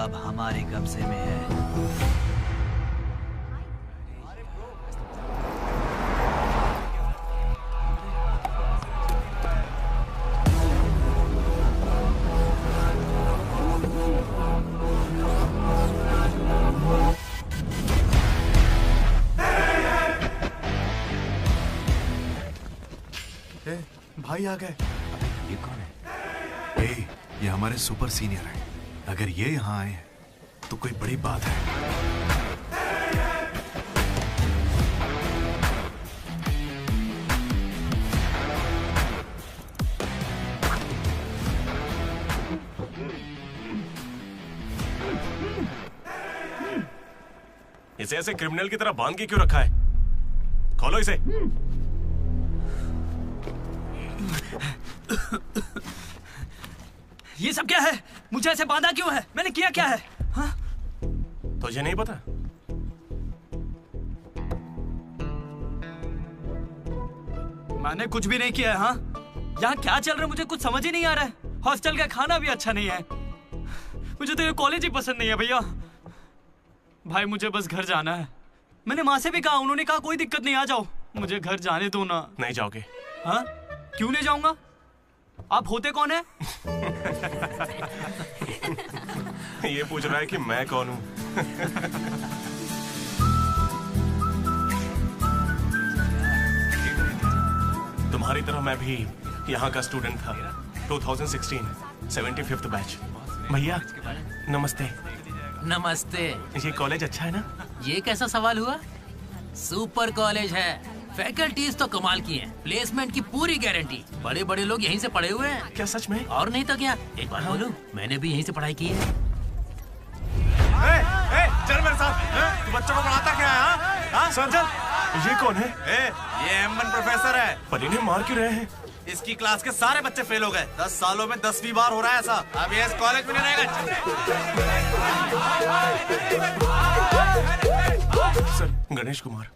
अब हमारे कब्जे में है। भाई आ गए। ये कौन है? ये हमारे सुपर सीनियर हैं। अगर ये यहाँ आए हैं तो कोई बड़ी बात है। इसे ऐसे क्रिमिनल की तरह बांध के क्यों रखा है? खोलो इसे। ये सब क्या है? मुझे ऐसे बांधा क्यों है? मैंने किया क्या है? हाँ? तुझे नहीं पता? मैंने कुछ भी नहीं किया है। हाँ? यहाँ क्या चल रहा है मुझे कुछ समझ ही नहीं आ रहा है। हॉस्टल का खाना भी अच्छा नहीं है। मुझे तो ये कॉलेज ही पसंद नहीं है भैया। भाई मुझे बस घर जाना है। मैंने माँ से भी कहा, उन्होंने कहा कोई दिक्कत नहीं, आ जाओ। मुझे घर जाने दो ना। नहीं जाओगे? हाँ? क्यों नहीं जाऊंगा? आप होते कौन है? ये पूछ रहा है कि मैं कौन हूँ। तुम्हारी तरह मैं भी यहाँ का स्टूडेंट था। 2016 75th बैच। भैया नमस्ते। नमस्ते। ये कॉलेज अच्छा है ना? ये कैसा सवाल हुआ? सुपर कॉलेज है। फैकल्टीज तो कमाल की हैं। प्लेसमेंट की पूरी गारंटी। बड़े बड़े लोग यहीं से पढ़े हुए हैं। क्या सच में? और नहीं तो क्या। एक बार बोलूं, मैंने भी यहीं से पढ़ाई की है। चल मेरे साथ। तू बच्चों को पढ़ाता क्या है? हाँ सर चल। ये कौन है? ये M1 प्रोफेसर है। पर इन्हें मार क्यों रहे हैं? इसकी क्लास के सारे बच्चे फेल हो गए। 10 सालों में 10वीं बार हो रहा है ऐसा। अब ये इस कॉलेज में नहीं रहेगा। सर गणेश कुमार।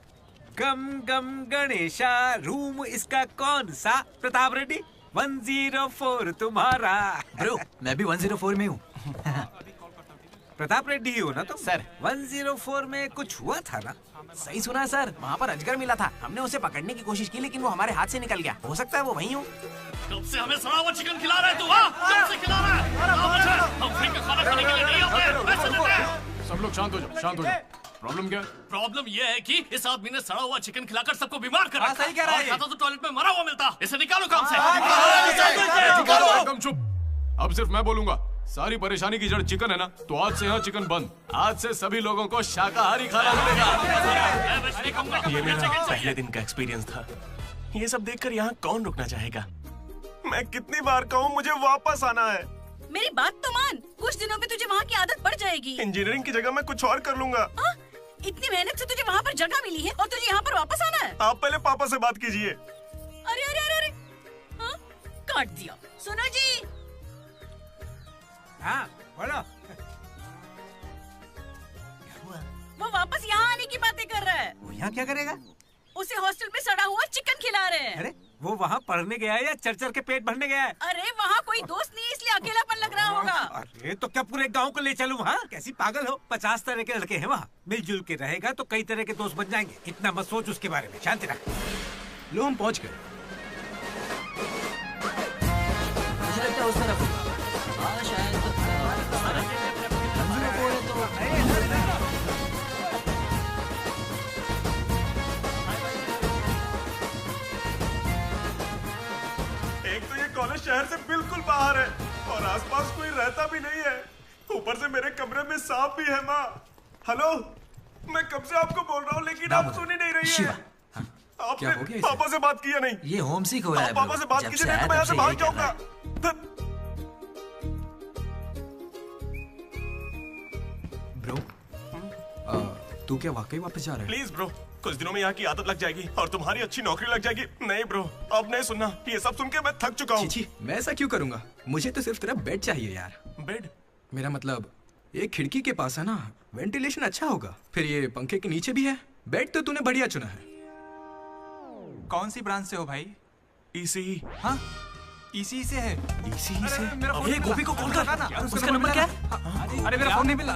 गम गम गणेशा। रूम इसका कौन सा? प्रताप रेड्डी 104 तुम्हारा। ब्रो मैं भी 104 में हूँ। प्रताप रेड्डी ही हो ना तुम? सर 104 में कुछ हुआ था ना? सही सुना है सर, वहाँ पर अजगर मिला था। हमने उसे पकड़ने की कोशिश की लेकिन वो हमारे हाथ से निकल गया। हो सकता है वो वहीं हो। कब से हमें सड़ा हुआ चिकन खिला रहा है तू? कब से खिला रहा है? हम फ्री का खाना खाने के लिए नहीं आते। पैसे देते हैं। सब लोग शांत हो जाओ, शांत हो जाओ। प्रॉब्लम क्या है? प्रॉब्लम ये है कि इस आदमी ने सड़ा हुआ चिकन खिलाकर सबको बीमार कर रखा। सही कह रहा है। खाता तो टॉयलेट में मरा हुआ मिलता। इसे निकालो काम से। एकदम चुप। अब सिर्फ मैं बोलूंगा। सारी परेशानी की जड़ चिकन है ना, तो आज से यहाँ चिकन बंद। आज से सभी लोगों को शाकाहारी खाना मिलेगा। ये मेरा पहले दिन का एक्सपीरियंस था। ये सब देखकर यहाँ कौन रुकना चाहेगा? मैं कितनी बार कहूँ मुझे वापस आना है। मेरी बात तो मान। कुछ दिनों में तुझे वहाँ की आदत पड़ जाएगी। इंजीनियरिंग की जगह मैं कुछ और कर लूंगा। इतनी मेहनत से तुझे वहाँ पर जगह मिली है और तुझे यहाँ पर वापस आना है? आप पहले पापा से बात कीजिए। अरे अरे अरे अरे, हाँ? काट दिया। सुनो जी। हाँ बोलो। वो वापस यहाँ आने की बातें कर रहा है। वो यहाँ क्या करेगा? उसे हॉस्टल में सड़ा हुआ चिकन खिला रहे हैं। अरे वो वहाँ पढ़ने गया है या चरचर के पेट भरने गया है? अरे वहाँ कोई दोस्त नहीं, इसलिए अकेलापन लग रहा होगा। अरे तो क्या पूरे गांव को ले चलूं? हाँ कैसी पागल हो? 50 तरह के लड़के हैं वहाँ। मिलजुल के रहेगा तो कई तरह के दोस्त बन जाएंगे। इतना मत सोच उसके बारे में। शांति रख। लो हम पहुँच गए। मुझे लगता है उस तरफ। हाँ शायद कॉलेज शहर से बिल्कुल बाहर है और आसपास कोई रहता भी नहीं है। ऊपर से मेरे कमरे में सांप भी है। माँ हेलो, मैं कब से आपको बोल रहा हूँ लेकिन आप सुन ही नहीं रही है। आपने पापा से बात किया नहीं? ये होम सिक हो रहा है। पापा से बात कीजिए नहीं तो मैं यहाँ से भाग जाऊंगा। ब्रो तू क्या वाकई वापस जा रहा है? प्लीज ब्रो, कुछ दिनों में यहाँ की आदत लग जाएगी और तुम्हारी अच्छी नौकरी लग जाएगी। नहीं ब्रो, अब नहीं सुनना। ये सब सुन के मैं थक चुका हूँ। मैं ऐसा क्यों करूँगा? मुझे तो सिर्फ तेरा बेड चाहिए यार। बेड? मेरा मतलब ये खिड़की के पास है ना, वेंटिलेशन अच्छा होगा। फिर ये पंखे के नीचे भी है। बेड तो तूने बढ़िया चुना है। कौन सी ब्रांच से हो भाई? ECE। हाँ इसी से है। इसी से ये गोपी को कॉल कर। उसका नंबर क्या है? अरे मेरा फोन नहीं मिला।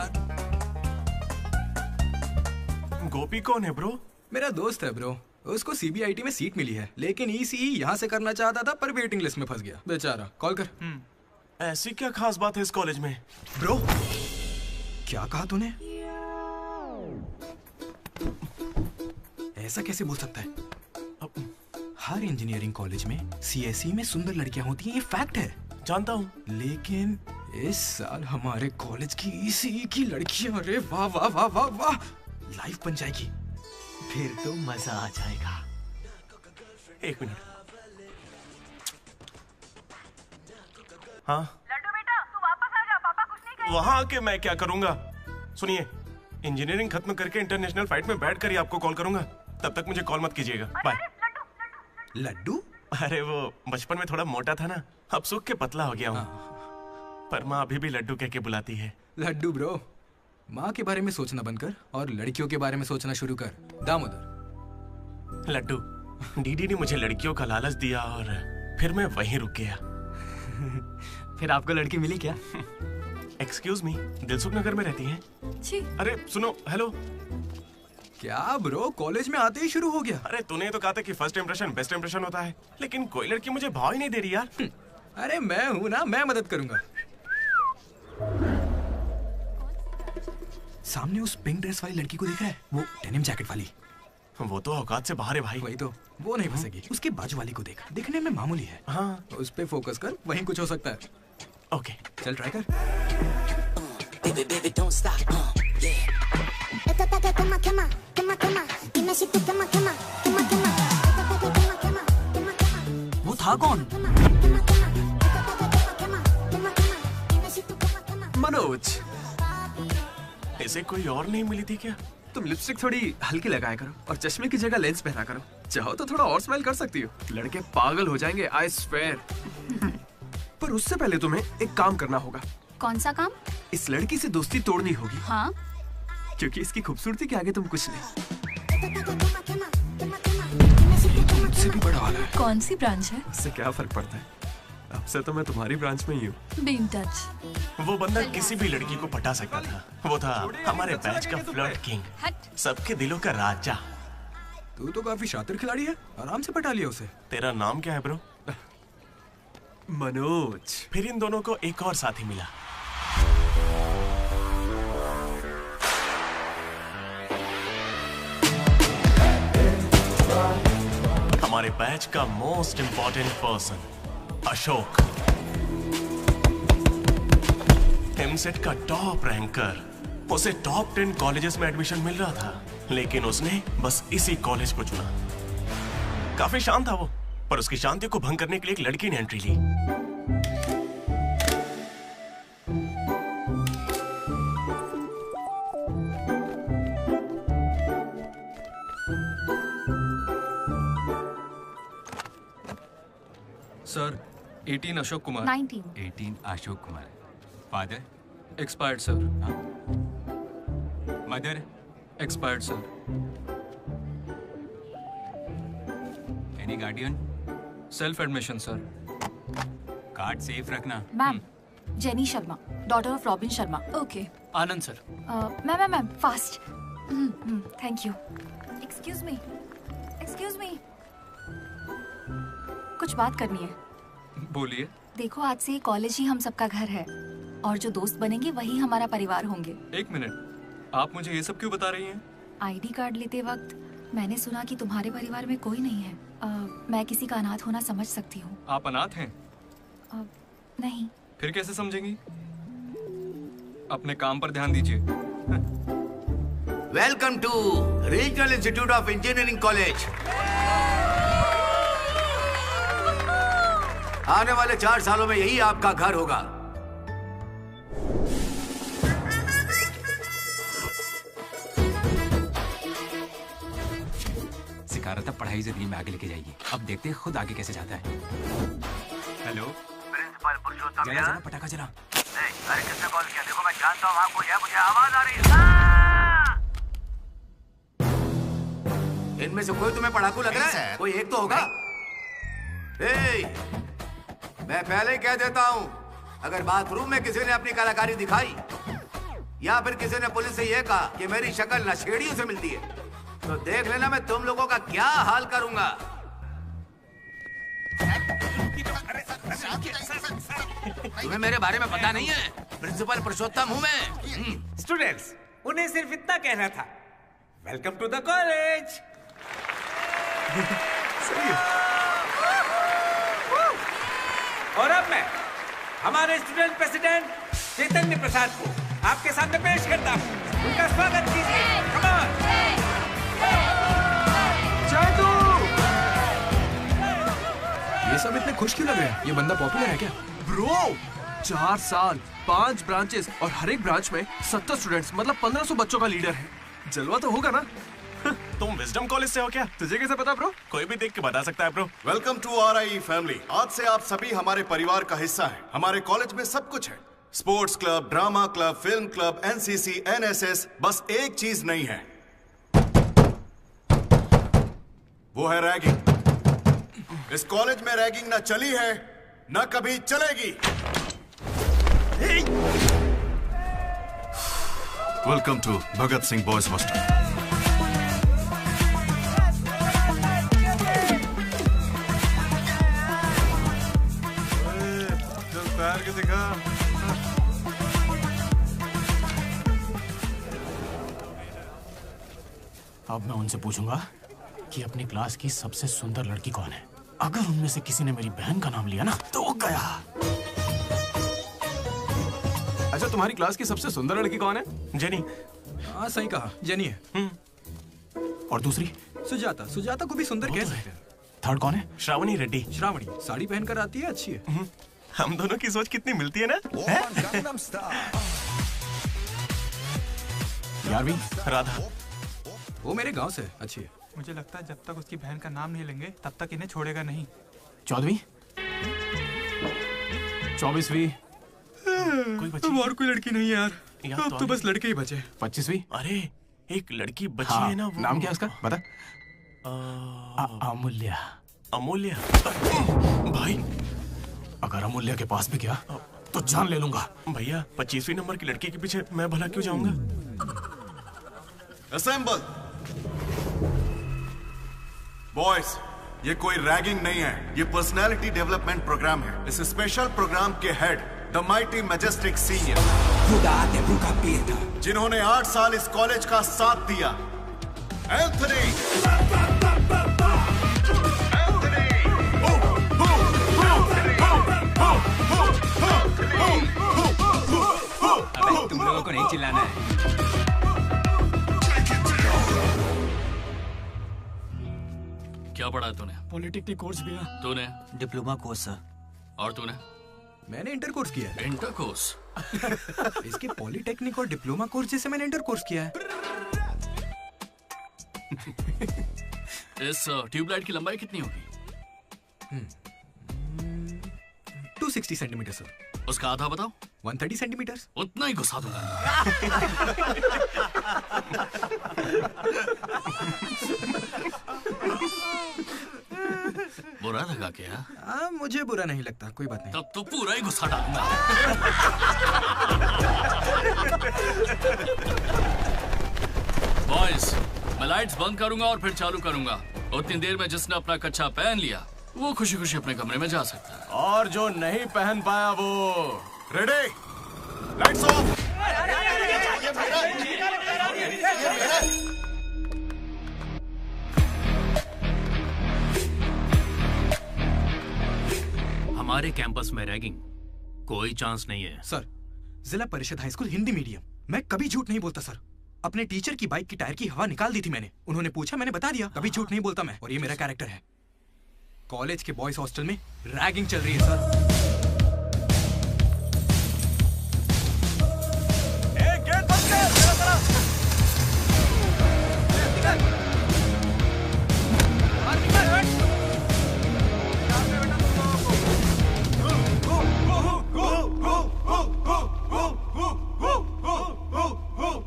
गोपी कौन है ब्रो? मेरा दोस्त है ब्रो। उसको सीबीआईटी में सीट मिली है, लेकिन ईसीई यहाँ से करना चाहता था पर वेटिंग लिस्ट में फंस गया बेचारा। कॉल कर। ऐसी क्या खास बात है इस कॉलेज में? ब्रो क्या कहा तूने? ऐसा कैसे बोल सकता है? हर इंजीनियरिंग कॉलेज में सीएसई में सुंदर लड़कियां होती हैं, ये फैक्ट है। जानता हूँ, लेकिन इस साल हमारे कॉलेज की ईसीई की लड़कियां, अरे वाह वाह वाह वाह वाह, लाइव बन जाएगी। फिर तो मजा आ जाएगा। एक मिनट। हाँ लड्डू बेटा, तू वापस आ जा, पापा कुछ नहीं कहेंगे। वहां आके मैं क्या करूंगा? सुनिए, इंजीनियरिंग खत्म करके इंटरनेशनल फाइट में बैठकर ही आपको कॉल करूंगा। तब तक मुझे कॉल मत कीजिएगा। बाय। लड्डू? अरे वो बचपन में थोड़ा मोटा था ना, अब सूख के पतला हो गया हूँ। पर माँ अभी भी लड्डू कह के बुलाती है। लड्डू ब्रो, माँ के बारे में सोचना बंद कर और लड़कियों के बारे में सोचना शुरू कर। दामोदर। लड्डू, डीडी ने मुझे लड़कियों का लालच दिया और फिर मैं वहीं रुक गया। फिर आपको लड़की मिली क्या? एक्सक्यूज मी, दिलसुख नगर में रहती हैं? अरे सुनो, हेलो। क्या ब्रो, कॉलेज में आते ही शुरू हो गया? अरे तूने तो कहा था कि फर्स्ट इंप्रेशन बेस्ट इंप्रेशन होता है, लेकिन कोई लड़की मुझे भाव ही नहीं दे रही यार। अरे मैं हूँ ना, मैं मदद करूंगा। सामने उस पिंक ड्रेस वाली लड़की को देख रहा है? वो डेनिम जैकेट वाली। वो तो औकात से बाहर है भाई। वही तो, वो नहीं फंसेगी। उसके बाजू वाली को देख, दिखने में मामूली है। हाँ, उस पे फोकस कर, वहीं कुछ हो सकता है। ओके, चल ट्राई कर। वो था कौन? मनोज। इसे कोई और नहीं मिली थी क्या? तुम लिपस्टिक थोड़ी हल्की लगाया करो और चश्मे की जगह लेंस पहना करो। चाहो तो थोड़ा और स्माइल कर सकती हो, लड़के पागल हो जाएंगे, आई स्वेयर। पर उससे पहले तुम्हें एक काम करना होगा। कौन सा काम? इस लड़की से दोस्ती तोड़नी होगी। हाँ? क्योंकि इसकी खूबसूरती के आगे तुम कुछ नहीं। मुझसे भी बड़ा वाला है। कौन सी ब्रांच है? इससे क्या फर्क पड़ता है? अब से तो मैं तुम्हारी ब्रांच में ही हूँ। Be in touch. वो बंदा किसी भी लड़की को पटा सकता था। वो था हमारे बैच का फ्लर्ट किंग, सबके दिलों का राजा। तू तो काफी शातिर खिलाड़ी है, आराम से पटा लिया उसे। तेरा नाम क्या है ब्रो? मनोज। फिर इन दोनों को एक और साथी मिला। हमारे बैच का most important person Ashok, EAMCET का टॉप रैंकर। उसे टॉप 10 कॉलेजेस में एडमिशन मिल रहा था, लेकिन उसने बस इसी कॉलेज को चुना। काफी शांत था वो, पर उसकी शांति को भंग करने के लिए एक लड़की ने एंट्री ली। Sir, 18 Ashok Kumar. 19 Ashok Kumar. Father? Expired sir. Mother? Expired sir. Any guardian? Self admission sir. Card safe रखना। Ma'am, Jenny Sharma, daughter of Robin Sharma. Okay. Anand sir. Ma'am fast. Thank you. Excuse me, कुछ बात करनी है। बोलिए। देखो, आज से कॉलेज ही हम सबका घर है और जो दोस्त बनेंगे वही हमारा परिवार होंगे। एक मिनट, आप मुझे ये सब क्यों बता रही हैं? आईडी कार्ड लेते वक्त मैंने सुना कि तुम्हारे परिवार में कोई नहीं है। मैं किसी का अनाथ होना समझ सकती हूँ। आप अनाथ हैं? नहीं। फिर कैसे समझेंगी? अपने काम पर ध्यान दीजिए। Welcome to regional institute of engineering college. आने वाले 4 सालों में यही आपका घर होगा। सिखा रहा था पढ़ाई जिंदगी में आगे लेके जाएगी। अब देखते हैं खुद आगे कैसे जाता है। हेलो, प्रिंसिपल पुरुषोत्तम। जला जला पटाखा जला। अरे किसने कॉल किया? देखो मैं जानता हूँ आपको, यह मुझे आवाज आ रही है। इनमें से कोई तुम्हें पढ़ाकू लग रहा है? कोई एक तो होगा। मैं पहले ही कह देता हूँ, अगर बाथरूम में किसी ने अपनी कलाकारी दिखाई या फिर किसी ने पुलिस से यह कहा कि मेरी शक्ल नशेड़ियों से मिलती है, तो देख लेना मैं तुम लोगों का क्या हाल करूंगा। तुम्हें मेरे बारे में पता नहीं है? प्रिंसिपल पुरुषोत्तम हूँ मैं। स्टूडेंट्स, उन्हें सिर्फ इतना कहना था, वेलकम टू द कॉलेज। और अब मैं हमारे स्टूडेंट प्रेसिडेंट चैतन्य प्रसाद को आपके सामने पेश करता हूँ। उनका स्वागत कीजिए। Come on. ये सब इतने खुश क्यों लग रहे हैं? ये बंदा पॉपुलर है क्या? ब्रो, 4 साल, 5 ब्रांचेस और हर एक ब्रांच में 70 स्टूडेंट्स, मतलब 1500 बच्चों का लीडर है। जलवा तो होगा ना? तुम विजडम कॉलेज से हो क्या? तुझे कैसे पता ब्रो? कोई भी देख के बता सकता है bro. Welcome to RIE family. आज से आप सभी हमारे परिवार का हिस्सा हैं। हमारे कॉलेज में सब कुछ है, sports club, drama club, film club, NCC, NSS। बस एक चीज नहीं है, वो है रैगिंग। इस कॉलेज में रैगिंग ना चली है, ना कभी चलेगी। Welcome to Bhagat Singh boys hostel. पैर के दिखा। अब मैं उनसे पूछूंगा कि अपनी क्लास की सबसे सुंदर लड़की कौन है। अगर उनमें से किसी ने मेरी बहन का नाम लिया ना तो वो गया। अच्छा, तुम्हारी क्लास की सबसे सुंदर लड़की कौन है? जेनी। हाँ सही कहा, जेनी है। और दूसरी? सुजाता। सुजाता को भी सुंदर कह सकते हैं। थर्ड कौन है? श्रावणी रेड्डी। श्रावणी साड़ी पहनकर आती है, अच्छी है। हम दोनों की सोच कितनी मिलती है ना? यारवी? राधा। वो मेरे गांव से, अच्छी है। मुझे लगता है जब तक उसकी बहन का नाम नहीं लेंगे तब तक इन्हें छोड़ेगा नहीं। 14वीं? 24वीं? कोई बची? और कोई लड़की नहीं है यार, अब तो बस लड़के ही बचे। 25वीं? अरे एक लड़की बची हाँ, है ना, वो नाम क्या उसका बता? अमूल्य। अमूल्य? भाई अगर अमूल्य के पास भी गया तो जान ले लूंगा। भैया 25वीं नंबर की लड़की के पीछे मैं भला क्यों जाऊंगा? असेंबल। बॉयज, ये कोई रैगिंग नहीं है, ये पर्सनालिटी डेवलपमेंट प्रोग्राम है। इस स्पेशल प्रोग्राम के head the mighty majestic senior, जिन्होंने 8 साल इस कॉलेज का साथ दिया, एंथनी। अबे तुम लोगों को नहीं चिल्लाना है। क्या पढ़ा है तूने? पॉलिटेक्निक कोर्स भी है। तूने? Diploma course sir. और तूने? मैंने इंटर कोर्स किया है। Inter course? इसके पॉलिटेक्निक और डिप्लोमा कोर्स जैसे मैंने इंटर कोर्स किया है। इस ट्यूबलाइट की लंबाई कितनी होगी? 260 सेंटीमीटर सर। उसका आधा बताओ। 130 सेंटीमीटर। उतना ही घुसा दूंगा। बुरा लगा क्या? मुझे बुरा नहीं लगता, कोई बात नहीं। तब तो पूरा ही गुस्सा डालूंगा। बॉयज, मैं लाइट्स बंद करूंगा और फिर चालू करूंगा। उतनी देर में जिसने अपना कच्छा पहन लिया वो खुशी खुशी अपने कमरे में जा सकता है, और जो नहीं पहन पाया वो रेडी, लाइट्स ऑफ। हमारे कैंपस में रैगिंग कोई चांस नहीं है सर। जिला परिषद हाई स्कूल हिंदी मीडियम, मैं कभी झूठ नहीं बोलता सर। अपने टीचर की बाइक की टायर की हवा निकाल दी थी मैंने, उन्होंने पूछा, मैंने बता दिया। कभी झूठ नहीं बोलता मैं, और ये मेरा कैरेक्टर है। कॉलेज के बॉयज हॉस्टल में रैगिंग चल रही है सर।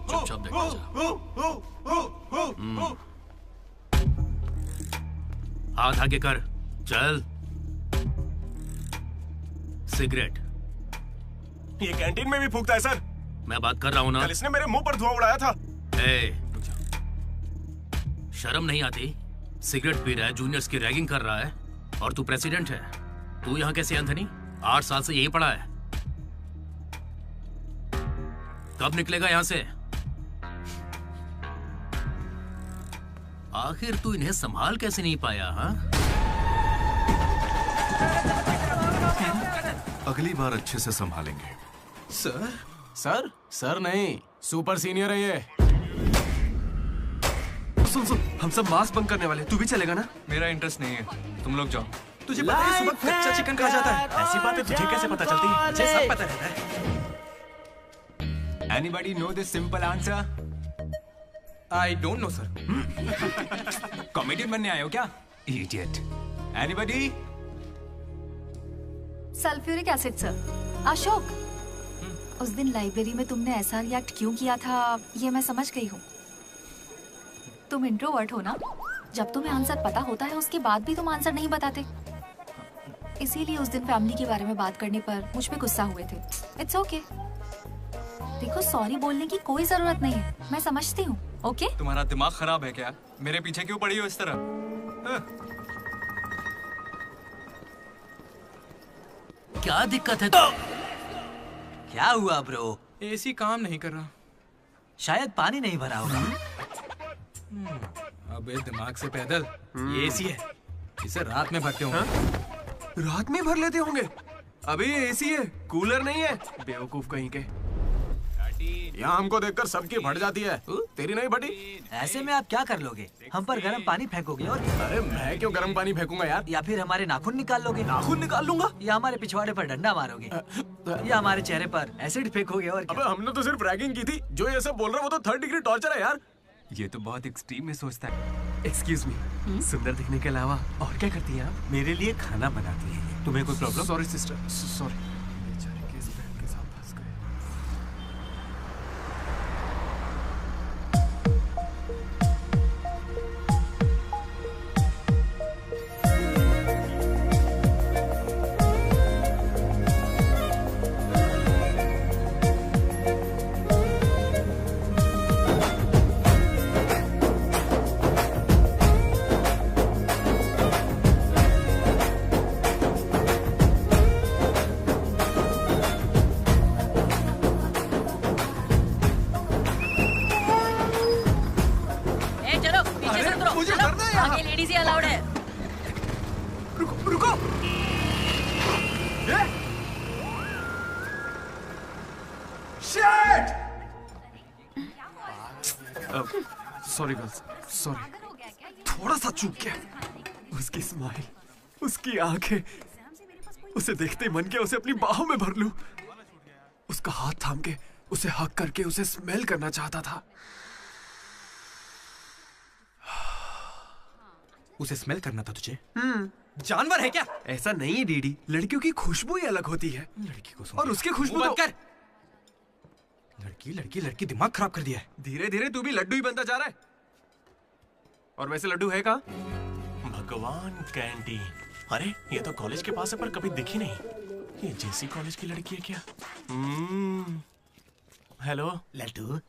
चुपचाप देखा जा। हाथ आगे कर, चल। सिगरेट। ये कैंटीन में भी फूकता है सर। मैं बात कर रहा हूँ ना। कल इसने मेरे मुंह पर धुआं उड़ाया था। शर्म नहीं आती? सिगरेट पी रहा है, जूनियर्स की रैगिंग कर रहा है, और तू प्रेसिडेंट है। तू यहाँ कैसे एंथनी? 8 साल से यही पड़ा है। कब निकलेगा यहाँ से? आखिर तू इन्हें संभाल कैसे नहीं पाया? हाँ, अगली बार अच्छे से संभालेंगे। सर? सर? सर नहीं, सुपर सीनियर है ये। सुन सुन, हम सब मास बंक करने वाले, तू भी चलेगा ना? मेरा इंटरेस्ट नहीं है, तुम लोग जाओ। तुझे पता है सुबह कच्चा चिकन खा जाता है? ऐसी बातें तुझे कैसे पता चलती है? मुझे सब पता रहता है। Anybody know this simple answer? I don't know, sir. Comedian बनने आए हो क्या? Idiot. Anybody? Sulphuric acid sir. Ashok, उस दिन लाइब्रेरी में तुमने ऐसा रिएक्ट क्यों किया था, ये मैं समझ गई हूँ। तुम इंट्रोवर्ट हो ना? जब तुम्हें आंसर पता होता है उसके बाद भी तुम आंसर नहीं बताते। इसीलिए उस दिन फैमिली के बारे में बात करने पर मुझ पे गुस्सा हुए थे। It's okay. देखो, सॉरी बोलने की कोई जरूरत नहीं है, मैं समझती हूँ। ओके? तुम्हारा दिमाग खराब है क्या? मेरे पीछे क्यों पड़ी हो इस तरह? क्या दिक्कत है? क्या हुआ ब्रो? एसी काम नहीं कर रहा। शायद पानी नहीं भरा होगा। अबे दिमाग से पैदल, ये एसी है, इसे रात में भरते होंगे। रात में भर लेते होंगे? अबे ये एसी है, कूलर नहीं है। बेवकूफ कहीं के। यहाँ हमको देखकर सबकी फट जाती है, तेरी नहीं फटी? ऐसे में आप क्या कर लोगे? हम पर गर्म पानी फेंकोगे और क्या? अरे मैं क्यों गर्म पानी फेंकूंगा यार? या फिर हमारे नाखून निकाल लोगे? नाखून निकाल लूंगा? या हमारे पिछवाड़े पर डंडा मारोगे? या हमारे चेहरे पर एसिड फेंकोगे और क्या? अबे हमने तो सिर्फ रैगिंग की थी, जो ये सब बोल रहा है वो तो 3rd डिग्री टॉर्चर है यार। ये तो बहुत एक्सट्रीम में सोचता है। एक्सक्यूज मी, सुंदर दिखने के अलावा और क्या करती हैं आप? मेरे लिए खाना बनाती है। तुम्हें कोई problem? Sorry sister, sorry. Sorry girls, sorry. थोड़ा सा चूक गया। उसकी स्माइल, उसकी आंखें, उसे देखते ही मन किया उसे अपनी बाहों में भर लूं। उसका हाथ थाम के उसे हक करके उसे स्मेल करना चाहता था। उसे स्मेल करना था तुझे? जानवर है क्या? ऐसा नहीं है डीडी, लड़कियों की खुशबू ही अलग होती है। लड़की को और उसकी खुशबू बंद कर। लड़की दिमाग खराब कर दिया है। धीरे धीरे तू भी लड्डू ही बनता जा रहा है। और वैसे लड्डू है कहाँ? भगवान, कैंटीन। अरे ये तो कॉलेज के पास है पर कभी दिखी नहीं। ये जेसी कॉलेज की लड़की है क्या? हेलो लड्डू,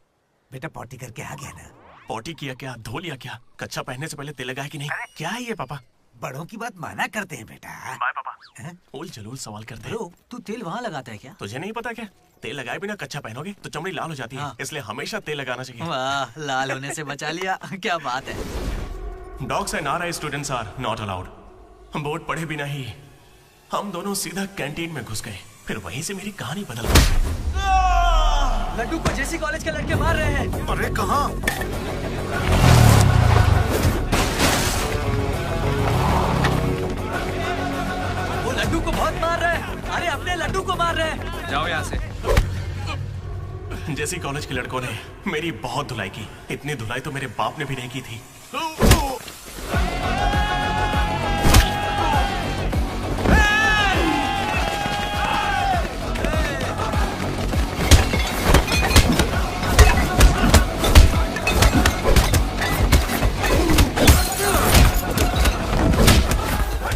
बेटा पॉटी करके आ गया ना? पॉटी किया क्या? धो लिया क्या? कच्चा पहनने से पहले तेल लगाया कि नहीं? क्या है ये पापा? बड़ों की बात माना करते हैं बेटा। बाय पापा। उल जलूल सवाल करते हैं। तू तेल वहाँ लगाता है क्या? तुझे नहीं पता क्या? तेल लगाए बिना कच्चा पहनोगे तो चमड़ी लाल हो जाती है, इसलिए हमेशा तेल लगाना चाहिए। वाह, लाल होने से बचा लिया। क्या बात है। Dogs and RI students are not allowed. हम बोर्ड पढ़े बिना ही हम दोनों सीधा कैंटीन में घुस गए। फिर वहीं से मेरी कहानी बदल गई। लड्डू को जेसी कॉलेज के लड़के मार रहे हैं। अरे कहाँ? वो लड्डू को बहुत मार रहे हैं। अरे अपने लड्डू को मार रहे हैं। जाओ यहाँ से। जेसी कॉलेज के लड़कों ने मेरी बहुत धुलाई की। इतनी धुलाई तो मेरे बाप ने भी नहीं की थी।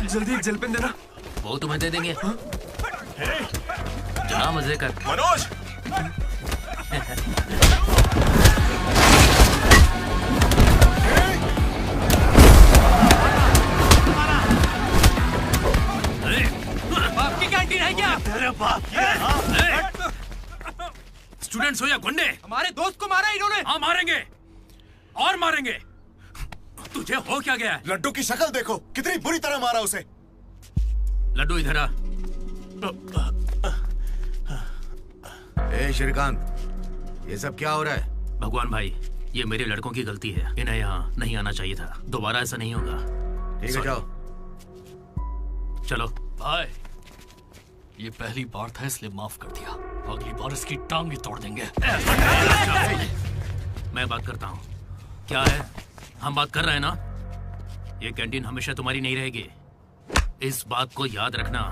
जल्दी एक जेल पेन देना। वो तुम्हें दे देंगे। जरा मजे कर। मनोज बाप की कैंटीन है क्या? तेरे बाप की है, हाँ? स्टूडेंट्स हो या गुंडे, हमारे दोस्त को मारा इन्होंने। हाँ मारेंगे और मारेंगे। तुझे हो क्या गया? लड्डू की शक्ल देखो, कितनी बुरी तरह मारा उसे। लड्डू इधर आ। ए श्रीकांत, ये सब क्या हो रहा है? भगवान भाई, ये मेरे लड़कों की गलती है। इन्हें यहाँ नहीं आना चाहिए था। दोबारा ऐसा नहीं होगा। ठीक है, जाओ। चलो भाई, ये पहली बार था इसलिए माफ कर दिया। अगली बार इसकी टांग ही तोड़ देंगे। मैं बात करता हूँ। क्या है, हम बात कर रहे हैं ना? ये कैंटीन हमेशा तुम्हारी नहीं रहेगी, इस बात को याद रखना।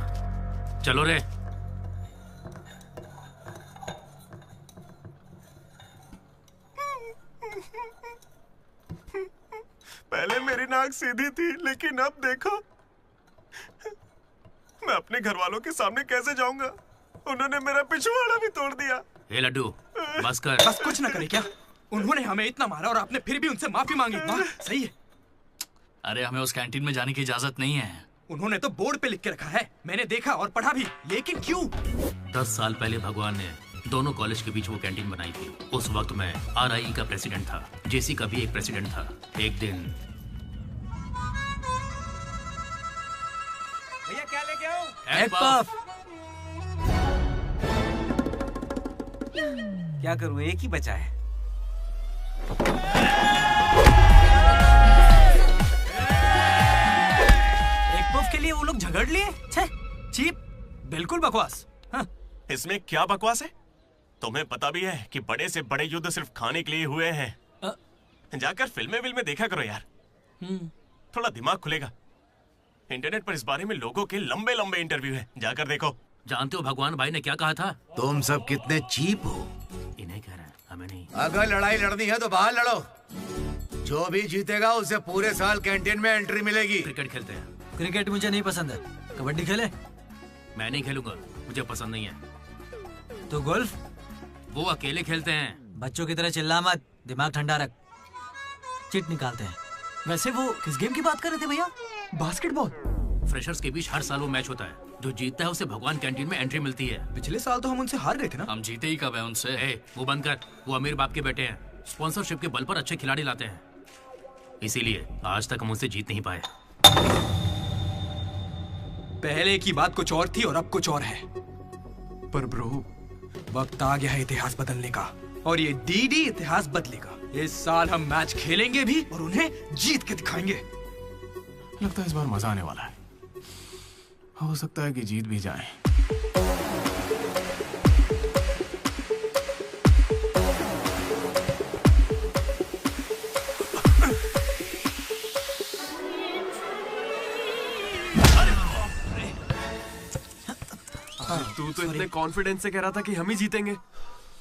चलो रे। पहले मेरी नाक सीधी थी, लेकिन अब देखो, मैं अपने घर वालों के सामने कैसे जाऊंगा? उन्होंने मेरा पिछवाड़ा भी तोड़ दिया। ए लड्डू, बस कर। बस कुछ ना करे क्या? उन्होंने हमें इतना मारा और आपने फिर भी उनसे माफी मांगी। वाह, सही है। अरे हमें उस कैंटीन में जाने की इजाजत नहीं है। उन्होंने तो बोर्ड पे लिख के रखा है, मैंने देखा और पढ़ा भी, लेकिन क्यों? 10 साल पहले भगवान ने दोनों कॉलेज के बीच वो कैंटीन बनाई थी। उस वक्त मैं RIE का प्रेसिडेंट था, JC का भी एक प्रेसिडेंट था। एक दिन भैया क्या लेके आओ? Egg puff. क्या करूं, एक ही बचा है। एक पफ के लिए वो लोग झगड़ लिए? छे, चीप, बिल्कुल बकवास। हाँ। इसमें क्या बकवास है? तुम्हें पता भी है कि बड़े से बड़े युद्ध सिर्फ खाने के लिए हुए हैं। जाकर फिल्में देखा करो यार, थोड़ा दिमाग खुलेगा। इंटरनेट पर इस बारे में लोगों के लंबे लंबे इंटरव्यू हैं, जाकर देखो। जानते हो भगवान भाई ने क्या कहा था? तुम सब कितने चीप हो। इन्हें कह रहे हैं, हमें नहीं। अगर लड़ाई लड़नी है तो बाहर लड़ो। जो भी जीतेगा उसे पूरे साल कैंटीन में एंट्री मिलेगी। क्रिकेट खेलते हैं। क्रिकेट मुझे नहीं पसंद है। कबड्डी खेले? मैं नहीं खेलूंगा, मुझे पसंद नहीं है। तो गोल्फ? वो अकेले खेलते हैं। बच्चों की तरह चिल्ला मत, दिमाग ठंडा रख। चिट निकालते हैं। वैसे वो किस गेम की बात कर रहे थे भैया? बास्केटबॉल। फ्रेशर्स के बीच हर साल वो मैच होता है। जो जीतता है उसे भगवान कैंटीन में एंट्री मिलती है। पिछले साल तो हम उनसे हार गए थे ना? हम जीते ही कब है उनसे? वो बंद कर, वो अमीर बाप के बेटे हैं। स्पॉन्सरशिप के बल पर अच्छे खिलाड़ी लाते हैं, इसीलिए आज तक हम उनसे जीत नहीं पाए। पहले की बात कुछ और थी और अब कुछ और है। पर ब्रो, वक्त आ गया है इतिहास बदलने का, और ये डीडी इतिहास बदलेगा। इस साल हम मैच खेलेंगे भी और उन्हें जीत के दिखाएंगे। लगता है इस बार मजा आने वाला है। हो सकता है कि जीत भी जाए। तू तो इतने कॉन्फिडेंस से कह रहा था कि हम ही जीतेंगे,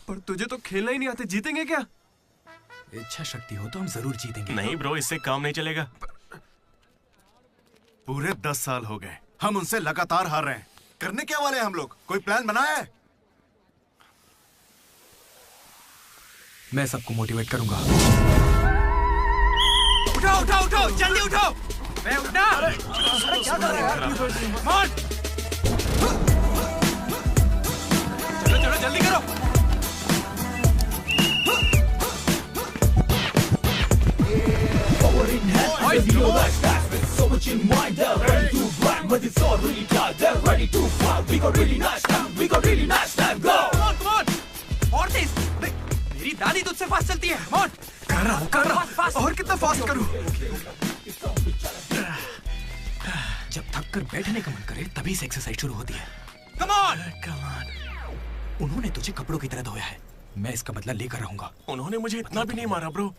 पर तुझे तो खेलना ही नहीं आते। जीतेंगे क्या? इच्छा शक्ति हो तो हम जरूर जीतेंगे। नहीं ब्रो, इससे काम नहीं चलेगा। पूरे 10 साल हो गए हम उनसे लगातार हार रहे हैं। करने क्या वाले हम लोग? कोई प्लान बनाया है? मैं सबको मोटिवेट करूंगा। उठो उठो उठो, जल्दी उठो। मैं उठना। क्या कर रहे हो यार? मार। चलो चलो जल्दी करो। So much in mind, they're ready to grind, but it's all really tight. They're ready to fight. We got really nice time. We got really nice time. Go. Come on. और तेज। मेरी दादी तुझसे फास्ट चलती है। Come on. कर रहा हूँ। और कितना फास्ट करूँ? जब थक कर बैठने का मन करे तभी से एक्सरसाइज शुरू होती है। Come on. Come on. उन्होंने तुझे कपड़ों की तरह धोया है, मैं इसका बदला लेकर रहूंगा। उन्होंने मुझे इतना भी नहीं मारा ब्रो।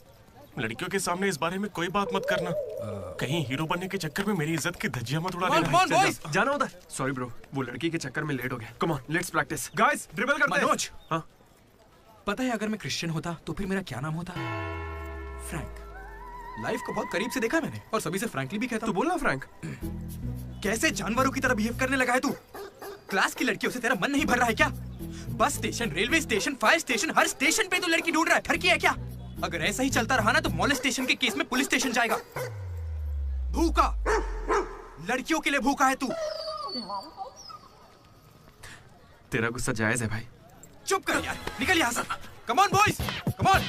लड़कियों के सामने इस बारे में कोई बात मत करना। कहीं हीरो बनने के चक्कर में मेरी इज्जत की धज्जियां मत उड़ा देना। जाना होता है। सॉरी ब्रो, वो लड़की के चक्कर में लेट हो गया। Come on, let's practice. Guys, dribble करते हैं। मनोज, हाँ? पता है अगर मैं क्रिश्चियन होता तो फिर मेरा क्या नाम होता? फ्रैंक। लाइफ को बहुत करीब से देखा मैंने और सभी से फ्रैंकली भी कहता हूं। तू बोलना फ्रैंक। कैसे जानवरों की तरह बिहेव करने लगा है तू? क्लास की लड़कियों से तेरा मन नहीं भर रहा है क्या? Bus station, railway station, fire station, हर स्टेशन पे तो लड़की ढूंढ रहा है। ठरकी है क्या? अगर ऐसा ही चलता रहा ना तो मोलेस्टेशन के केस में पुलिस स्टेशन जाएगा। भूखा, लड़कियों के लिए भूखा है तू। तेरा गुस्सा जायज है भाई। चुप कर यार, निकल यहाँ से। Come on boys, come on.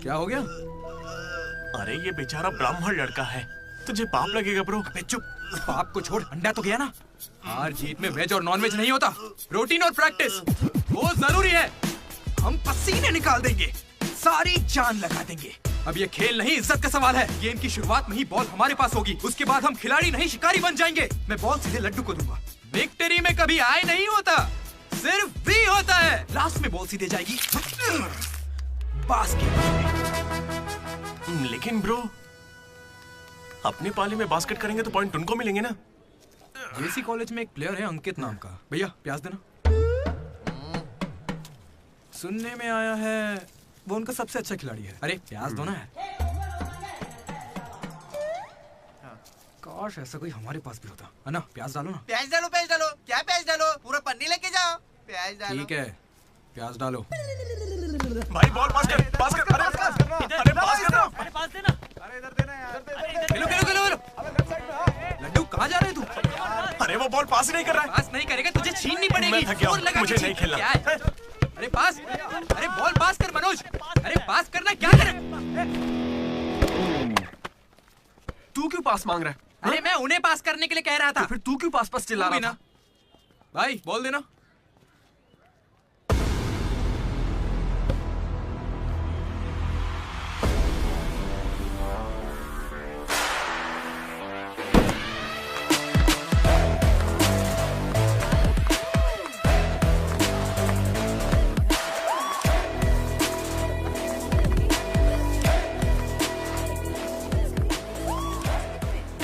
क्या हो गया? अरे ये बेचारा ब्राह्मण लड़का है, तुझे पाप लगेगा ब्रो। अबे चुप, पाप को छोड़, अंडा तो गया ना। हार जीत में वेज और नॉन वेज नहीं होता, प्रोटीन और प्रैक्टिस वो जरूरी है। हम पसीने निकाल देंगे, सारी जान लगा देंगे। अब ये खेल नहीं, इज्जत का सवाल है। गेम की शुरुआत में ही बॉल हमारे पास होगी, उसके बाद हम खिलाड़ी नहीं शिकारी बन जाएंगे। मैं बॉल सीधे लड्डू को दूंगा। विक्ट्री में कभी आए नहीं होता, सिर्फ वी होता है। लास्ट में बॉल सीधे जाएगी बास्केट। लेकिन ब्रो, अपने पाले में बास्केट करेंगे तो पॉइंट उनको मिलेंगे ना। जेसी कॉलेज में एक प्लेयर है अंकित नाम का। भैया प्याज देना। सुनने में आया है वो उनका सबसे अच्छा खिलाड़ी है। अरे प्याज दो ना यार। काश ऐसा कोई हमारे पास भी होता है ना। प्याज डालो ना। प्याज डालो, प्याज डालो। क्या प्याज डालो? पूरा पन्नी लेके जाओ। प्याज डालो। ठीक है, प्याज डालो। भाई बॉल पास कर, पास कर। अरे पास कर, अरे पास कर, अरे पास देना। अरे इधर देना यार। खेलो खेलो खेलो खेलो। लड्डू कहाँ जा रहे तू? अरे वो बॉल पास ही नहीं कर रहा है। पास नहीं करेगा तुझे छीननी पड़ेगी। मैं थक गया हूं, मुझे नहीं खेलना। क्या है? अरे पास, अरे बॉल पास कर मनोज। अरे पास करना, क्या करे? तू क्यों पास मांग रहा है? अरे मैं उन्हें पास करने के लिए कह रहा था। तो फिर तू क्यों पास पास चिल्ला रहा था? भाई बोल देना।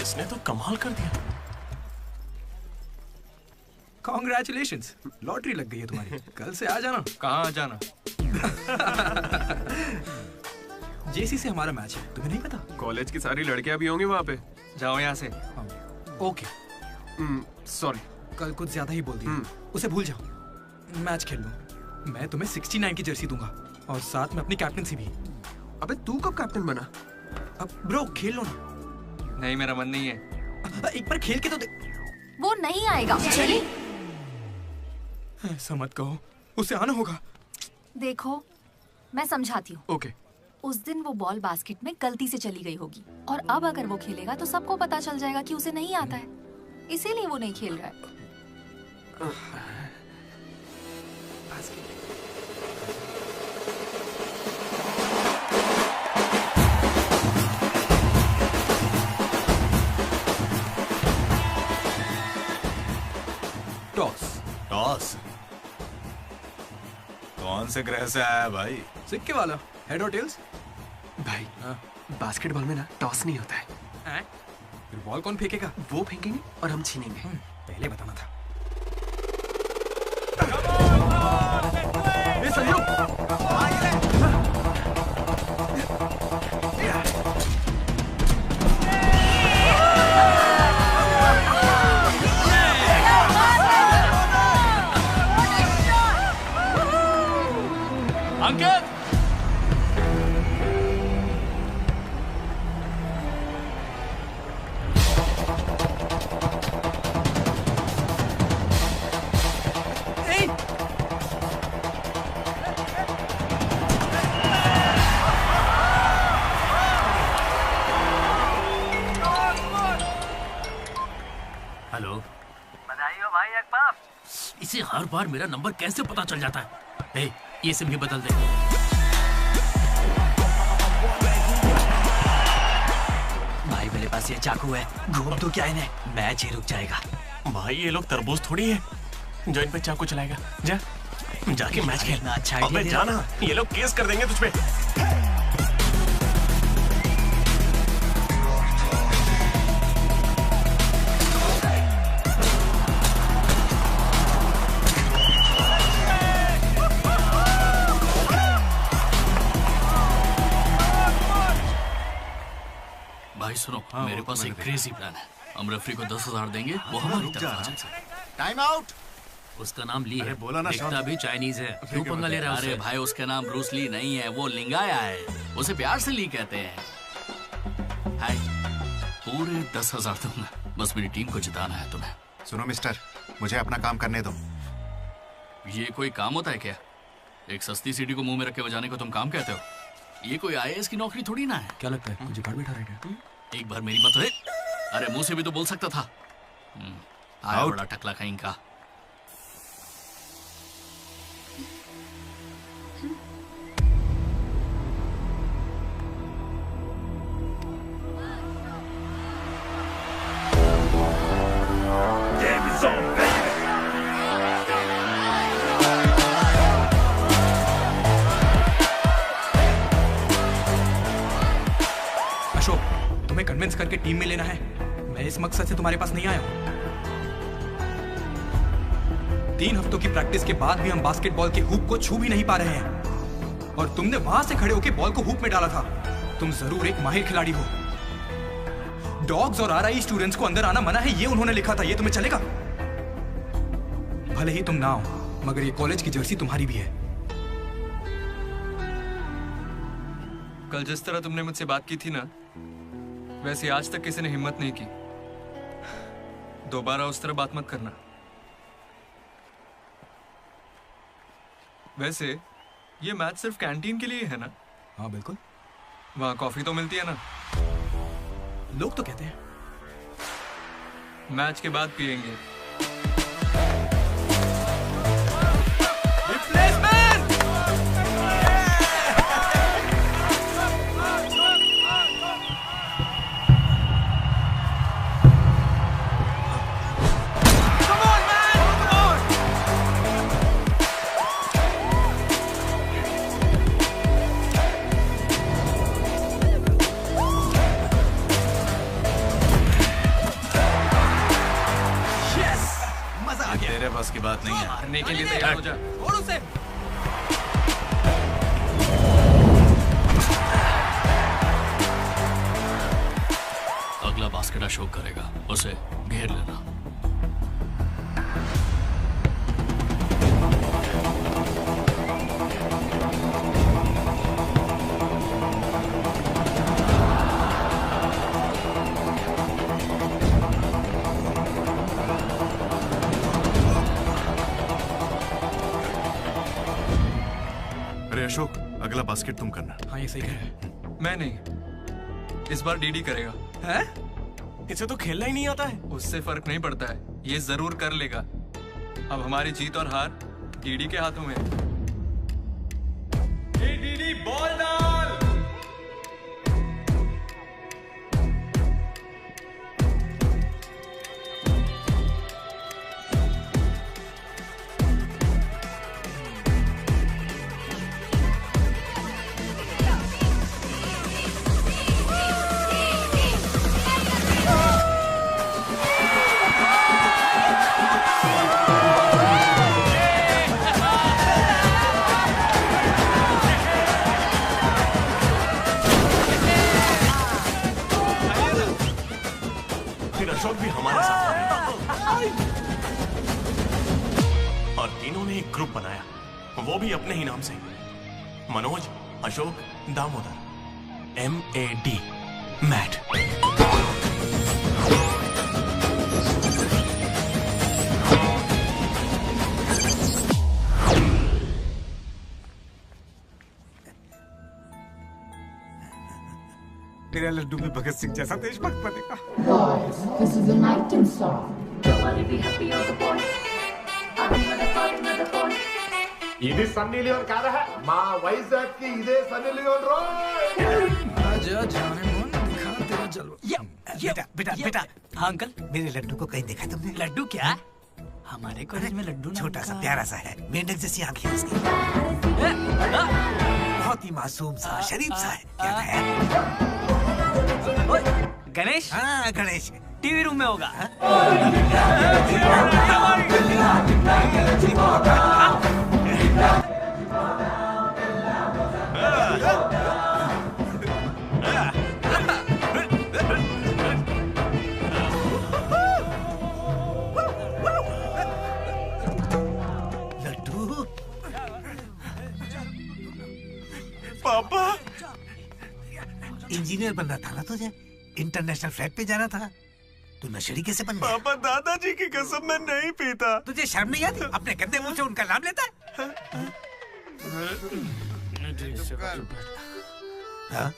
इसने तो कमाल कर दिया। कॉन्ग्रेचुलेशंस, लॉटरी लग गई है तुम्हारी। कल से आ जाना। कहाँ आ जाना? जेसी से हमारा मैच है, तुम्हें नहीं पता? कॉलेज की सारी लड़कियां भी होंगी वहाँ पे। जाओ यहाँ से। ओके सॉरी, कल कुछ ज्यादा ही बोल दिया। उसे भूल जाओ, मैच खेल लो। मैं तुम्हें 69 की जर्सी दूंगा और साथ में अपनी कैप्टनसी भी। अबे तू कब कैप्टन बना? अब ब्रो खेल लो ना। नहीं, मेरा मन नहीं है। एक बार खेल के तो वो नहीं आएगा। चली ऐसा मत कहो, उसे आना होगा। देखो मैं समझाती हूँ। ओके। उस दिन वो बॉल बास्केट में गलती से चली गई होगी और अब अगर वो खेलेगा तो सबको पता चल जाएगा कि उसे नहीं आता है, इसीलिए वो नहीं खेल रहा है। टॉस। टॉस? कौन से ग्रह से आया भाई? सिक्के वाला। हेड और टेल्स? भाई बास्केटबॉल में ना टॉस नहीं होता है। फिर बॉल कौन फेंकेगा? वो फेंकेंगे और हम छीनेंगे। पहले बताना था। अंकित, हेलो, बधाई हो भाई अकबर। इसे हर बार मेरा नंबर कैसे पता चल जाता है? ए, ये सिम भी बदल दे। भाई मेरे पास ये चाकू है, घूम तो क्या इन्हें, मैच ही रुक जाएगा। भाई ये लोग तरबूज थोड़ी है जो इन पे चाकू चलाएगा। जा जाके मैच खेल। अच्छा अबे जाना, ये लोग केस कर देंगे तुझ पे। मेरे पास एक क्रेजी प्लान है। हम रेफरी को 10,000 देंगे, वो हमारी तरफ आ जाए। Time out. उसका नाम ली है, बोला ना दिखता भी चाइनीज है। क्यों पंगा ले रहा है? अरे भाई उसका नाम ब्रूस ली नहीं है, वो लिंगाया है। उसे प्यार से ली कहते हैं। हाय, पूरे 10,000 दूंगा, बस मेरी टीम को जिताना है तुम्हें। सुनो मिस्टर, मुझे अपना काम करने दो। ये कोई काम होता है क्या? एक सस्ती सीढ़ी को मुंह में रख के बजाने को तुम काम कहते हो? ये कोई IAS की नौकरी थोड़ी ना है। क्या लगता है मुझे घर बैठा रहेगा? एक बार मेरी बात है। अरे मुंह से भी तो बोल सकता था। आया बड़ा टकला कहीं का। अशोक, तुम्हें कन्विंस करके टीम में लेना है। मैं इस मकसद से तुम्हारे पास नहीं आया हूं। 3 हफ्तों की प्रैक्टिस के बाद भी हम बास्केटबॉल के हुप को छू भी नहीं पा रहे हैं, और तुमने वहां से खड़े होकर बॉल को हुप में डाला था। तुम जरूर एक माहिर खिलाड़ी हो। डॉग्स और RI स्टूडेंट्स को अंदर आना मना है, ये उन्होंने लिखा था। ये तुम्हें चलेगा? भले ही तुम ना हो, मगर ये कॉलेज की जर्सी तुम्हारी भी है। कल जिस तरह तुमने मुझसे बात की थी ना, वैसे आज तक किसी ने हिम्मत नहीं की। दोबारा उस तरह बात मत करना। वैसे ये मैच सिर्फ कैंटीन के लिए है ना? हाँ बिल्कुल। वहाँ कॉफी तो मिलती है ना? लोग तो कहते हैं। मैच के बाद पियेंगे। तेरे बस की बात नहीं है। मारने के लिए तैयार हो जा। और उसे अगला बास्केट अशोक करेगा, उसे घेर लेना। अरे अशोक, अगला बास्केट तुम करना। हाँ ये सही कह रहे हैं। मैं नहीं, इस बार डीडी करेगा। है? इसे तो खेलना ही नहीं आता है। उससे फर्क नहीं पड़ता है, ये जरूर कर लेगा। अब हमारी जीत और हार डीडी के हाथों में है। डीडी बॉल डाल। अशोक भी हमारे साथ है। और तीनों ने एक ग्रुप बनाया, वो भी अपने ही नाम से। मनोज, अशोक, दामोदर। MAD, Matt. तेरा लड्डू भी भगत सिंह जैसा देशभक्त बनेगा। Boys, this is the night and song. Nobody be happy on the boys. ఇది సన్నీ లియోన్ కాదా మా వైజాగ్ కి ఇదే సన్నీ లియోన్ రోయ్ आजा जाने मन दिखा तेरा जलवा। बेटा बेटा बेटा। हाँ अंकल। मेरे लड्डू को कहीं देखा तुमने? लड्डू क्या? हमारे कॉलेज में लड्डू छोटा सा प्यारा सा है, मेंढक जैसी आंखें उसकी। बहुत ही मासूम सा, शरीफ सा है। क्या है? गणेश? हाँ गणेश। टीवी रूम में होगा। इंजीनियर बनना था ना तुझे, इंटरनेशनल फ्लाइट पे जाना था, तू नशेड़ी कैसे बन गया? पापा दादाजी की कसम मैं नहीं पीता। तुझे शर्म नहीं आती? अपने गंदे मुंह से उनका नाम लेता है? हाँ?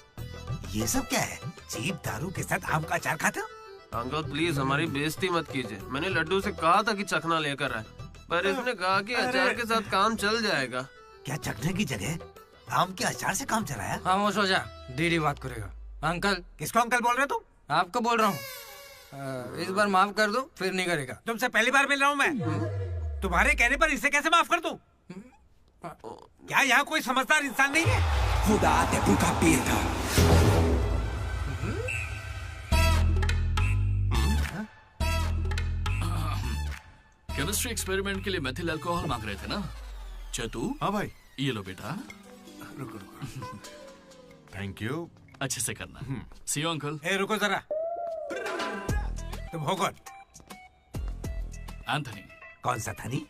ये सब क्या है? चीप दारू के साथ आम का अचार खाते हो? अंकल प्लीज हमारी बेइज्जती मत कीजिए। मैंने लड्डू से कहा था कि चखना लेकर आए, पर इसने कहा कि अचार के साथ काम चल जाएगा। क्या चखने की जगह आम के अचार से काम चलाया? खामोश हो जा, दीदी बात करेगा। अंकल। किसको अंकल बोल रहे हो तुम? आपको बोल रहा हूँ। इस बार माफ कर दो, फिर नहीं करेगा। तुमसे पहली बार मिल रहा हूँ मैं। तुम्हारे कहने पर इसे कैसे माफ कर दूं? क्या यहाँ कोई समझदार इंसान नहीं है? खुदा ते भूखा पीर था। केमिस्ट्री एक्सपेरिमेंट के लिए मेथिल अल्कोहल मांग रहे थे ना चतु? हाँ भाई। ये लो बेटा। रुको। Thank you. अच्छे से करना। सी यू अंकल। ए रुको जरा, तुम हो कौन? एंथनी। कौन सा थनी?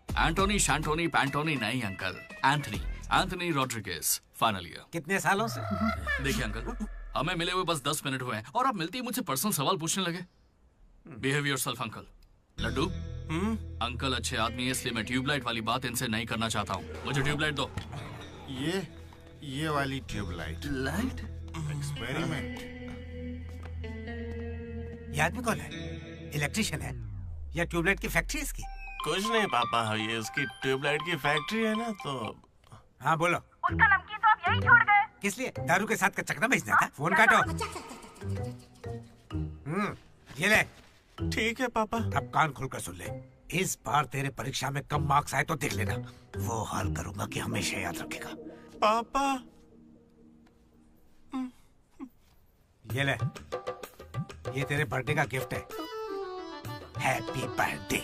एंटोनी शैंटोनी पैंटोनी नहीं uncle, Anthony. Anthony Rodriguez, final year. कितने सालों से? देखिए अंकल, हमें मिले हुए बस 10 मिनट हुए हैं और आप मिलते ही मुझसे पर्सनल सवाल पूछने लगे। Behave yourself uncle. Laddu, uncle अच्छे आदमी है इसलिए मैं ट्यूबलाइट वाली बात इनसे नहीं करना चाहता हूँ। मुझे ट्यूबलाइट दो। ये वाली ट्यूबलाइट। लाइट? एक्सपेरिमेंट। ये आदमी कौन है? इलेक्ट्रिशियन है या ट्यूबलाइट की फैक्ट्री इसकी? कुछ नहीं पापा, ये उसकी ट्यूबलाइट की फैक्ट्री है ना, तो हाँ बोलो। उसका नमकीन तो आप यही छोड़ गए। किस लिए? दारू के साथ का चकना भेजना था? फोन काटो। ये ले। ठीक है पापा। अब कान खुलकर सुन ले। इस बार तेरे परीक्षा में कम मार्क्स आए तो देख लेना, वो हाल करूंगा कि हमेशा याद रखेगा। पापा ये ले, ये तेरे बर्थडे का गिफ्ट है। Happy birthday.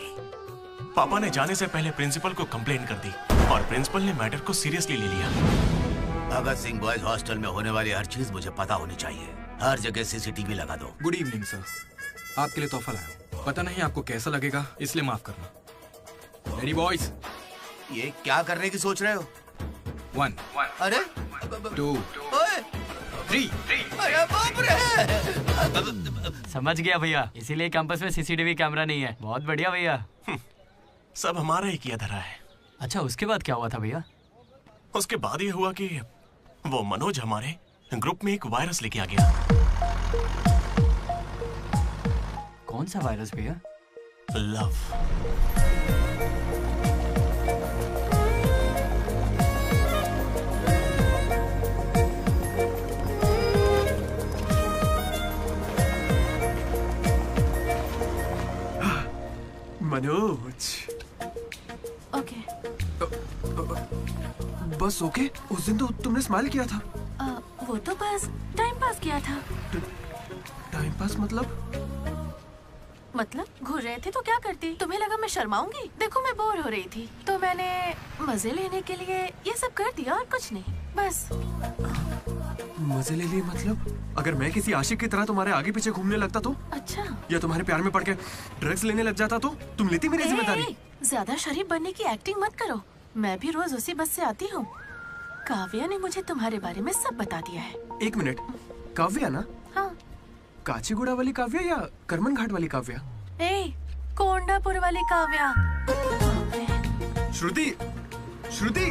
पापा ने जाने से पहले प्रिंसिपल को कंप्लेन कर दी और प्रिंसिपल ने मैटर को सीरियसली ले लिया। भगत सिंह बॉयज हॉस्टल में होने वाली हर चीज मुझे पता होनी चाहिए। हर जगह सीसीटीवी लगा दो। गुड इवनिंग सर, आपके लिए तोहफा लाया। पता नहीं आपको कैसा लगेगा, इसलिए माफ करना। Ready boys? ये क्या करने की सोच रहे हो? 1 अरे 2 3। अरे बाप रे! समझ गया भैया, इसीलिए कैंपस में सीसीटीवी कैमरा नहीं है। बहुत बढ़िया भैया। सब हमारा ही किया धरा है। अच्छा, उसके बाद क्या हुआ था भैया? उसके बाद ये हुआ कि वो मनोज हमारे ग्रुप में एक वायरस लेके आ गया। कौन सा वायरस भैया? लव। मनोज। ओके। बस ओके? उस दिन तो तुमने स्माइल किया था। वो तो बस टाइम पास किया था। टाइम पास मतलब घूर रहे थे तो क्या करती? तुम्हें लगा मैं शर्माऊंगी? देखो मैं बोर हो रही थी तो मैंने मजे लेने के लिए ये सब कर दिया और कुछ नहीं, बस। मजे ले लिए मतलब? अगर मैं किसी आशिक की तरह तुम्हारे आगे पीछे घूमने लगता तो? अच्छा। या तुम्हारे प्यार में पड़ के ड्रग्स लेने लग जाता तो तुम लेती मेरी जिम्मेदारी? ज्यादा शरीफ बनने की एक्टिंग मत करो। मैं भी रोज उसी बस से आती हूँ। काव्या ने मुझे तुम्हारे बारे में सब बता दिया है। एक मिनट, काव्या ना? हाँ। काचीगुड़ा वाली काव्या या करमन घाट वाली काव्या? कोंडापुर वाली काव्या। श्रुति श्रुति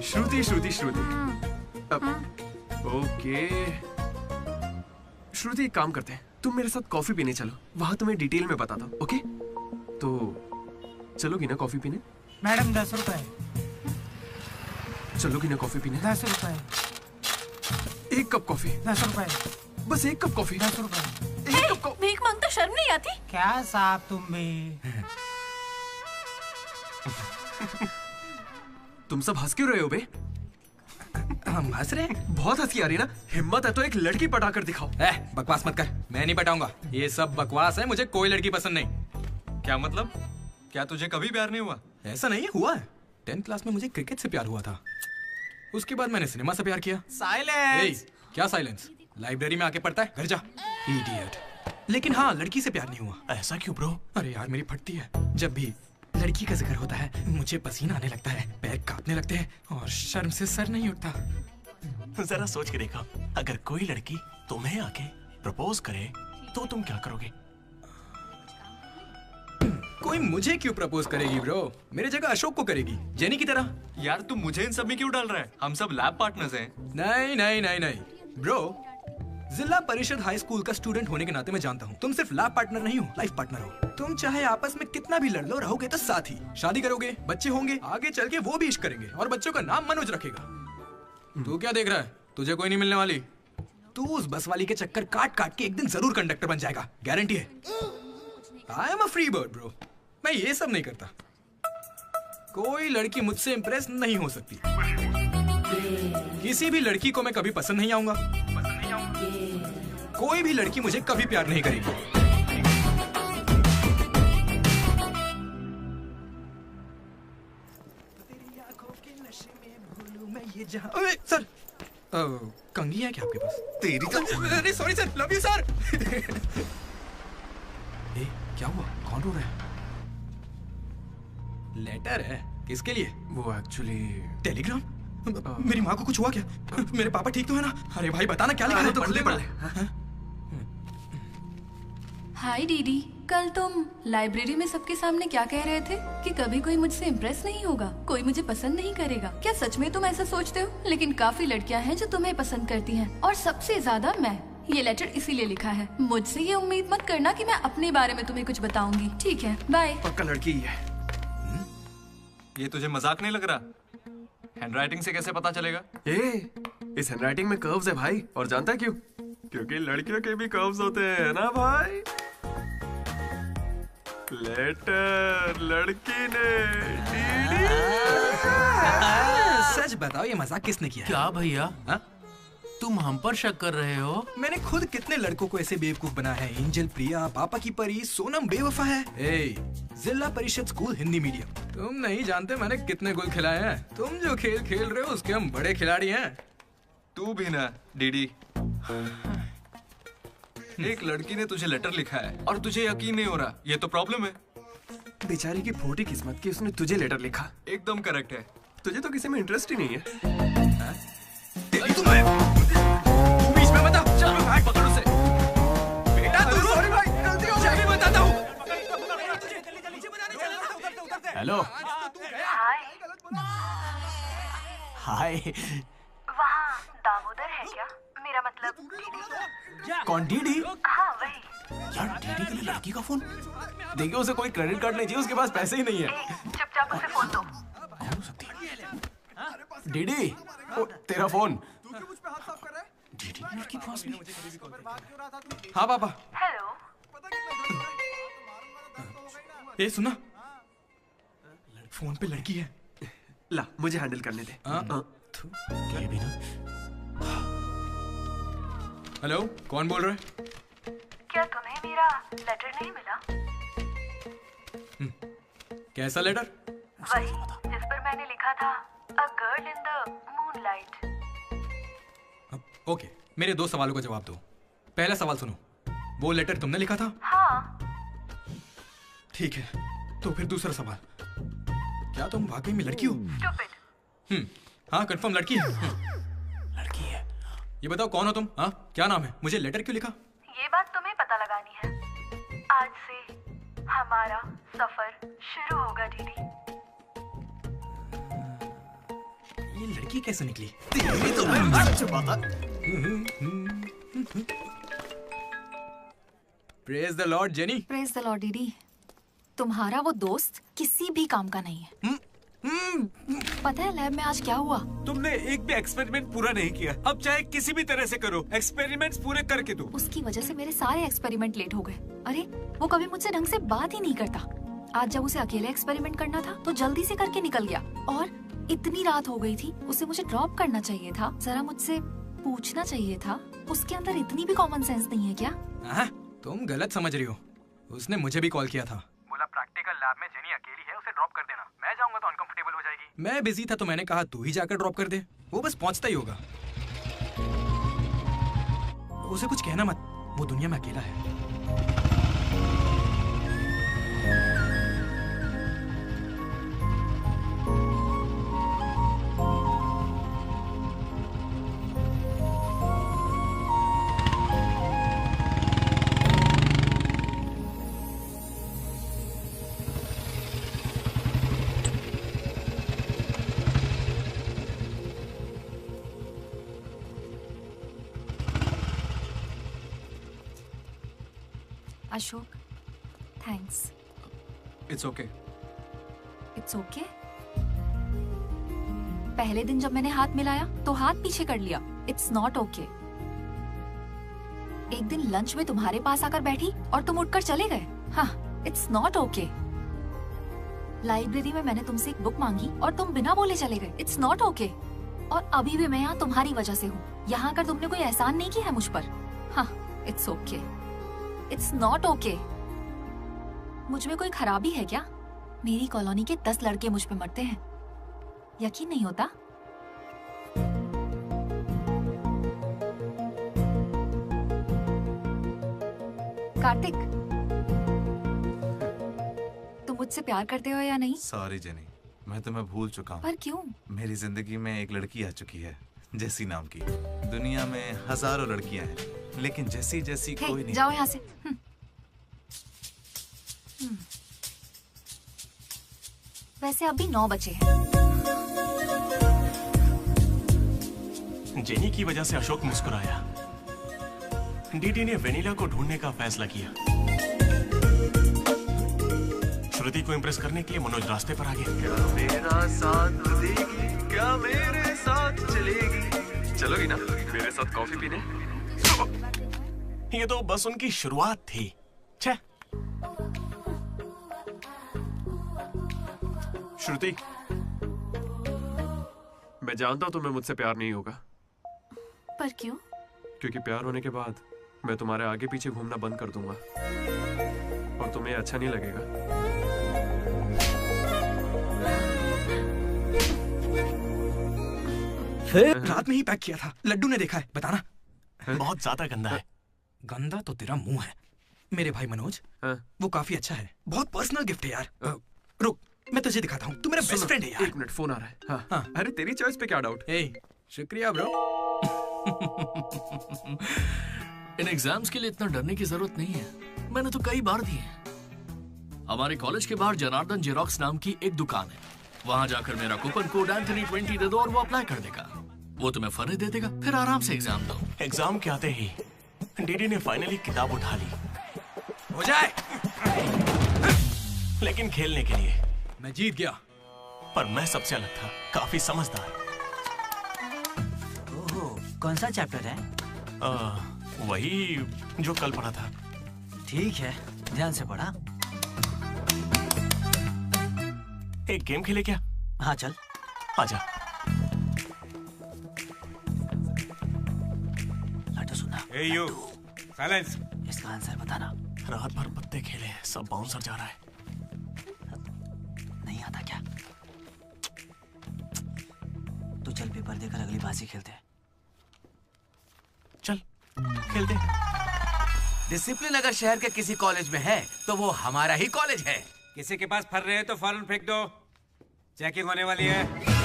श्रुति श्रुति श्रुति। ओके श्रुति, एक काम करते हैं, तुम मेरे साथ कॉफी पीने चलो, वहां तुम्हें डिटेल में बताता हूँ। ओके तो चलोगी ना कॉफी पीने? मैडम 10 रुपए। चलोगी ना कॉफी पीने? 10 रुपए। 1 कप कॉफी। 10 रुपए। बस 1 कप कॉफी। 10 रुपए। भीख मांगता शर्म नहीं आती? क्या साहब तुम भी? तुम सब हंस क्यों रहे हो बे? हम हंस रहे हैं? बहुत हंसी आ रही है ना? हिम्मत है तो एक लड़की पटा कर दिखाओ। बकवास मत कर, मैं नहीं पटाऊंगा। ये सब बकवास है, मुझे कोई लड़की पसंद नहीं। क्या मतलब? क्या तुझे कभी प्यार नहीं हुआ? ऐसा नहीं हुआ है। 10th क्लास में मुझे क्रिकेट से प्यार हुआ था, उसके बाद मैंने सिनेमा से प्यार किया। साइलेंस। क्या साइलेंस? लाइब्रेरी में आके पढ़ता है, घर जा इडियट। लेकिन हाँ, लड़की से प्यार नहीं हुआ। ऐसा क्यों ब्रो? अरे यार मेरी फटती है जब भी लड़की का जिक्र होता है मुझे पसीना आने लगता है, पैर कांपने लगते हैं और शर्म से सर नहीं उठता। जरा सोच के देखो, अगर कोई लड़की तुम्हें आके प्रपोज करे तो तुम क्या करोगे? कोई मुझे क्यों प्रपोज करेगी ब्रो? मेरे जगह अशोक को करेगी, जेनी की तरह। यार तू मुझे इन सब में क्यों डाल रहा है? हम सब लैब पार्टनर्स हैं। नहीं नहीं नहीं नहीं ब्रो, जिला परिषद हाई स्कूल का स्टूडेंट होने के नाते मैं जानता हूँ तुम सिर्फ लैब पार्टनर नहीं हो, लाइफ पार्टनर हो। तुम चाहे आपस में कितना भी लड़ लो, रहोगे तो साथ ही। शादी करोगे, बच्चे होंगे, आगे चल के वो भी इश्क करेंगे और बच्चों का नाम मनोज रखेगा। तू क्या देख रहा है? तुझे कोई नहीं मिलने वाली। तू उस बस वाली के चक्कर काट काट के एक दिन जरूर कंडक्टर बन जाएगा, गारंटी है। I am a free bird bro, मैं ये सब नहीं करता। कोई लड़की मुझसे इंप्रेस नहीं हो सकती। किसी भी लड़की को मैं कभी पसंद नहीं आऊंगा। कोई भी लड़की मुझे कभी प्यार नहीं करेगी। अबे सर, कंघी है क्या आपके पास? तेरी तो अरे sorry sir, love you sir. ए, क्या हुआ? कौन रो रहा है? लेटर है, किसके लिए? वो एक्चुअली टेलीग्राम। मेरी माँ को कुछ हुआ क्या? मेरे पापा ठीक तो है ना? अरे भाई बताना क्या लिखा है? तो पढ़ ले। हाय दीदी, कल तुम लाइब्रेरी में सबके सामने क्या कह रहे थे कि कभी कोई मुझसे इम्प्रेस नहीं होगा, कोई मुझे पसंद नहीं करेगा। क्या सच में तुम ऐसा सोचते हो? लेकिन काफी लड़कियां हैं जो तुम्हें पसंद करती हैं और सबसे ज्यादा मैं। ये लेटर इसीलिए लिखा है। मुझसे ये उम्मीद मत करना कि मैं अपने बारे में तुम्हें कुछ बताऊंगी, ठीक है? बाय। पक्का लड़की ही है। ये तुझे मजाक नहीं लग रहा? हैंडराइटिंग से कैसे पता चलेगा? इस हैंडराइटिंग में कर्व्स है भाई, और जानता क्यों? क्योंकि लड़कियों के भी कर्व्स होते हैं ना भाई। लेटर लड़की ने सच बताओ, ये मजाक किसने किया? क्या भैया, तुम हम पर शक कर रहे हो? मैंने खुद कितने लड़कों को ऐसे बेवकूफ बनाया है। एंजल, प्रिया, पापा की परी, सोनम बेवफा है। जिला परिषद स्कूल हिंदी मीडियम। तुम नहीं जानते मैंने कितने गोल खिलाए हैं। तुम जो खेल खेल रहे हो उसके हम बड़े खिलाड़ी हैं। तू भी ना डीडी। एक लड़की ने तुझे लेटर लिखा है और तुझे यकीन नहीं हो रहा, ये तो प्रॉब्लम है। बेचारी की फोटी किस्मत की उसने तुझे लेटर लिखा। एकदम करेक्ट है। तुझे तो किसी में इंटरेस्ट ही नहीं है। बीच में बता, चल भाई पकड़ उसे। बेटा तू सॉरी भाई, गलती हो गई। बताता हूँ। हेलो। हाय। वहाँ दामोदर है क्या? मेरा मतलब डीडी। कौन डीडी? हाँ वही। यार डीडी के लिए लड़की का फोन? देखिए उसे कोई क्रेडिट कार्ड नहीं चाहिए, उसके पास पैसे ही नहीं है। चुपचाप उसे फोन दो। डीडी, ओ, तेरा फोन। डीडी लड़की पास में। हाँ पापा। हेलो। ए सुना, फोन पे लड़की है। ला मुझे हैंडल करने दे। ये भी ना। हेलो, कौन बोल रहा है? क्या तुम्हें मेरा लेटर नहीं मिला? कैसा लेटर? वही जिस पर मैंने लिखा था a girl in the moonlight. Okay, मेरे 2 सवालों का जवाब दो। पहला सवाल सुनो, वो लेटर तुमने लिखा था? हाँ। ठीक है, तो फिर दूसरा सवाल, क्या तुम वाकई में लड़की हो? हाँ कंफर्म लड़की है। लड़की है। ये बताओ कौन हो तुम? हाँ क्या नाम है? मुझे लेटर क्यों लिखा? ये बात तुम्हें पता लगानी है। आज से हमारा सफर शुरू होगा दीदी। ये लड़की कैसे निकली? Praise the Lord jenny. Praise the Lord दीदी। तुम्हारा वो दोस्त किसी भी काम का नहीं है। पता है लैब में आज क्या हुआ? तुमने एक भी एक्सपेरिमेंट पूरा नहीं किया। अब चाहे किसी भी तरह से करो, एक्सपेरिमेंट्स पूरे करके दो। उसकी वजह से मेरे सारे एक्सपेरिमेंट लेट हो गए। अरे वो कभी मुझसे ढंग से बात ही नहीं करता। आज जब उसे अकेले एक्सपेरिमेंट करना था तो जल्दी से करके निकल गया। और इतनी रात हो गई थी, उसे मुझे ड्रॉप करना चाहिए था, जरा मुझसे पूछना चाहिए था। उसके अंदर इतनी भी कॉमन सेंस नहीं है क्या? तुम गलत समझ रही हो। उसने मुझे भी कॉल किया था। बोला प्रैक्टिकल लैब में जेनी अकेली है, उसे ड्रॉप कर देना। मैं जाऊंगा तो अनकंफर्टेबल हो जाएगी। मैं बिजी था तो मैंने कहा तू ही जाकर ड्रॉप कर दे, वो बस पहुंचता ही होगा। उसे कुछ कहना मत, वो दुनिया में अकेला है। Ashok, thanks. It's okay. It's okay? पहले दिन जब मैंने हाथ मिलाया तो हाथ पीछे कर लिया। It's not okay. एक दिन लंच में तुम्हारे पास आकर बैठी और तुम उठकर चले गए। हाँ, इट्स नॉट ओके। लाइब्रेरी में मैंने तुमसे एक बुक मांगी और तुम बिना बोले चले गए। It's not okay. और अभी भी मैं यहाँ तुम्हारी वजह से हूँ। यहाँ आकर तुमने कोई एहसान नहीं किया है मुझ पर। हाँ, it's okay. It's not okay. मुझ में कोई खराबी है क्या? मेरी कॉलोनी के 10 लड़के मुझ पे मरते हैं, यकीन नहीं होता? कार्तिक, तुम मुझसे प्यार करते हो या नहीं? सॉरी जेनी, मैं तुम्हें भूल चुका हूँ। पर क्यों? मेरी जिंदगी में एक लड़की आ चुकी है, जेसी नाम की। दुनिया में हजारों लड़कियां हैं, लेकिन जैसी जैसी कोई नहीं। जाओ यहाँ से। वैसे अभी 9 बजे हैं। जेनी की वजह से अशोक मुस्कुराया। डीडी ने वेनिला को ढूंढने का फैसला किया। श्रुति को इम्प्रेस करने के लिए मनोज रास्ते पर आ गया। क्या मेरा साथ देगी, क्या मेरे साथ चलेगी? चलोगी ना मेरे साथ कॉफी पीने? ये तो बस उनकी शुरुआत थी। छे। श्रुति, मैं जानता हूँ तुम्हें मुझसे प्यार नहीं होगा। पर क्यों? क्योंकि प्यार होने के बाद मैं तुम्हारे आगे पीछे घूमना बंद कर दूंगा और तुम्हें अच्छा नहीं लगेगा। फिर रात में ही पैक किया था। लड्डू ने देखा है, बताना। बहुत ज्यादा गंदा है। गंदा तो तेरा मुंह है। मेरे भाई मनोज, वो काफी अच्छा है। बहुत पर्सनल गिफ्ट है यार। रुक, मैं तुझे दिखाता हूँ। तू मेरा बेस्ट फ्रेंड है यार। 1 मिनट, फोन आ रहा है। हाँ। अरे तेरी चॉइस पे क्या डाउट? शुक्रिया ब्रो। इन एग्जाम्स के लिए इतना डरने की जरूरत नहीं है, मैंने तो कई बार दिए हैं। हमारे कॉलेज के बाहर जनार्दन जेरोक्स नाम की एक दुकान है, वहां जाकर मेरा कूपन कोड एंथनी 20 दे दो और वो अप्लाई कर देगा। वो तुम्हें फर्रे दे देगा, फिर आराम से एग्जाम दो। एग्जाम के आते ही डीडी ने फाइनली किताब उठा ली। हो जाए। लेकिन खेलने के लिए मैं जीत गया। पर मैं सबसे अलग था, काफी समझदार। ओहो, कौन सा चैप्टर है? वही जो कल पढ़ा था। ठीक है, ध्यान से पढ़ा। एक गेम खेले क्या? हाँ चल। आजा। लड्डू सुना। Hey you, silence. इसका आंसर बताना। रात भर पत्ते खेले, सब बाउंसर जा रहा है। नहीं आता क्या? तो चल पेपर देकर अगली बाजी खेलते हैं। चल खेलते। डिसिप्लिन अगर शहर के किसी कॉलेज में है तो वो हमारा ही कॉलेज है। किसी के पास फर रहे हैं तो फौरन फेंक दो, चेकिंग होने वाली है।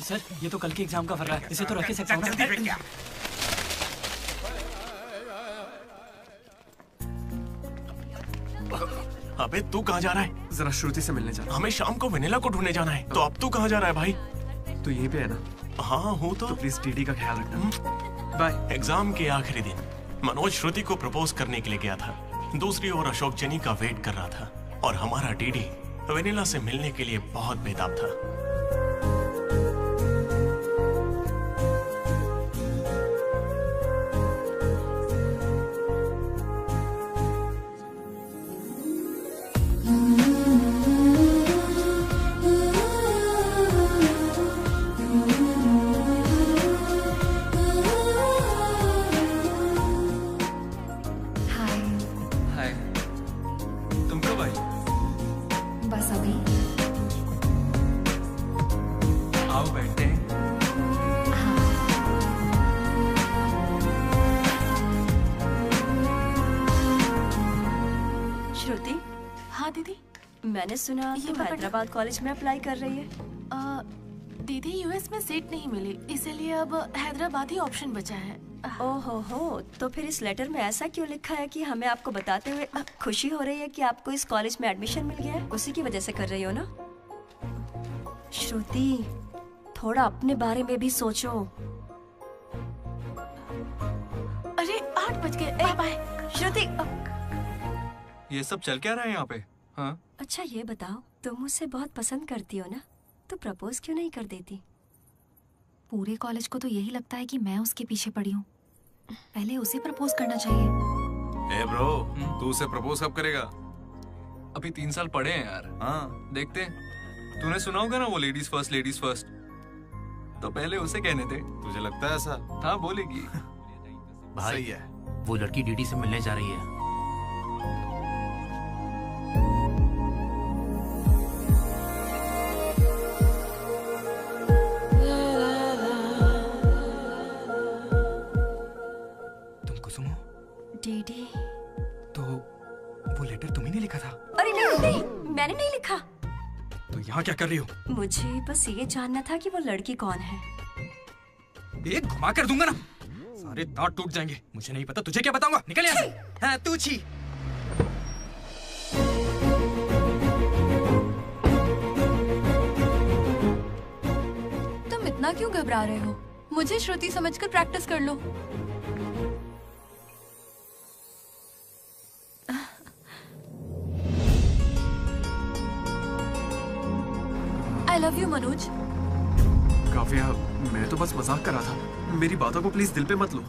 सर, ये तो कल के एग्जाम का फर्रा है, इसे तो रख सकते हैं। जल्दी फेंक क्या? अबे तू कहाँ जा रहा है? जरा श्रुति से मिलने जा रहा हूं। हमें शाम को वेनिला को ढूंढने जाना है। तो अब तू कहाँ जा रहा है भाई? तू यहीं पे है ना? हाँ हूँ तो प्लीज डीडी का ख्याल रखना। बाय। एग्जाम के आखिरी दिन मनोज श्रुति को प्रपोज करने के लिए गया था। दूसरी ओर अशोक जेनी का वेट कर रहा था और हमारा डीडी वेनिला से मिलने के लिए बहुत बेताब था। मैंने सुना तुम हैदराबाद कॉलेज में अप्लाई कर रही है। दीदी यूएस में सीट नहीं मिली, इसीलिए अब हैदराबाद ही ऑप्शन बचा है। ओहो हो, तो फिर इस लेटर में ऐसा क्यों लिखा है कि हमें आपको बताते हुए खुशी हो रही है कि आपको इस कॉलेज में एडमिशन मिल गया है? उसी की वजह से कर रही हो ना? श्रुति, थोड़ा अपने बारे में भी सोचो। अरे 8 बज गए। Bye bye. श्रुति, ये सब चल क्या रहा है यहाँ पे? हाँ? अच्छा ये बताओ, तुम मुझसे बहुत पसंद करती हो ना, तो प्रपोज क्यों नहीं कर देती? पूरे कॉलेज को तो यही लगता है कि मैं उसके पीछे पड़ी हूँ। पहले उसे प्रपोज करना चाहिए। ए ब्रो, तू उसे प्रपोज कब करेगा? अभी 3 साल पड़े हैं यार। हाँ देखते हैं। तूने सुना होगा ना वो लेडीज फर्स्ट, तो पहले उसे कहने दे। तुझे लगता है ऐसा? हाँ बोलेगी। भाई सही है। वो लड़की डीडी से मिलने जा रही है। तुम कुसुम हो? डीडी। तो वो लेटर तुम्ही ने लिखा था? अरे नहीं नहीं, मैंने नहीं लिखा। तो यहाँ क्या कर रही हो? मुझे बस ये जानना था कि वो लड़की कौन है। एक घुमा कर दूंगा ना, सारे दांत टूट जाएंगे। मुझे नहीं पता, तुझे क्या बताऊंगा? निकल यहाँ से। हाँ तू छी। तुम इतना क्यों घबरा रहे हो? मुझे श्रुति समझकर प्रैक्टिस कर लो। I love you, Manoj. Kavya, मैं तो बस मजाक कर रहा था। मेरी बातों को प्लीज दिल पे मत लो।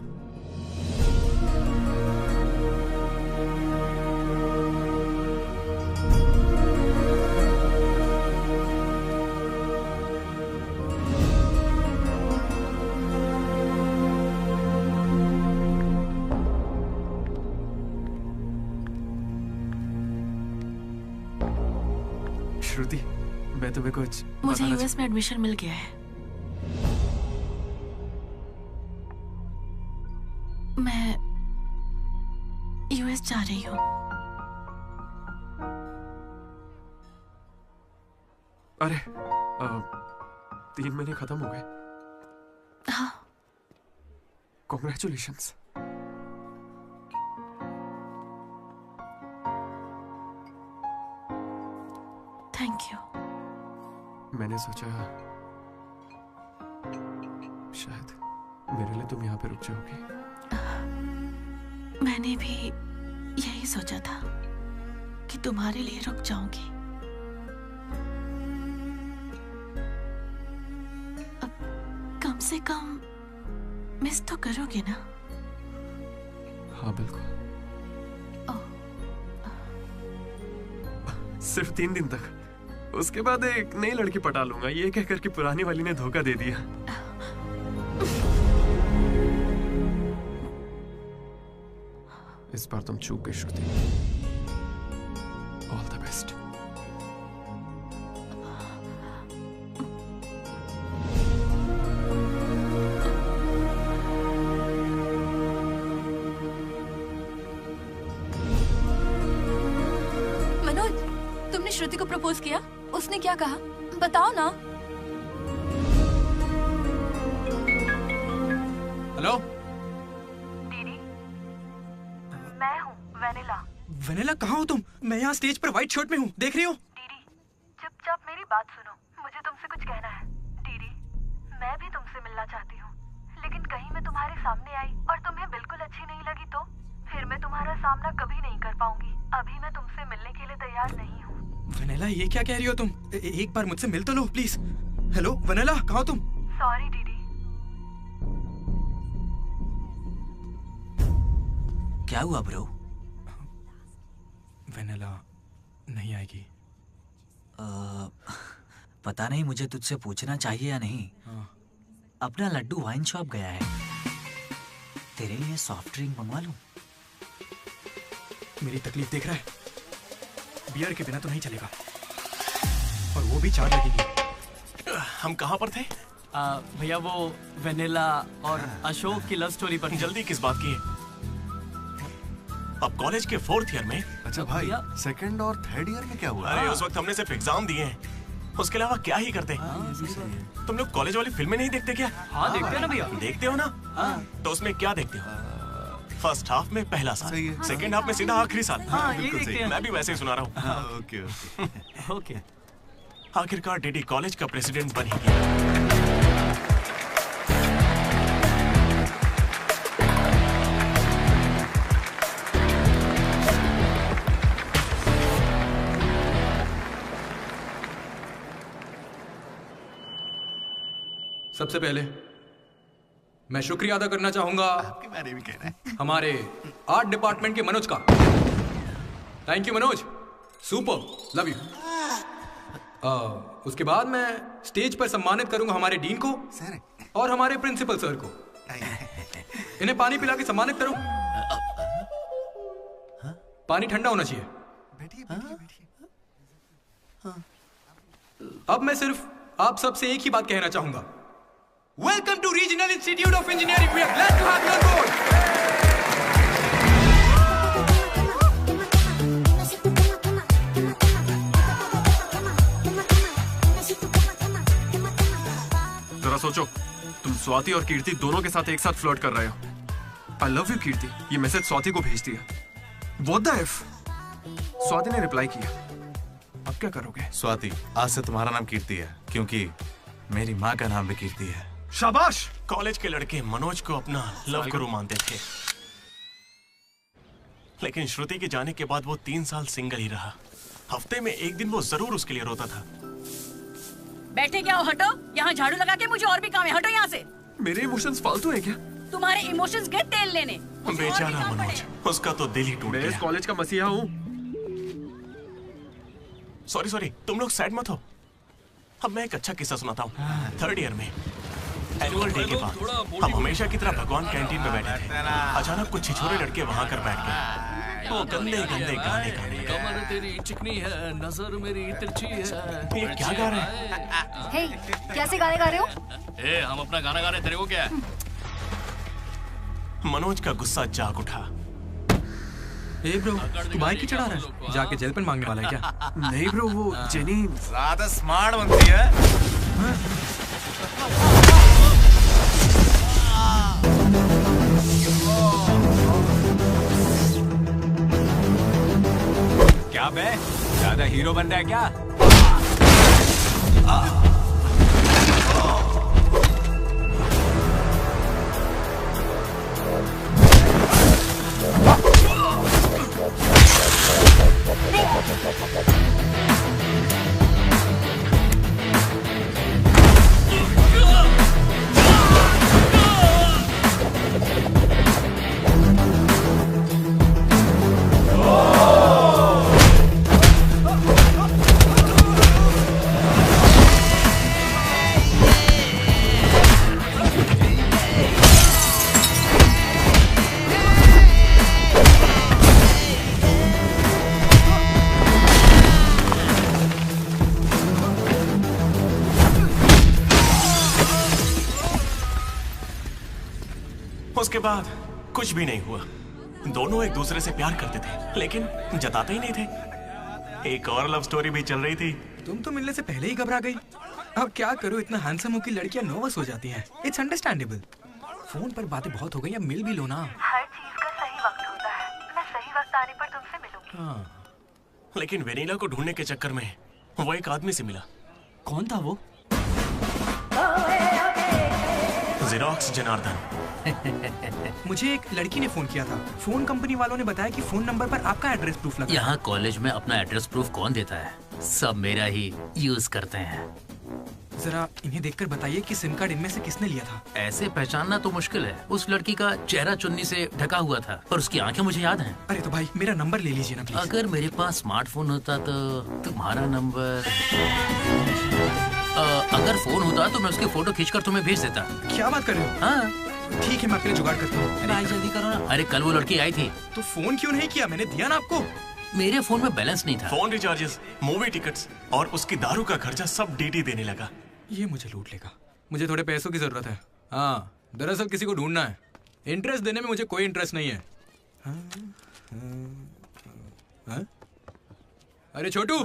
श्रुति, मैं तुम्हें कुछ मुझे यूएस में एडमिशन मिल गया है। मैं यूएस जा रही हूँ। अरे 3 महीने खत्म हो गए। हाँ। कॉन्ग्रेचुलेशंस। Thank you. मैंने सोचा शायद मेरे लिए तुम यहाँ पे रुक जाओगी। मैंने भी यही सोचा था कि तुम्हारे लिए रुक जाऊंगी। अब कम से कम मिस तो करोगे ना? हाँ बिल्कुल। सिर्फ 3 दिन तक, उसके बाद एक नई लड़की पटा लूंगा, ये कहकर कि पुरानी वाली ने धोखा दे दिया। इस बार तुम चूक गई Shruti. All the best. Manoj, तुमने श्रुति को प्रपोज किया? उसने क्या कहा? बताओ ना। हेलो दीदी, मैं हूँ वेनिला। वेनिला, कहाँ हो तुम? मैं यहाँ स्टेज पर व्हाइट शर्ट में हूँ, देख रही हो? दीदी, चुपचाप मेरी बात सुनो, मुझे तुमसे कुछ कहना है। दीदी, मैं भी तुमसे मिलना चाहती हूँ, लेकिन कहीं मैं तुम्हारे सामने आई और तुम्हें बिल्कुल अच्छी नहीं लगी तो फिर मैं तुम्हारा सामना कभी नहीं कर पाऊंगी। अभी मैं तुमसे मिलने के लिए तैयार नहीं हूँ। वेनिला, ये क्या कह रही हो तुम? एक बार मुझसे मिल तो लो प्लीज। हेलो वेनिला, कहाँ हो तुम? सॉरी दीदी। क्या हुआ ब्रो? वेनिला नहीं आएगी। पता नहीं, मुझे तुझसे पूछना चाहिए या नहीं। अपना लड्डू वाइन शॉप गया है, तेरे लिए सॉफ्ट ड्रिंक मंगवा लूं? मेरी तकलीफ देख रहा है? बियर के बिना तो नहीं चलेगा, और वो भी 4 लगेगी। हम कहाँ पर थे? भैया वो वेनिला और अशोक की लव स्टोरी पर। जल्दी किस बात की है? अब कॉलेज के 4th ईयर में। अच्छा भाई, 2nd और 3rd ईयर में क्या हुआ? अरे उस वक्त हमने सिर्फ एग्जाम दिए हैं, उसके अलावा क्या ही करते। तुम लोग कॉलेज वाली फिल्में नहीं देखते क्या? हाँ देखते हैं ना भैया। देखते हो ना? तो उसमें क्या देखते हो? फर्स्ट हाफ में पहला साल, सेकंड हाफ में सीधा आखिरी साल। हाँ, यही देखते हैं। मैं भी वैसे ही सुना रहा हूँ। Okay okay. आखिरकार डीडी कॉलेज का प्रेसिडेंट बन ही गया। सबसे पहले मैं शुक्रिया अदा करना चाहूंगा आपके बारे में कहना है हमारे आर्ट डिपार्टमेंट के मनोज का। Thank you Manoj, super, love you. उसके बाद मैं स्टेज पर सम्मानित करूंगा हमारे डीन को और हमारे प्रिंसिपल सर को। इन्हें पानी पिला के सम्मानित करो। पानी ठंडा होना चाहिए। अब मैं सिर्फ आप सबसे एक ही बात कहना चाहूंगा। Welcome to regional institute of engineering. We are glad to have you on board. जरा सोचो, तुम स्वाति और कीर्ति दोनों के साथ एक साथ फ्लर्ट कर रहे हो। आई लव यू कीर्ति, ये मैसेज स्वाति को भेज दिया। What the F? स्वाति ने रिप्लाई किया। अब क्या करोगे? स्वाति, आज से तुम्हारा नाम कीर्ति है क्योंकि मेरी माँ का नाम भी कीर्ति है। शाबाश। कॉलेज के लड़के मनोज को अपना लव गुरु मानते थे, लेकिन श्रुति के जाने के बाद वो 3 साल सिंगल ही रहा। हफ्ते में एक दिन वो जरूर उसके लिए रोता था। बैठे क्या हो, हटो। यहाँ झाड़ू लगा के मुझे और भी काम है, हटो यहाँ से। मेरे इमोशंस फालतू है क्या? तुम्हारे इमोशंस गए तेल लेने। बेचारा मनोज, उसका तो दिल ही टूट गया। मैं इस कॉलेज का मसीहा हूँ। सॉरी, तुम लोग सैड मत हो। अब मैं एक अच्छा किस्सा सुनाता हूँ। 3rd ईयर में एनुअल डे के बाद हम हमेशा की तरह भगवान कैंटीन में बैठे थे। अचानक कुछ छिछोरे लड़के वहाँ कर बैठ गए। वो गंदे गंदे गाने गाने। कमर तेरी चिकनी है, नजर मेरी तिरछी है। ये क्या गा रहे हैं? हे, कैसे गाने गा रहे हो? ए, हम अपना गाना गा रहे, तेरे को क्या है? मनोज का गुस्सा जाग उठा। ए ब्रो, तू बाइक ही चढ़ा रहा है? जाके जेल पेन मांगने वाला है क्या? नहीं ब्रो, वो जेनी ज्यादा स्मार्ट बनती है। क्या बे, ज्यादा हीरो बन रहा है क्या? उसके बाद कुछ भी नहीं हुआ। दोनों एक दूसरे से प्यार करते थे, लेकिन जताते ही नहीं थे। एक और लव स्टोरी भी चल रही थी। तुम तो मिलने से पहले ही घबरा गई। अब क्या करूं, इतना हैंडसम हो कि लड़कियां नर्वस हो जाती हैं। It's understandable. फोन पर बातें बहुत हो गई, अब मिल भी लो ना। हर चीज का सही वक्त होता है। मैं सही वक्त आने पर तुमसे मिलूंगी। हाँ। लेकिन वेनिला को ढूंढने के चक्कर में वो एक आदमी से मिला। कौन था वो? जेरोक्स जनार्दन। मुझे एक लड़की ने फोन किया था। फोन कंपनी वालों ने बताया कि फोन नंबर पर आपका एड्रेस प्रूफ लगा। यहाँ कॉलेज में अपना एड्रेस प्रूफ कौन देता है? सब मेरा ही यूज करते हैं। जरा इन्हें देखकर बताइए कि सिम कार्ड इनमें से किसने लिया था। ऐसे पहचानना तो मुश्किल है। उस लड़की का चेहरा चुन्नी से ढका हुआ था और उसकी आंखें मुझे याद हैं। अरे तो भाई मेरा नंबर ले लीजिए ना प्लीज। अगर मेरे पास स्मार्टफोन होता तो तुम्हारा नंबर, अगर फोन होता तो मैं उसकी फोटो खींचकर तुम्हें भेज देता। क्या बात कर रहे हो? हाँ ठीक है, मैं आपके लिए जुगाड़ करता हूँ। भाई जल्दी करो ना। अरे कल वो लड़की आई थी। तो फोन क्यों नहीं किया? मैंने दिया ना आपको। मेरे फोन में बैलेंस नहीं था। फोन रिचार्जेस, मूवी टिकट्स और उसकी दारू का खर्चा सब डीडी देने लगा। ये मुझे लूट लेगा। मुझे थोड़े पैसों की जरूरत है। हाँ, दरअसल किसी को ढूंढना है। इंटरेस्ट देने में मुझे कोई इंटरेस्ट नहीं है। हाँ? अरे छोटू,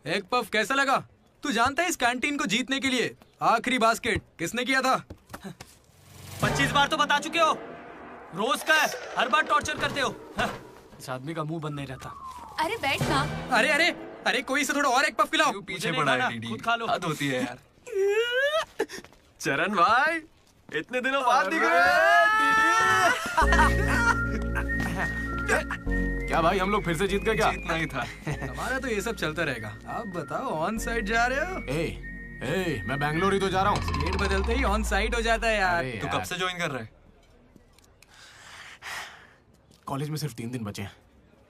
एक पफ कैसा लगा? तू जानता है इस कैंटीन को जीतने के लिए आखिरी बास्केट किसने किया था? 25 बार तो बता चुके हो। रोज का है, हर बार टॉर्चर करते हो। इस आदमी का मुंह बंद नहीं रहता। अरे बैठ ना। अरे अरे अरे, कोई इसे थोड़ा और एक पफ पिलाओ। पीछे पड़ा है डीडी। खुद खा लो। हद होती है यार। चरण भाई, इतने दिनों बाद दिख रहे हैं। क्या भाई, हम लोग फिर से जीत गए क्या? जीतना ही था। हमारा तो ये सब चलता रहेगा। आप बताओ, ऑन साइड जा रहे हो? ए, मैं बैंगलोर ही तो जा रहा हूँ। डेट बदलते ही ऑन साइट हो जाता है यार। तू कब से ज्वाइन कर रहा है? कॉलेज में सिर्फ 3 दिन बचे हैं।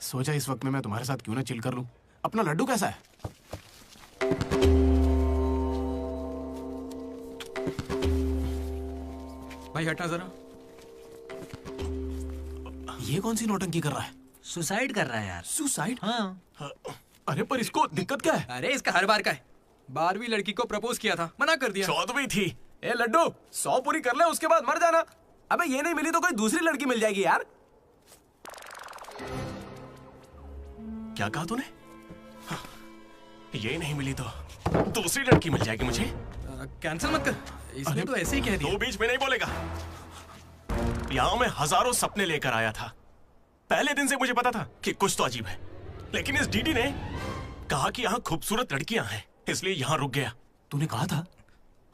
सोचा इस वक्त में मैं तुम्हारे साथ क्यों ना चिल कर लूं। अपना लड्डू कैसा है? भाई हटना जरा। ये कौन सी नौटंकी कर रहा है? सुसाइड कर रहा है यार। सुसाइड? हाँ। अरे पर इसको दिक्कत क्या है? अरे इसका हर बार का है। 12वीं लड़की को प्रपोज किया था, मना कर दिया। 14वीं थी। ए लड्डू, 100 पूरी कर ले, उसके बाद मर जाना। अबे ये नहीं मिली तो कोई दूसरी लड़की मिल जाएगी यार। क्या कहा तूने? हाँ, ये नहीं मिली तो दूसरी लड़की मिल जाएगी मुझे। कैंसिल मत कर, इसने तो ऐसे ही कह दिया। दो बीच में नहीं बोलेगा। यहाँ मैं हजारों सपने लेकर आया था। पहले दिन से मुझे पता था कि कुछ तो अजीब है, लेकिन इस डीडी ने कहा कि यहाँ खूबसूरत लड़कियां हैं, इसलिए यहाँ रुक गया। तूने कहा था?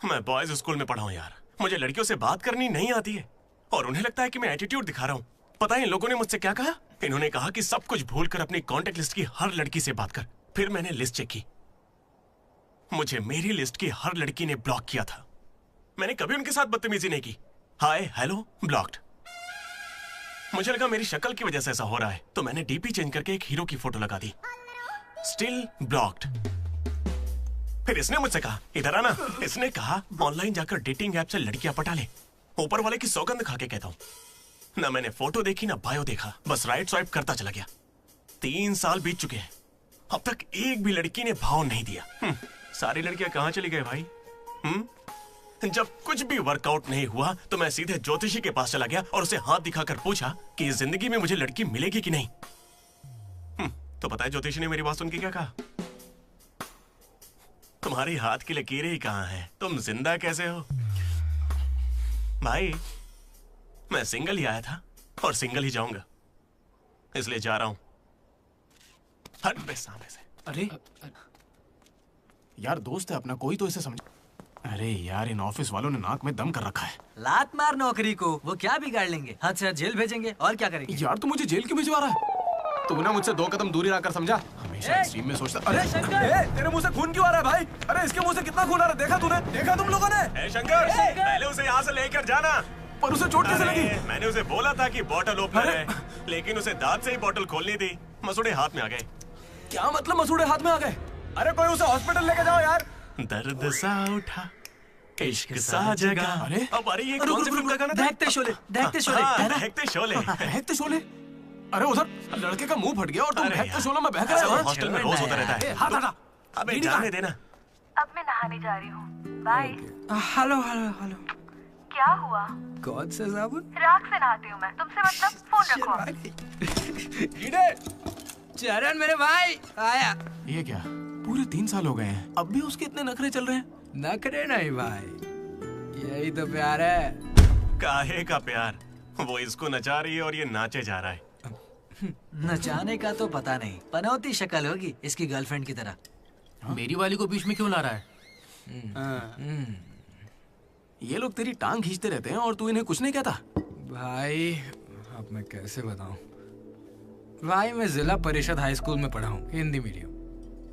मैं बॉयज स्कूल में पढ़ा हूँ यार। मुझे लड़कियों से बात करनी नहीं आती है और उन्हें लगता है कि मैं एटीट्यूड दिखा रहा हूँ। पता है इन लोगों ने मुझसे क्या कहा? इन्होंने कहा कि सब कुछ भूलकर अपनी कॉन्टेक्ट लिस्ट की हर लड़की से बात कर। फिर मैंने लिस्ट चेक की, मुझे मेरी लिस्ट की हर लड़की ने ब्लॉक किया था। मैंने कभी उनके साथ बदतमीजी नहीं की। Hi hello blocked. मुझे लगा मेरी शक्ल की वजह से ऐसा हो रहा है, तो मैंने डीपी चेंज करके एक हीरो की फोटो लगा दी। Still blocked. फिर इसने मुझसे कहा इधर आना। इसने कहा ऑनलाइन जाकर डेटिंग ऐप से लड़कियां पटा ले। ऊपर वाले की सौगंध खा के कहता हूँ, ना मैंने फोटो देखी ना बायो देखा, बस राइट स्वाइप करता चला गया। 3 साल बीत चुके हैं, अब तक एक भी लड़की ने भाव नहीं दिया। सारी लड़कियां कहाँ चली गई भाई? जब कुछ भी वर्कआउट नहीं हुआ तो मैं सीधे ज्योतिषी के पास चला गया और उसे हाथ दिखाकर पूछा कि इस जिंदगी में मुझे लड़की मिलेगी कि नहीं। तो पता है ज्योतिषी ने मेरी बात सुन के क्या कहा? तुम्हारी हाथ की लकीरें ही कहाँ हैं? तुम जिंदा कैसे हो? भाई मैं सिंगल ही आया था और सिंगल ही जाऊंगा, इसलिए जा रहा हूं। हट बे सामने से। अरे यार दोस्त है अपना, कोई तो इसे समझ। अरे यार इन ऑफिस वालों ने नाक में दम कर रखा है। लात मार नौकरी को, वो क्या बिगाड़ लेंगे? हाथ से हाथ जेल भेजेंगे और क्या करेंगे? यार तू मुझे जेल क्यों भिजवा रहा है? तू ना मुझसे 2 कदम दूरी रखकर समझा। हमेशा स्ट्रीम में सोचता। अरे तेरे मुंह से खून क्यों आ रहा है भाई? अरे इसके मुंह से कितना खून आ रहा है, देखा तूने? देखा तुम लोगों ने? शंकर पहले उसे यहाँ से लेकर जाना। पर उसे चोट कैसे लगी? मैंने उसे बोला था कि बॉटल ओपनर है, लेकिन उसे दांत से ही बॉटल खोलनी थी। मसूड़े हाथ में आ गए। क्या मतलब मसूड़े हाथ में आ गए? अरे कोई उसे हॉस्पिटल लेके जाओ यार। दर्द सा उठा इश्क सा जगा। अरे अब अरे ये कौन सी फिल्म का गाना था? दहकते शोले, दहकते शोले। दहकते शोले। दहकते शोले। अरे उधर लड़के का मुंह फट गया और तुम दहकते शोले में बहक रहे हो। हॉस्टल में रोज होता रहता है। हाथ हटा। अबे जाने देना। अब मैं नहाने जा रही हूँ, बाय। Hello hello hello. क्या हुआ? कौन सा साबुन? राख से नहाती हूँ मैं, तुमसे मतलब फोन रखो। चरण मेरे भाई आया। ये क्या पूरे 3 साल हो गए हैं, अब भी उसके इतने नखरे चल रहे हैं? नखरे नहीं भाई, यही तो प्यार है। काहे का प्यार? वो इसको नचा रही है और ये नाचे जा रहा है। नचाने का तो पता नहीं, पनौती शक्ल होगी इसकी गर्लफ्रेंड की तरह। मेरी वाली को बीच में क्यों ला रहा है? ये लोग तेरी टांग खींचते रहते हैं और तू इन्हें कुछ नहीं कहता। भाई अब मैं कैसे बताऊं? भाई मैं जिला परिषद हाई स्कूल में पढ़ा हूँ, हिंदी मीडियम।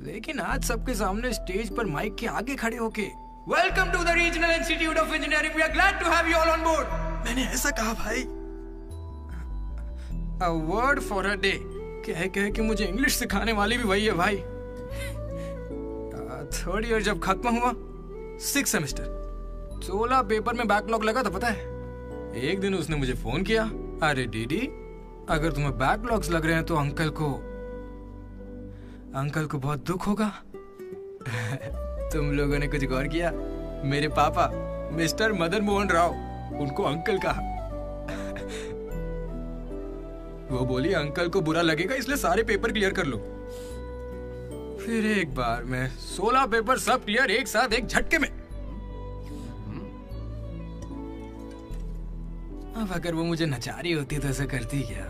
लेकिन आज सबके सामने स्टेज पर माइक के आगे खड़े होके welcome to the regional institute of engineering, we are glad to have you all on board, मैंने ऐसा कहा भाई। A word for a day कह के मुझे इंग्लिश सिखाने वाली भी वही है भाई। 3rd ईयर जब खत्म हुआ, 6th सेमेस्टर, 16 पेपर में बैकलॉग लगा था पता है। एक दिन उसने मुझे फोन किया, अरे डीडी अगर तुम्हें बैकलॉग्स लग रहे हैं तो अंकल को बहुत दुख होगा। तुम लोगों ने कुछ गौर किया? मेरे पापा मिस्टर मदन मोहन राव, उनको अंकल कहा। वो बोली अंकल को बुरा लगेगा इसलिए सारे पेपर क्लियर कर लो। फिर एक बार में 16 पेपर सब क्लियर एक साथ एक झटके में। अब अगर वो मुझे नचा रही होती तो ऐसा करती क्या?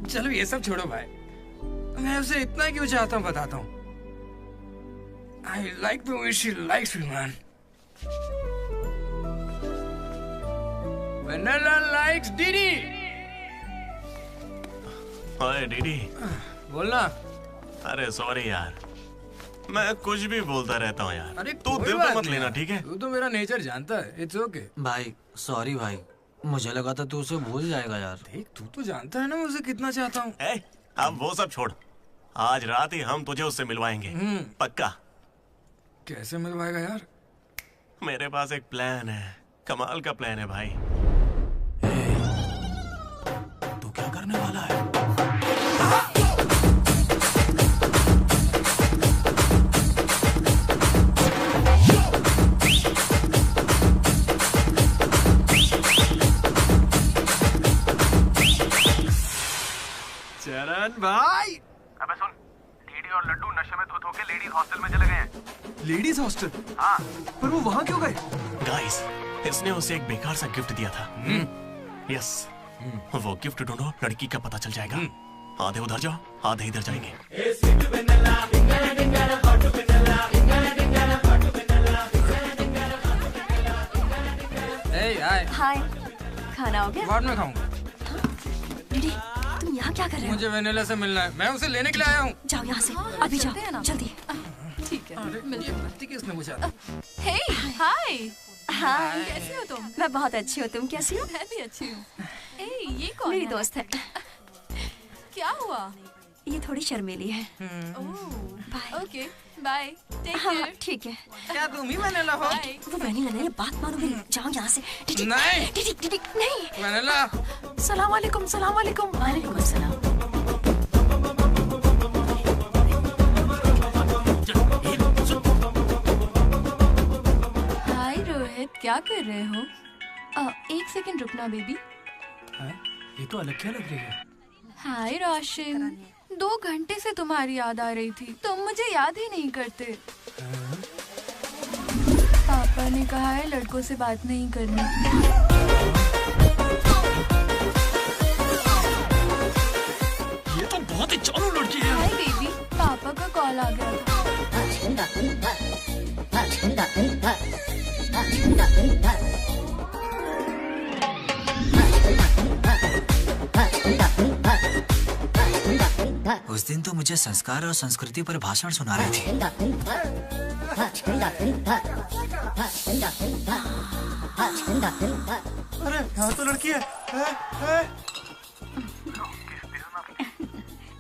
चलो ये सब छोड़ो भाई, मैं उसे इतना क्यों चाहता हूँ बताता हूँ। I like the way she likes me, man. Vanilla likes Didi. ओए डीडी। बोलना। अरे सॉरी यार, मैं कुछ भी बोलता रहता हूँ यार। अरे तू कोई दिल बात पे मत नहीं लेना, यार। ठीक है? तू तो मेरा नेचर जानता है। It's okay. भाई सॉरी भाई, मुझे लगा था तू उसे भूल जाएगा यार। देख तू तो जानता है ना मुझे कितना चाहता हूँ। अब वो सब छोड़, आज रात ही हम तुझे उससे मिलवाएंगे, पक्का। कैसे मिलवाएगा यार? मेरे पास एक प्लान है, कमाल का प्लान है भाई। तू क्या करने वाला है? चरण भाई, अबे सुन, डीडी और लड्डू नशे में धुत होके लेडीज हॉस्टल में चले गए हैं। Ladies hostel? हाँ। पर वो वहाँ क्यों गए? गाइस, इसने उसे एक बेकार सा गिफ्ट दिया था। यस, वो गिफ्ट ढूंढो, लड़की का पता चल जाएगा। आधे उधर जाओ, आधे इधर जाएंगे। हाय, खाना हो गया? बाद में खाऊंगा। डीडी, तुम यहाँ क्या कर रहे हो? मुझे वेनिला से मिलना है, मैं उसे लेने के लिए आया हूँ। जाओ यहाँ से, अभी जाओ, जल्दी। ठीक है। ये बत्ती किसने बुझा? हे हाय। हाय, कैसी हो तुम? मैं बहुत अच्छी हूँ, तुम कैसी हो? मैं भी अच्छी हूँ। ए, ये कौन मेरी है? दोस्त है। क्या हुआ? ये थोड़ी शर्मीली है। ओके बाय, टेक हाँ, केयर। ठीक है। क्या तुम ही वेनिला हो? वो वेनिला नहीं है, बात मानो मेरी। जाओ यहाँ से। डीडी, नहीं। डीडी, डीडी, नहीं। वेनिला। सलाम वालेकुम, सलाम वालेकुम। वालेकुम अस्सलाम। हाय रोहित, क्या कर रहे हो? एक सेकंड रुकना बेबी। ये तो अलग क्या लग रही है? हाय रोशन, 2 घंटे से तुम्हारी याद आ रही थी, तुम मुझे याद ही नहीं करते। पापा ने कहा है लड़कों से बात नहीं करनी। ये तो बहुत ही चालू लड़की है। हाय बेबी, पापा का कॉल आ गया था। उस दिन तो मुझे संस्कार और संस्कृति पर भाषण सुना रही थी। अरे यहाँ तो लड़की है।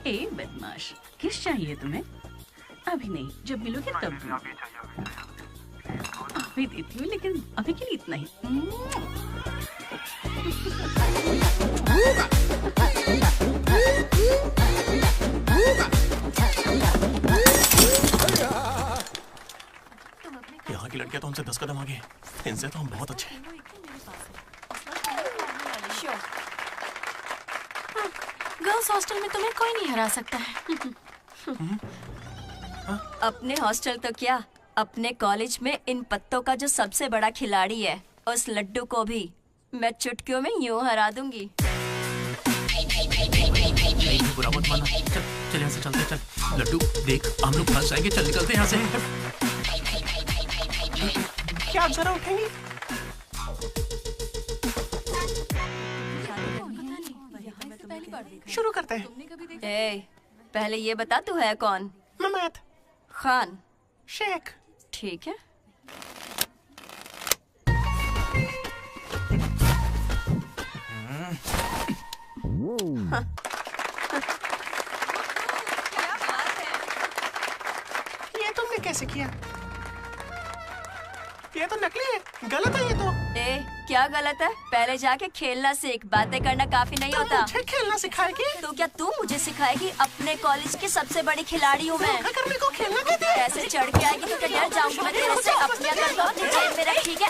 ए बदमाश, किस चाहिए तुम्हें? अभी नहीं, जब मिलोगे तब दूँ। अभी देती हूँ, लेकिन अभी के लिए इतना ही। यहाँ की लड़कियाँ तो हमसे 10 कदम आगे, इनसे तो हम बहुत अच्छे हैं। गर्ल्स हॉस्टल में तुम्हें कोई नहीं हरा सकता है। अपने हॉस्टल तो क्या, अपने कॉलेज में इन पत्तों का जो सबसे बड़ा खिलाड़ी है, उस लड्डू को भी मैं चुटकियों में यूं हरा दूंगी। बुरा मत माना। चल चल यहाँ से चलते, चल। लड्डू देख, हम लोग फंस जाएंगे, चल निकलते हैं यहाँ से। क्या आप जरा उठेंगी? शुरू करते हैं। ए, पहले ये बता तू है कौन? ममैद खान शेख। ठीक है। हाँ। ये तुमने कैसे किया? ये तो नकली है, गलत है ये तो। ए, क्या गलत है? पहले जाके खेलना सीख, बातें करना काफी नहीं होता। मुझे खेलना सिखाएगी? तो क्या तू मुझे सिखाएगी? अपने कॉलेज की सबसे बड़ी खिलाड़ी हूँ मैं। अगर मेरे को खेलना कहते हैं। कैसे चढ़ के आएगी तो क्या डर जाऊंगी मैं तेरे से? अपने अगर तो अपनी जेब में रख, ठीक है?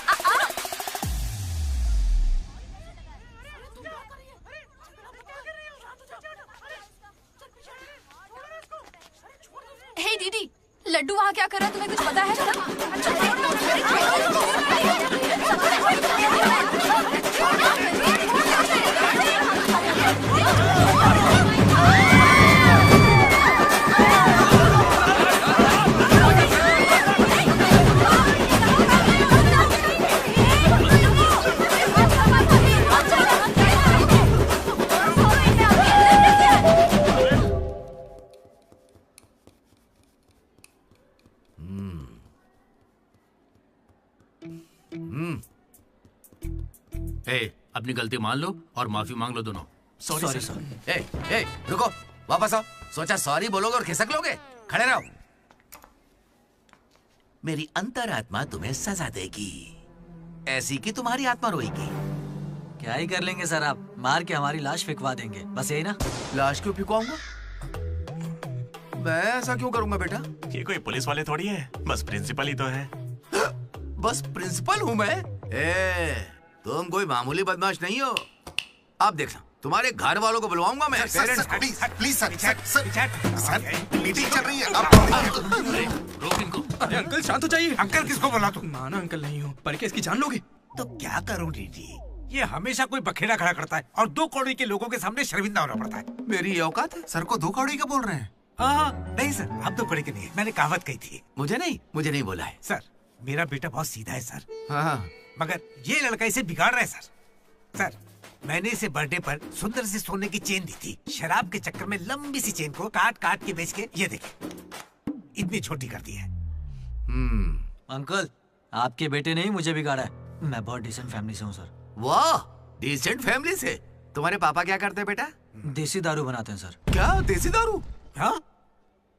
हे दीदी, लड्डू वहाँ क्या कर रहा है, तुम्हें कुछ पता अपनी गलती मान लो और माफी मांग लो दोनों। Sorry sir. ए, रुको, वापस आओ। सोचा सॉरी बोलोगे और खिसक लोगे? खड़े रहो। मेरी अंतरात्मा तुम्हें सजा देगी, ऐसी कि तुम्हारी आत्मा रोएगी। क्या ही कर लेंगे सर, आप मार के हमारी लाश फिकवा देंगे, बस यही ना। लाश क्यों फिकवाऊंगा? मैं ऐसा क्यों करूंगा बेटा? ये कोई पुलिस वाले थोड़ी है, बस प्रिंसिपल ही तो है। बस प्रिंसिपल हूँ मैं? तुम कोई मामूली बदमाश नहीं हो। आप देखना, तुम्हारे घर वालों को बुलवाऊंगा मैं। प्लीज सर, मीटिंग चल रही है। रोक इनको। अरे अंकल शांत हो जाइए। अंकल किसको बोला तू? माना अंकल नहीं हो, पर क्या इसकी जान लोगे? तो क्या करूं डीडी? ये हमेशा कोई बखेड़ा खड़ा करता है और 2 कौड़ी के लोगों के सामने शर्मिंदा होना पड़ता है। मेरी औकात है? सर को 2 कौड़ी का बोल रहे हैं? हाँ, नहीं सर, आप 2 कौड़ी के नहीं है। मैंने कहावत कही थी। मुझे नहीं बोला है। सर, मेरा बेटा बहुत सीधा है सर। हाँ। मगर ये लड़का इसे बिगाड़ रहा है सर। सर, मैंने इसे बर्थडे पर सुंदर सी सोने की चेन दी थी। शराब के चक्कर में लंबी सी चेन को काट काट के बेच के ये देखिए इतनी छोटी कर दी है। अंकल, आपके बेटे ने ही मुझे बिगाड़ा है। मैं बहुत डिसेंट फैमिली से हूँ सर। वाह, डिसेंट फैमिली से? तुम्हारे पापा क्या करते हैं बेटा? देसी दारू बनाते हैं सर। क्या देसी दारू? हाँ?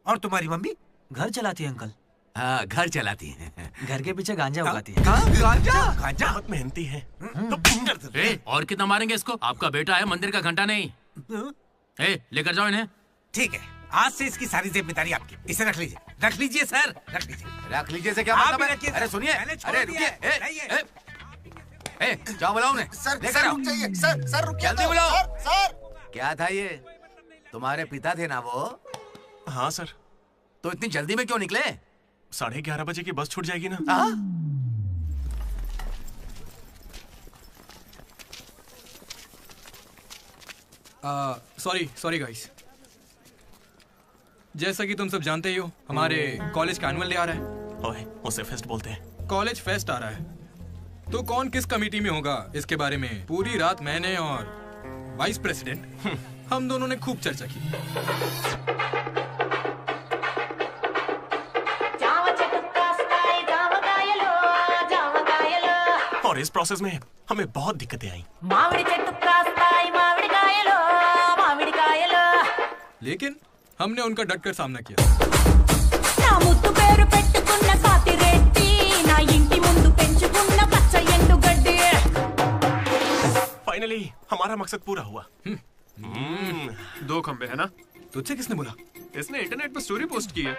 और तुम्हारी मम्मी? घर चलाती है अंकल। हाँ, घर चलाती है। घर के पीछे गांजा उगाती है। गांजा बहुत मेहनती है। और कितना मारेंगे इसको? आपका बेटा है, मंदिर का घंटा नहीं। लेकर जाओ इन्हें। ठीक है, आज से इसकी सारी जिम्मेदारी आपकी। इसे रख लीजिए। रख लीजिए सर, रख लीजिए। रख लीजिए से क्या मतलब है? अरे सुनिए, अरे रुकिए। जाओ बुलाओ उन्हें। सर रुक जाइए। सर रुकिए। जल्दी बुलाओ। सर क्या था ये? तुम्हारे पिता थे ना वो? हाँ सर। तो इतनी जल्दी में क्यों निकले? 11:30 बजे की बस छूट जाएगी ना। Sorry guys. जैसा कि तुम सब जानते ही हो, हमारे कॉलेज का एनुअल डे आ रहा है। ओए, उसे फेस्ट बोलते हैं। कॉलेज फेस्ट आ रहा है, तो कौन किस कमेटी में होगा इसके बारे में पूरी रात मैंने और वाइस प्रेसिडेंट हम दोनों ने खूब चर्चा की। और इस प्रोसेस में हमें बहुत दिक्कतें आई। लेकिन हमने उनका डटकर सामना किया। फाइनली हमारा मकसद पूरा हुआ। 2 खंबे है ना? तुझसे किसने बोला? इसने इंटरनेट पर स्टोरी पोस्ट की है।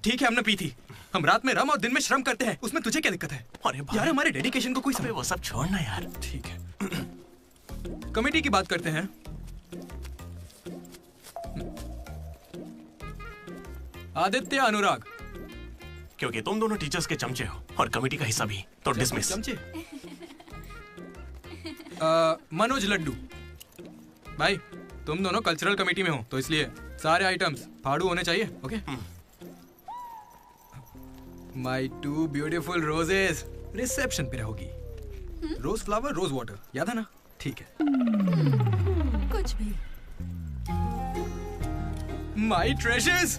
ठीक है, हमने पी थी। हम रात में रम और दिन में श्रम करते हैं, उसमें तुझे क्या दिक्कत है? अरे यार, हमारे डेडिकेशन को कोई समझ। वो सब छोड़ना यार। ठीक है, कमेटी की बात करते हैं। आदित्य, अनुराग। क्योंकि तुम दोनों टीचर्स के चमचे हो और कमेटी का हिस्सा भी, तो डिसमिस। चमचे? मनोज, लड्डू। भाई, तुम दोनों कल्चरल कमेटी में हो, तो इसलिए सारे आइटम्स फाड़ू होने चाहिए। ओके? माई 2 ब्यूटीफुल रोजेस रिसेप्शन पे रहोगी। रोज फ्लावर, रोज वाटर, याद है ना? ठीक है। कुछ भी। माई ट्रेजर्स।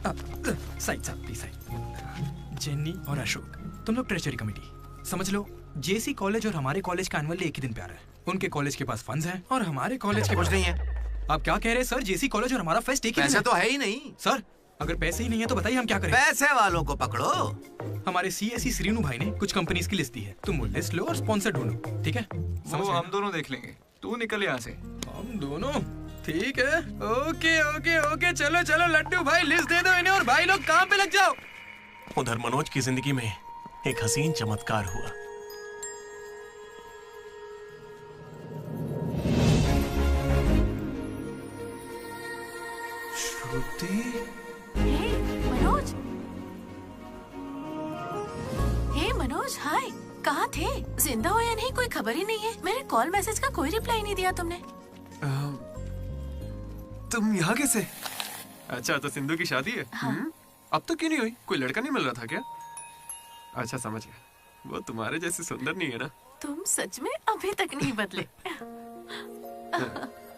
साइड साहब, प्लीज साइड। जेन्नी और अशोक, तुम लोग ट्रेजरी कमेटी। समझ लो, जेसी कॉलेज और हमारे कॉलेज का एनुअल डे एक ही दिन पे आ रहा है। उनके कॉलेज के पास फंड्स हैं और हमारे कॉलेज के कुछ नहीं है। आप क्या कह रहे हैं सर? जेसी कॉलेज और हमारा फेस्ट एक ही दिन पैसे तो है ही नहीं सर। अगर पैसे ही नहीं है तो बताइए हम क्या करें? पैसे वालों को पकड़ो। हमारे सीएससी श्रीनु भाई ने कुछ कंपनीज की लिस्ट दी है, तुम वो लिस्ट लो और स्पॉन्सर ढूंढो। ठीक है? वो हम दोनों देख लेंगे, तू निकल यहाँ से। हम दोनों? ठीक है। ओके ओके ओके, चलो चलो लड्डू भाई, लिस्ट दे दो इन्हें और भाई लोग काम पे लग जाओ। उधर मनोज की जिंदगी में एक हसीन चमत्कार हुआ। मनोज। हे मनोज, हाय। कहाँ थे? जिंदा हो या नहीं कोई खबर ही नहीं है। मेरे कॉल मैसेज का कोई रिप्लाई नहीं दिया तुमने। तुम यहाँ कैसे? अच्छा, तो सिंधु की शादी है? हाँ। अब तो क्यों नहीं हुई? कोई लड़का नहीं मिल रहा था क्या? अच्छा, समझ गया। वो तुम्हारे जैसे सुंदर नहीं है ना? तुम सच में अभी तक नहीं बदले।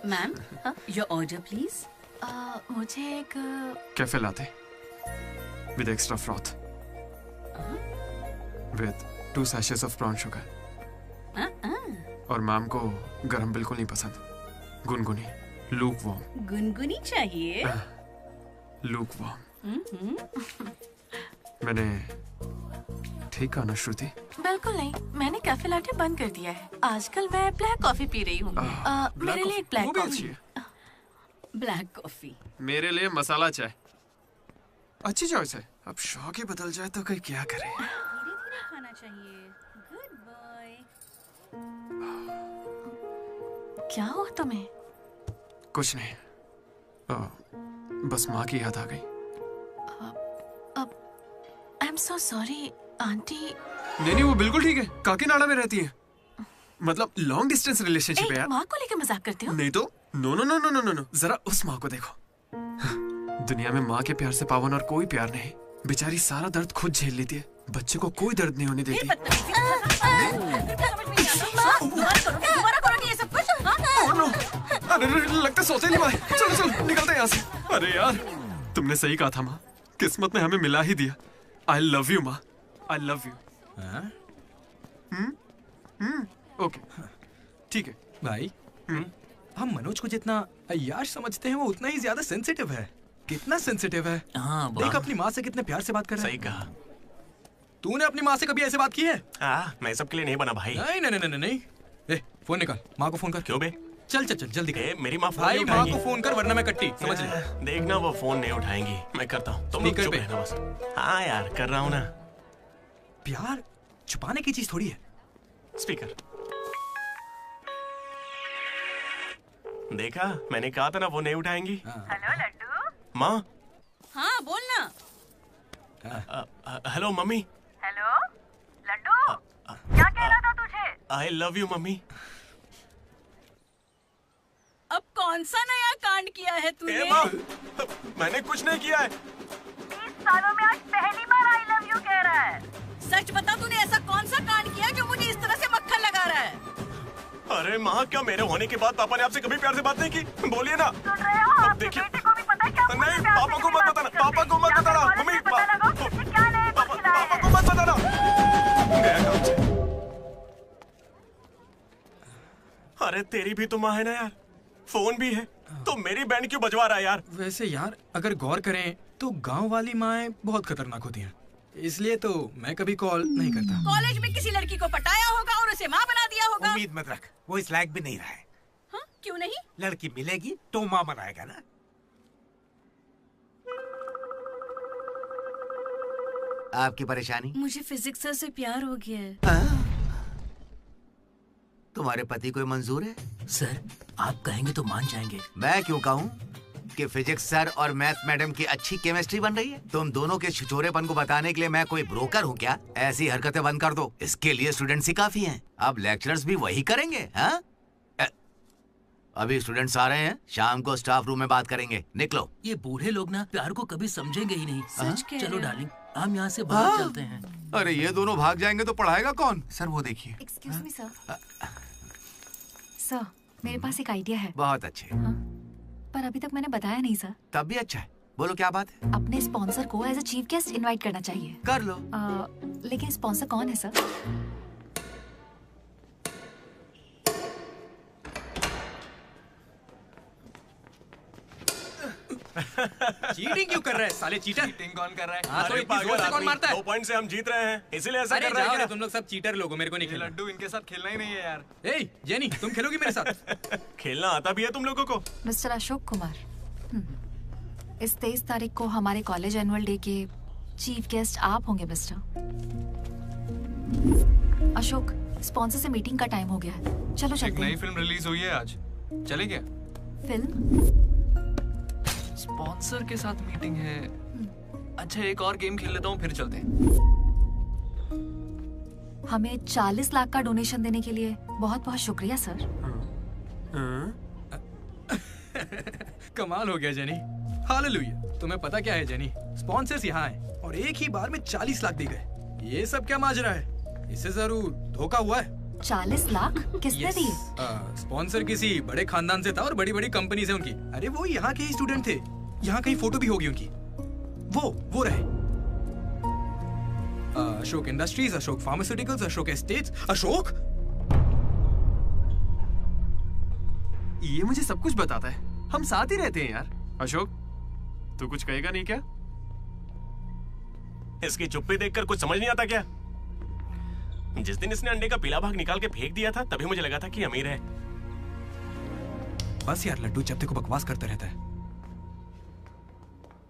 Ma'am, your order please. मुझे एक cafe latte. with extra froth. With 2 sachets of brown sugar. और मैम को गरम बिल्कुल नहीं पसंद, गुनगुनी, lukewarm. गुनगुनी चाहिए। lukewarm. मैंने ठीक कहा ना श्रुति? बिल्कुल नहीं, मैंने कैफे लाटे बंद कर दिया है। आजकल मैं ब्लैक कॉफी पी रही हूँ। मेरे लिए एक ब्लैक कॉफी। Black coffee. मेरे लिए मसाला चाय। अच्छी चॉइस है। अब शौक ही बदल जाए तो कोई क्या करे। खाना चाहिए। Good boy. क्या हुआ तुम्हें? कुछ नहीं, बस माँ की याद आ गई। I am so sorry aunty. नहीं, वो बिल्कुल ठीक है, काकीनाडा में रहती है। मतलब लॉन्ग डिस्टेंस रिलेशनशिप है यार। माँ को लेकर मजाक करते हो? नहीं तो no no no no no no, जरा उस माँ को देखो। दुनिया में माँ के प्यार से पावन और कोई प्यार नहीं। बेचारी सारा दर्द खुद झेल लेती है, बच्चे को कोई दर्द नहीं होने देती। अरे लगता सौतेली माँ। चलो चलो निकलते हैं यहाँ से। अरे यार तुमने सही कहा था माँ, किस्मत ने हमें मिला ही दिया। आई लव यू माँ, आई लव यू। ओके ठीक है भाई। हम मनोज को जितना अय्याश समझते हैं वो उतना ही ज्यादा सेंसिटिव है। कितना सेंसिटिव है। देख अपनी माँ से कितने प्यार से बात कर रहा है। सही कहा। तूने अपनी माँ से कभी ऐसे बात की है? मैं सबके लिए नहीं बना भाई। नहीं नहीं नहीं नहीं। ए, फोन निकाल, माँ को फोन कर। क्यों बे? चल चल चल जल्दी कर। मेरी माँ फोन भाई नहीं माँ उठाएंगी। को फोन कर वरना मैं कट्टी, समझ ले। देखना वो फोन नहीं उठाएंगी, मैं करता हूँ। तुम लोग चुप रहना बस। हाँ यार कर रहा हूँ ना। प्यार छुपाने की चीज थोड़ी है। स्पीकर। देखा, मैंने कहा था ना वो नहीं उठाएंगी। हेलो लड्डू। माँ। हाँ बोलना। Hello mummy. हेलो लड्डू, क्या कह रहा था तुझे? I love you mummy. अब कौन सा नया कांड किया है तूने? मैंने कुछ नहीं किया है। 20 सालों में आज पहली बार आई लव यू कह रहा है। सच बता, तूने ऐसा कौन सा कांड किया जो मुझे इस तरह से मक्खन लगा रहा है? अरे माँ, क्या मेरे होने के बाद पापा ने आपसे कभी प्यार से बात नहीं की? बोलिए ना। सुन रहे हो? आपके बेटे को भी पता है क्या? नहीं, पापा को मत बताना, पापा को मत बताना। मम्मी, पापा को मत बताना। गया काम से। अरे तेरी भी तो माँ है ना यार, फोन भी है, तो मेरी बैंड क्यों बजवा रहा है यार? वैसे यार अगर गौर करें तो गांव वाली माएं बहुत खतरनाक होती हैं, इसलिए तो मैं कभी कॉल नहीं करता। कॉलेज में किसी लड़की को पटाया होगा और उसे माँ बना दिया होगा। उम्मीद मत रख, वो इस लायक भी नहीं रहा है। हाँ? क्यों नहीं? लड़की मिलेगी तो माँ बनाएगा ना। आपकी परेशानी? मुझे फिजिक्स सर से प्यार हो गया है। तुम्हारे पति को मंजूर है? सर आप कहेंगे तो मान जाएंगे। मैं क्यों कहूँ कि फिजिक्स सर और मैथ मैडम की अच्छी केमिस्ट्री बन रही है। तुम दोनों के छिछोरेपन को बताने के लिए मैं कोई ब्रोकर हूँ क्या? ऐसी हरकतें बंद कर दो, इसके लिए स्टूडेंट्स ही काफी हैं। अब लेक्चरर्स भी वही करेंगे। हाँ, अभी स्टूडेंट्स आ रहे हैं, शाम को स्टाफ रूम में बात करेंगे। निकलो। ये बूढ़े लोग ना प्यार को कभी समझेंगे ही नहीं। सच कह चलो रहे हो। डार्लिंग, हम यहाँ से बाहर चलते हैं। अरे ये दोनों भाग जाएंगे तो पढ़ाएगा कौन? सर वो देखिए। Excuse me sir. सर मेरे पास एक आइडिया है। बहुत अच्छे। पर अभी तक मैंने बताया नहीं सर। तब भी अच्छा है, बोलो क्या बात है? अपने स्पॉन्सर को as a chief guest invite करना चाहिए। कर लो। लेकिन स्पॉन्सर कौन है सर? चीटिंग क्यों कर रहा है साले चीटर? चीटिंग कौन कर रहा है? हाँ, तो इतनी जोर से कौन मारता है? 2 पॉइंट से हम जीत रहे हैं, इसीलिए ऐसा अरे कर रहे जाओ हैं रे, क्या? तुम लोग सब चीटर लोग हो, मेरे को नहीं खेलना। लड्डू इनके साथ खेलना ही नहीं है यार। ए जेनी, तुम खेलोगी मेरे साथ? खेलना आता भी है तुम लोगों को? मिस्टर अशोक कुमार, इस 23 तारीख को हमारे कॉलेज एनुअल डे के चीफ गेस्ट आप होंगे मिस्टर अशोक। स्पॉन्सर से मीटिंग का टाइम हो गया है, चलो एक चलते नई हैं। फिल्म रिलीज हुई है आज, चले क्या? फिल्म? स्पॉन्सर के साथ मीटिंग है। अच्छा एक और गेम खेल लेता हूँ फिर चलते हैं। हमें 40 लाख का डोनेशन देने के लिए बहुत बहुत शुक्रिया सर। कमाल हो गया जेनी, हालेलुया। तुम्हें पता क्या है जेनी, स्पॉन्सर्स यहाँ हैं और एक ही बार में 40 लाख दे गए। ये सब क्या माजरा है? इससे जरूर धोखा हुआ है। 40 लाख किसने दिए? स्पॉन्सर किसी बड़े खानदान से था और बड़ी बड़ी कंपनी से उनकी। अरे वो यहाँ के ही स्टूडेंट थे, यहाँ कहीं फोटो भी होगी उनकी। वो रहे। Ashok industries, Ashok pharmaceuticals, Ashok estates. Ashok ये मुझे सब कुछ बताता है, हम साथ ही रहते हैं यार। अशोक तू कुछ कहेगा नहीं क्या? इसकी चुप्पी देखकर कुछ समझ नहीं आता क्या? जिस दिन इसने अंडे का पीला भाग निकाल के फेंक दिया था तभी मुझे लगा था कि अमीर है। बस यार लड्डू, जब देखो बकवास करता रहता है।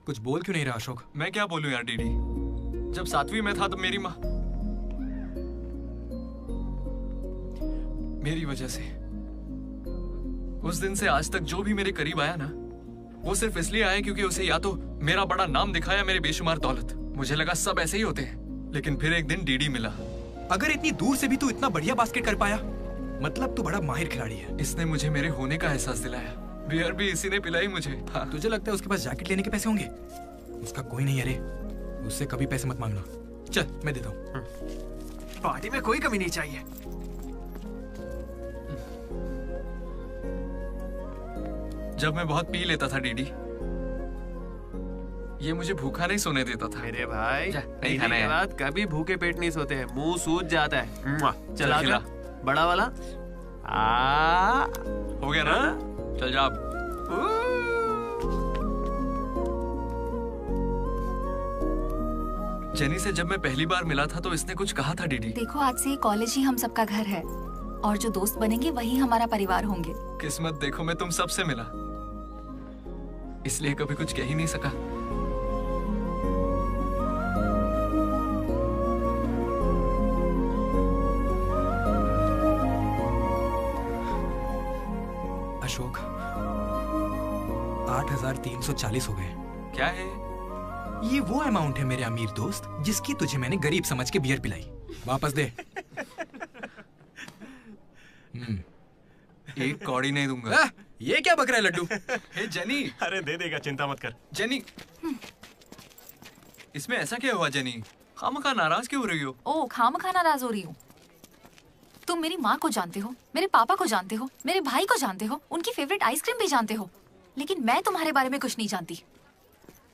कुछ बोल क्यों नहीं रहा अशोक? मैं क्या बोलूं यार डीडी, जब 7वीं में था तब मेरी माँ मेरी वजह से उस दिन से आज तक जो भी मेरे करीब आया ना, वो सिर्फ इसलिए आया क्योंकि उसे या तो मेरा बड़ा नाम दिखाया, मेरे बेशुमार दौलत। मुझे लगा सब ऐसे ही होते हैं, लेकिन फिर एक दिन डीडी मिला। अगर इतनी दूर से भी तू इतना बढ़िया बास्केट कर पाया, मतलब तू बड़ा माहिर खिलाड़ी है। इसने मुझे मेरे होने का एहसास दिलाया। बियर भी इसी ने पिलाई मुझे। हाँ। तुझे लगता है उसके पास जैकेट लेने के पैसे होंगे? उसका कोई नहीं। अरे उससे कभी पैसे मत मांगना। चल मैं देता हूँ। पार्टी में कोई कमी नहीं चाहिए। जब मैं बहुत पी लेता था डीडी, ये मुझे भूखा नहीं सोने देता था। मेरे भाई नहीं खाना है। बाद कभी भूखे पेट नहीं सोते हैं, मुंह सूज जाता है। चला खिला। बड़ा वाला हो गया ना? चल जा अब। जेनी से जब मैं पहली बार मिला था तो इसने कुछ कहा था डीडी। देखो आज से कॉलेज ही हम सबका घर है और जो दोस्त बनेंगे वही हमारा परिवार होंगे। किस्मत देखो, मैं तुम सबसे मिला, इसलिए कभी कुछ कह ही नहीं सका। अशोक 8,340 हो गए। क्या है ये? वो अमाउंट है मेरे अमीर दोस्त जिसकी तुझे मैंने गरीब समझ के बियर पिलाई। वापस दे। एक कौड़ी नहीं दूंगा। ये क्या बक रहा है लड्डू? हे जेनी। अरे दे देगा, चिंता मत कर। जेनी, इसमें ऐसा क्या हुआ जेनी? खामखा नाराज क्यों हो रही हो? ओ खामखा नाराज हो रही हूँ? तुम मेरी माँ को जानते हो, मेरे पापा को जानते हो, मेरे भाई को जानते हो, उनकी फेवरेट आइसक्रीम भी जानते हो, लेकिन मैं तुम्हारे बारे में कुछ नहीं जानती।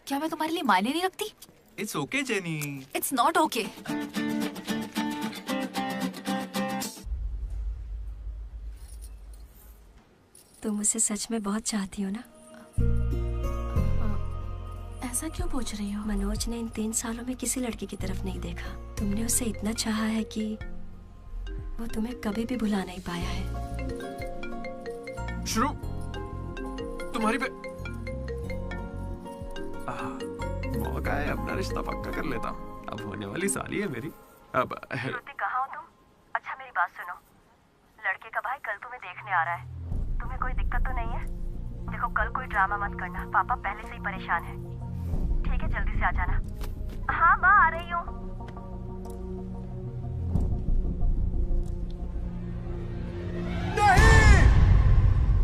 क्या मैं तुम्हारे लिए मायने नहीं रखती? It's okay jenny. It's not okay. तुम मुझसे सच में बहुत चाहती हो ना? ऐसा क्यों पूछ रही हो? मनोज ने इन 3 सालों में किसी लड़की की तरफ नहीं देखा। तुमने उसे इतना चाहा है कि वो तुम्हें कभी भी भुला नहीं पाया है। शुरू तुम्हारी पे मौका है, अपना रिश्ता पक्का कर लेता हूँ। अब होने वाली साली है मेरी। अब श्रुति कहाँ हो तुम? अच्छा मेरी बात सुनो, लड़के का भाई कल तुम्हें देखने आ रहा है। तुम्हें कोई दिक्कत तो नहीं है? देखो कल कोई ड्रामा मत करना, पापा पहले से ही परेशान है। ठीक है जल्दी से आ जाना। हाँ माँ आ रही हूँ।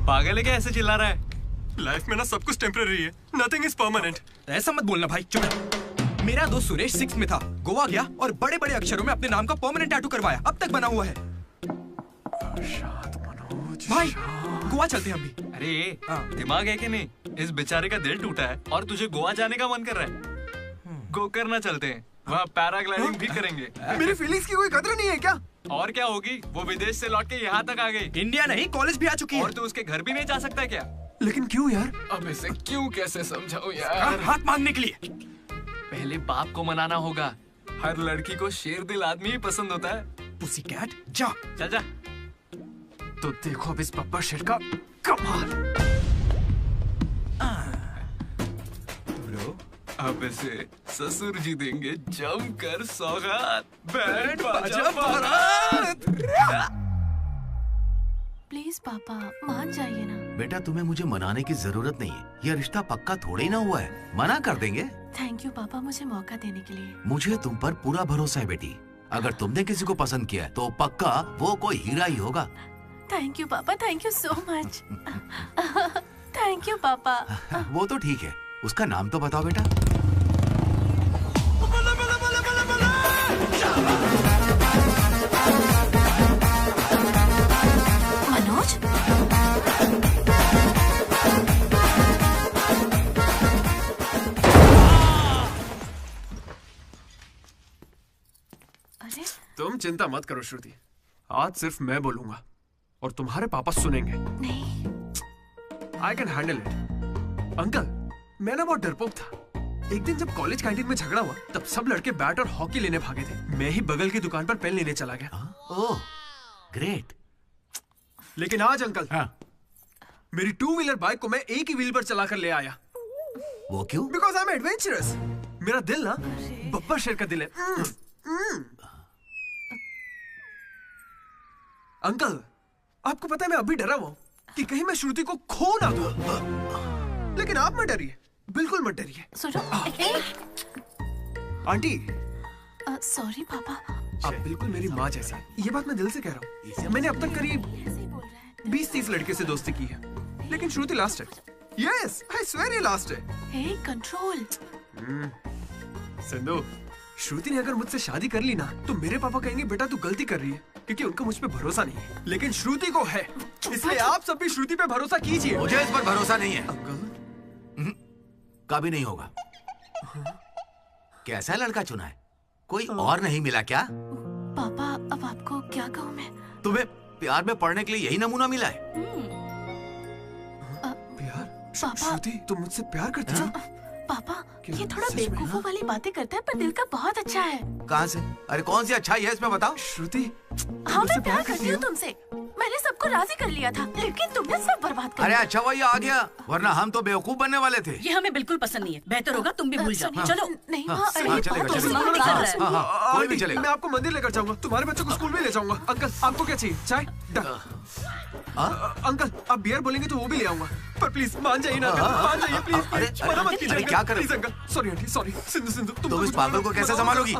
पागल है क्या ऐसे चिल्ला रहा है? लाइफ में ना सब कुछ टेम्परेरी है, नथिंग इज परमानेंट। ऐसा मत बोलना भाई, चुप। मेरा दोस्त सुरेश 6th में था, गोवा गया और बड़े बड़े अक्षरों में अपने नाम का परमानेंट टैटू करवाया, अब तक बना हुआ है। भाई गोवा चलते हैं हम भी। अरे दिमाग है कि नहीं? इस बेचारे का दिल टूटा है और तुझे गोवा जाने का मन कर रहा है। गोकर्णा चलते हैं, वहाँ पैराग्लाइडिंग भी करेंगे। मेरी फीलिंग्स की कोई कदर नहीं है क्या? और क्या होगी, वो विदेश से लौट के यहाँ तक आ गई। इंडिया नहीं, कॉलेज भी आ चुकी है। और तू उसके घर भी नहीं जा सकता क्या? लेकिन क्यों यार? अब इसे क्यों कैसे समझाऊं यार? हाथ मांगने के लिए पहले बाप को मनाना होगा। हर लड़की को शेर दिल आदमी ही पसंद होता है। पुसी कैट जा। चल जा। तो देखो अब इस पप्पा शेर का कमाल। अब इसे ससुर जी देंगे जमकर सौगात। बैंड बाजा बारात। प्लीज पापा मान जाइए ना। बेटा तुम्हें मुझे मनाने की जरूरत नहीं है, यह रिश्ता पक्का थोड़े ना हुआ है, मना कर देंगे। थैंक यू पापा मुझे मौका देने के लिए। मुझे तुम पर पूरा भरोसा है बेटी। अगर तुमने किसी को पसंद किया है तो पक्का वो कोई हीरा ही होगा। थैंक यू पापा, thank you so much. Thank you पापा। वो तो ठीक है, उसका नाम तो बताओ बेटा। मनोज, अरे तुम चिंता मत करो श्रुति, आज सिर्फ मैं बोलूंगा और तुम्हारे पापा सुनेंगे। नहीं, I can handle it. Uncle, मैं ना बहुत डरपोक था। एक दिन जब कॉलेज कैंटीन में झगड़ा हुआ तब सब लड़के बैट और हॉकी लेने भागे थे। मैं ही बगल की दुकान पर पेन लेने चला गया। Oh great. लेकिन आज अंकल, मेरी 2 व्हीलर बाइक को मैं एक ही व्हील पर चलाकर ले आया। वो क्यों? Because I am adventurous. मेरा दिल ना बब्बर शेर का दिल है। अंकल, आपको पता है मैं अभी डरा हुआ हूं कि कहीं मैं श्रुति को खो ना दूं। लेकिन आप मत डरिए, बिल्कुल मत डरिए। सुनो, आंटी, सॉरी पापा। आप बिल्कुल मेरी माँ जैसी हैं। ये बात मैं दिल से कह रहा हूँ। मैंने अब तक करीब 20-30 लड़के से दोस्ती की है, लेकिन श्रुति लास्ट है। यस, आई स्वेयर ये लास्ट है। हे कंट्रोल। सिंधु, श्रुति ने अगर मुझसे शादी कर ली ना तो मेरे पापा कहेंगे बेटा तू गलती कर रही है, क्योंकि उनको मुझ पे भरोसा नहीं है। लेकिन श्रुति को है, इसलिए आप सब भी श्रुति पे भरोसा कीजिए। मुझे इस पर भरोसा नहीं है अंकल, कभी नहीं होगा। कैसा लड़का चुना है? कोई और नहीं मिला क्या? पापा, अब आपको क्या कहूँ मैं? तुम्हें प्यार में पढ़ने के लिए यही नमूना मिला है? प्यार? श्रुति, तुम मुझसे प्यार करती हो? पापा, ये थोड़ा बेवकूफों वाली बातें करता है, पर दिल का बहुत अच्छा है। कहाँ से? अरे कौन सी अच्छाई है इसमें बताओ। श्रुति, हाँ मैं प्यार करती हूँ तुमसे। मैंने सबको राजी कर लिया था, लेकिन तुमने सब बर्बाद कर अरे दिया। अच्छा वही आ गया, वरना हम तो बेवकूफ बनने वाले थे। ये हमें बिल्कुल पसंद नहीं है। बेहतर होगा तुम भी भूल जाओ। चलो। नहीं हाँ, अरे हाँ, ये चलेगा, बहुत चलेगा। उल्टा कर रहा है। कोई भी चलेगा। मैं आपको मंदिर लेकर जाऊंगा, तुम्हारे बच्चों को स्कूल में ले जाऊंगा। अंकल, आपको क्या चाहिए? चाय? अंकल, आप बियर बोलेंगे तो वो भी ले आऊंगा, पर प्लीज मान जाइए ना अंकल, मान जाइए प्लीज। अरे, मना मत कीजिए। क्या कर रहे please uncle, sorry aunty, sorry. Sindhu, Sindhu, तुम इस पागल को कैसे संभालोगी?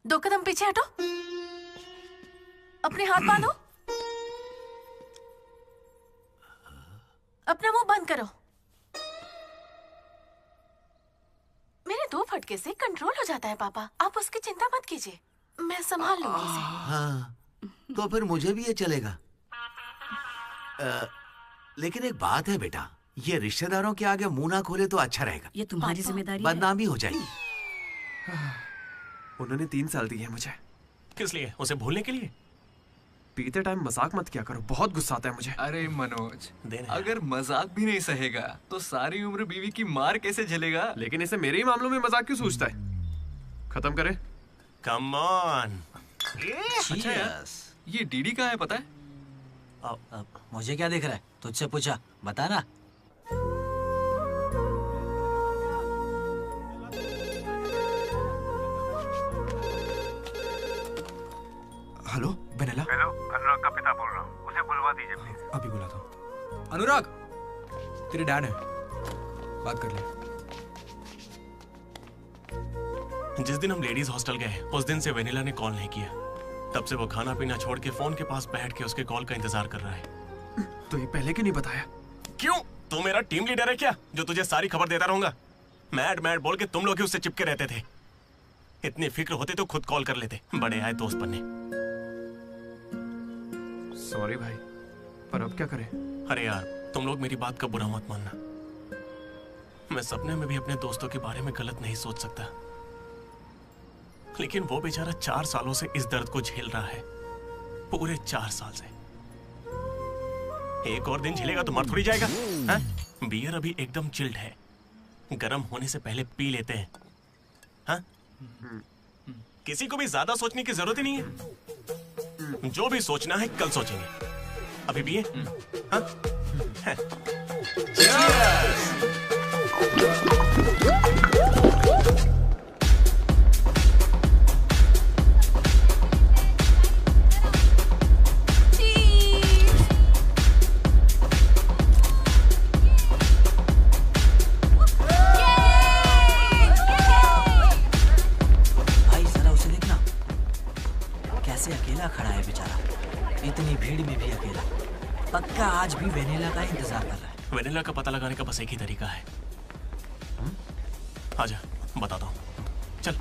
दो कदम पीछे हटो, अपने हाथ बांधो, अपना मुंह बंद करो। मेरे 2 फटके से कंट्रोल हो जाता है पापा, आप उसकी चिंता मत कीजिए, मैं संभाल लूंगी इसे। हाँ, तो फिर मुझे भी ये चलेगा। लेकिन एक बात है बेटा, ये रिश्तेदारों के आगे मुंह ना खोले तो अच्छा रहेगा। ये तुम्हारी जिम्मेदारी है। बदनामी हो जाएगी। उन्होंने 3 साल दिए मुझे। किस लिए? उसे भूलने के लिए? पीते टाइम मजाक मत किया करो, बहुत गुस्सा आता है मुझे। अरे मनोज, अगर मजाक भी नहीं सहेगा तो सारी उम्र बीवी की मार कैसे झेलेगा? लेकिन इसे मेरे ही मामलों में मजाक क्यों सोचता है? खत्म करे। Come on. अच्छा यार, ये डीडी कहाँ है पता है? मुझे क्या दिख रहा है? तुझसे पूछा, बता ना। Hello vanilla. हेलो, अनुराग का पिता बोल रहा हूँ, उसे बुलवा दीजिए प्लीज। अभी बुलाता हूँ। अनुराग, तेरे डैड है, बात कर ले। जिस दिन हम लेडीज हॉस्टल गए उस दिन से वेनिला ने कॉल नहीं किया। तब से वो खाना पीना छोड़ के फोन के पास बैठ के उसके कॉल का इंतजार कर रहा है। तो ये पहले क्यों नहीं बताया? क्यों? तू मेरा टीम लीडर है क्या, जो तुझे सारी खबर देता रहूंगा? मैड मैड बोल के तुम लोग ही उससे चिपके रहते थे। इतनी फिक्र होती तो खुद कॉल कर लेते, बड़े आए दोस्त बनने। सॉरी भाई, पर अब क्या करें? अरे यार, तुम लोग मेरी बात का बुरा मत मानना। मैं सपने में भी अपने दोस्तों के बारे में गलत नहीं सोच सकता, लेकिन वो बेचारा 4 सालों से इस दर्द को झेल रहा है, पूरे 4 साल से। एक और दिन झेलेगा तो मर थोड़ी जाएगा। हाँ? बियर अभी एकदम चिल्ड है, गर्म होने से पहले पी लेते हैं। हाँ? किसी को भी ज्यादा सोचने की जरूरत ही नहीं है। जो भी सोचना है कल सोचेंगे, अभी पिए। हाँ? भाई जरा उसे देखना, कैसे अकेला खड़ा है बेचारा, इतनी भीड़ में भी अकेला। पक्का आज भी वेनिला का इंतजार कर रहा है। वेनिला का पता लगाने का बस एक ही तरीका है। आजा, बताता हूँ। चल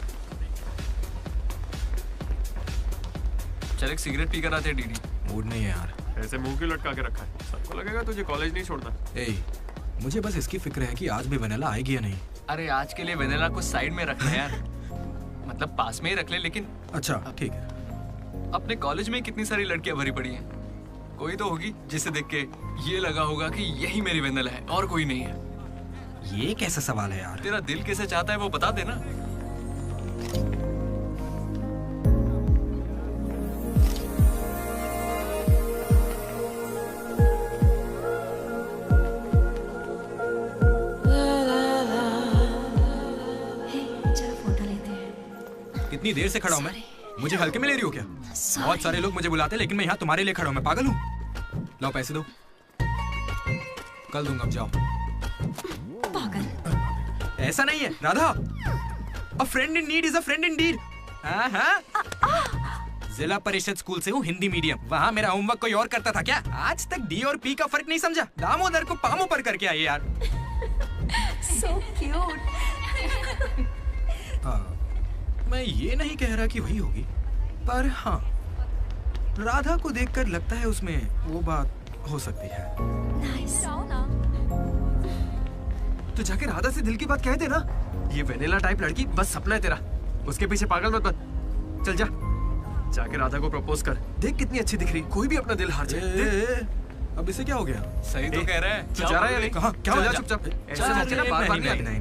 चल एक सिगरेट पी कर आते हैं डीडी। मूड नहीं है यार। ऐसे मुंह क्यों लटका के रखा है? सबको लगेगा तुझे कॉलेज नहीं छोड़ना। मुझे बस इसकी फिक्र है कि आज भी वेनिला आएगी या नहीं। अरे आज के लिए वेनिला को साइड में रखना यार, मतलब पास में ही रख ले, लेकिन अच्छा ठीक है। अपने कॉलेज में कितनी सारी लड़कियां भरी पड़ी हैं, कोई तो होगी जिसे देख के ये लगा होगा कि यही मेरी वेनिला है और कोई नहीं है। ये कैसा सवाल है यार? तेरा दिल कैसे चाहता है वो बता देना। कितनी देर से खड़ा हूँ मैं? मुझे हल्के में ले रही हो क्या? बहुत सारे लोग मुझे बुलाते हैं लेकिन मैं यहाँ तुम्हारे लिए खड़ा हूँ। मैं पागल हूँ? लाओ पैसे दो, कल दूंगा, अब जाओ। पागल। ऐसा नहीं है राधा, अ friend in need is a friend Indeed. जिला परिषद स्कूल से हूँ, हिंदी मीडियम। वहाँ मेरा होमवर्क कोई और करता था क्या? आज तक डी और पी का फर्क नहीं समझा। दामोदर को पामो पर करके आए यार। So cute. मैं ये नहीं कह रहा कि वही होगी, पर हाँ, राधा को देखकर लगता है उसमें वो बात हो सकती है। तो जाके राधा से दिल की बात कह दे ना। ये वेनिला टाइप लड़की बस सपना है तेरा, उसके पीछे पागल मत बन। चल जा, जाके राधा को प्रपोज कर। देख कितनी अच्छी दिख रही, कोई भी अपना दिल हार जाए। अब इसे क्या हो गया? सही तो कह रहा है। तू जा रहा है? कहाँ? क्या हो गया? चुपचाप। नहीं।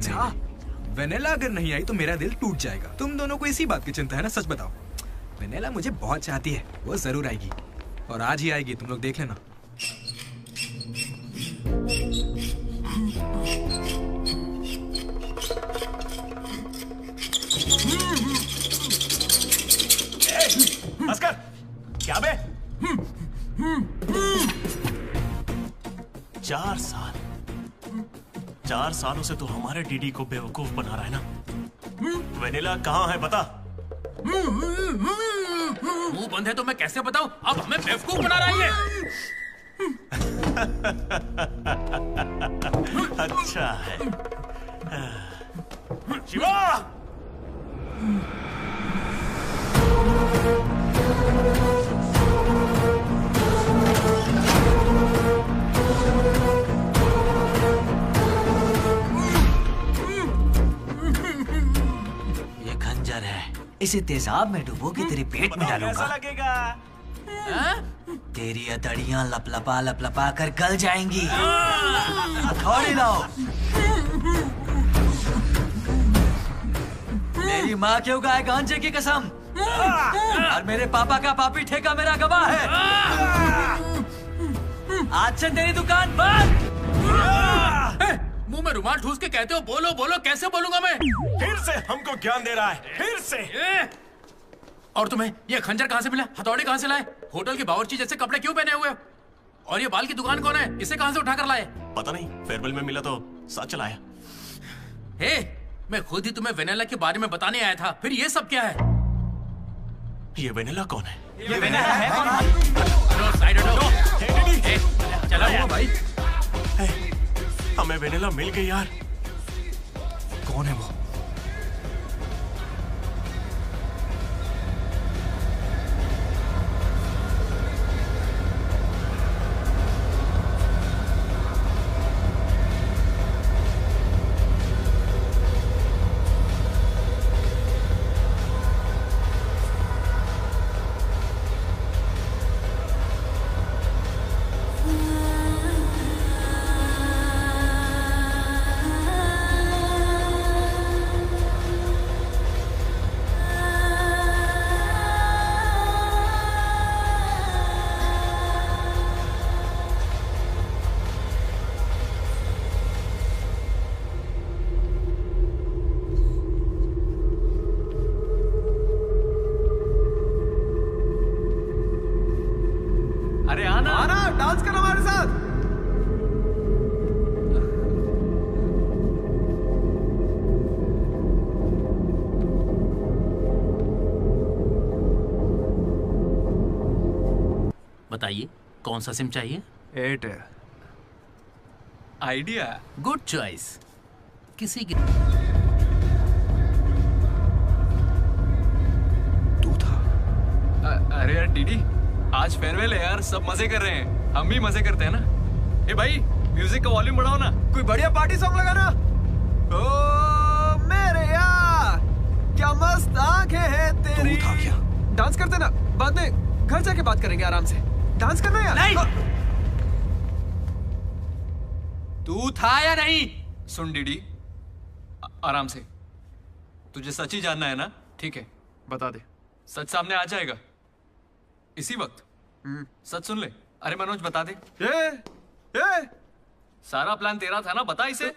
वेनिला अगर नहीं आई तो मेरा दिल टूट जाएगा। तुम दोनों को इसी बात की चिंता है ना? सच बताओ। वेनिला मुझे बहुत चाहती है, वो जरूर आएगी, और आज ही आएगी, तुम लोग देख लेना। भास्कर, क्या बे? 4 सालों से तो हमारे डीडी को बेवकूफ बना रहा है ना। वेनिला कहाँ है बता। मुंह बंद है तो मैं कैसे बताऊं? अब हमें बेवकूफ बना रहा है। अच्छा है। शिवा! ये खंजर है, इसे तेजाब में डुबो के तेरे पेट में डालूंगा। लगेगा। तेरी अतड़ियां लपलपा लपलपा कर गल जाएंगी। हथौड़ी लाओ। मेरी माँ के उगाए गांजे की कसम और मेरे पापा का पापी ठेका मेरा गवाह है। आज से तेरी दुकान बंद। मुंह में रुमाल ठूस के कहते हो बोलो बोलो, कैसे बोलूंगा मैं? फिर से हमको ज्ञान दे रहा है, फिर से। और तुम्हें ये खंजर कहाँ से मिला? हथौड़ी कहाँ से लाए? होटल की बावर्ची जैसे कपड़े क्यों पहने हुए? और ये बाल की दुकान कौन है? इसे कहाँ से उठा कर लाए? पता नहीं, फेयरवेल में मिला तो साथ चलाया। हे, मैं खुद ही तुम्हें वेनिला के बारे में बताने आया था, फिर ये सब क्या है? ये वेनिला कौन है? ये वेनिला है कौन? साइड हटो। चलो भाई, हमें वेनिला मिल गई यार। कौन है वो? अरे आना आना, डांस करो हमारे साथ। बताइए कौन सा सिम चाहिए? एयरटेल। आइडिया। Good choice. किसी की अरे यार डीडी, आज फेयरवेल है यार, सब मजे कर रहे हैं, हम भी मजे करते हैं ना। ए भाई, म्यूजिक का वॉल्यूम बढ़ाओ ना। कोई बढ़िया पार्टी सॉन्ग लगा ना। ओ मस्त आंखें हैं तेरी। तू था क्या? डांस करते ना, बाद में घर जाके बात करेंगे आराम से। डांस करना यार। नहीं। तू था या नहीं? सुन डीडी, आराम से। तुझे सच ही जानना है ना? ठीक है, बता दे। सच सामने आ जाएगा इसी वक्त। सच सुन ले। अरे मनोज बता दे। ये सारा प्लान तेरा था ना, बता इसे।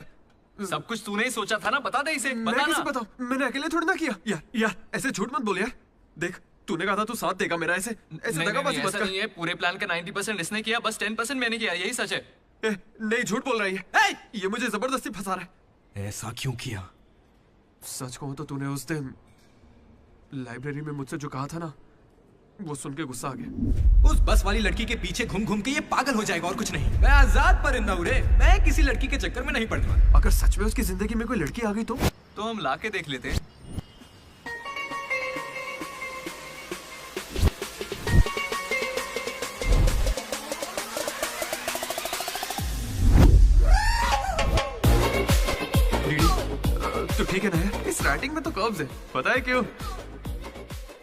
सब कुछ तूने ही सोचा था ना, बता दे इसे। मैं बता कैसे ना। बताऊं? मैंने अकेले थोड़ी ना किया। यार ऐसे झूठ मत बोल यार। देख तूने कहा था तू साथ देगा मेरा, ऐसे दगाबाजी मत ऐसा कर। नहीं है। पूरे प्लान का 90% इसने किया, बस 10% मैंने किया। यही सच है। नहीं, झूठ बोल रही है। ये मुझे जबरदस्ती फंसा रहा है। ऐसा क्यों किया? सच कहूं तो तूने उस दिन लाइब्रेरी में मुझसे जो कहा था ना, वो सुन के गुस्सा आ गया। उस बस वाली लड़की के पीछे घूम घूम के ये पागल हो जाएगा और कुछ नहीं। मैं आजाद परिंदा हूं रे। मैं किसी लड़की के चक्कर में नहीं पड़ने वाला। अगर सच में उसकी जिंदगी में कोई लड़की आ गई तो हम लाके देख लेते। तो ठीक है ना यार, इस राइटिंग में तो कर्व्स है। पता है क्यों?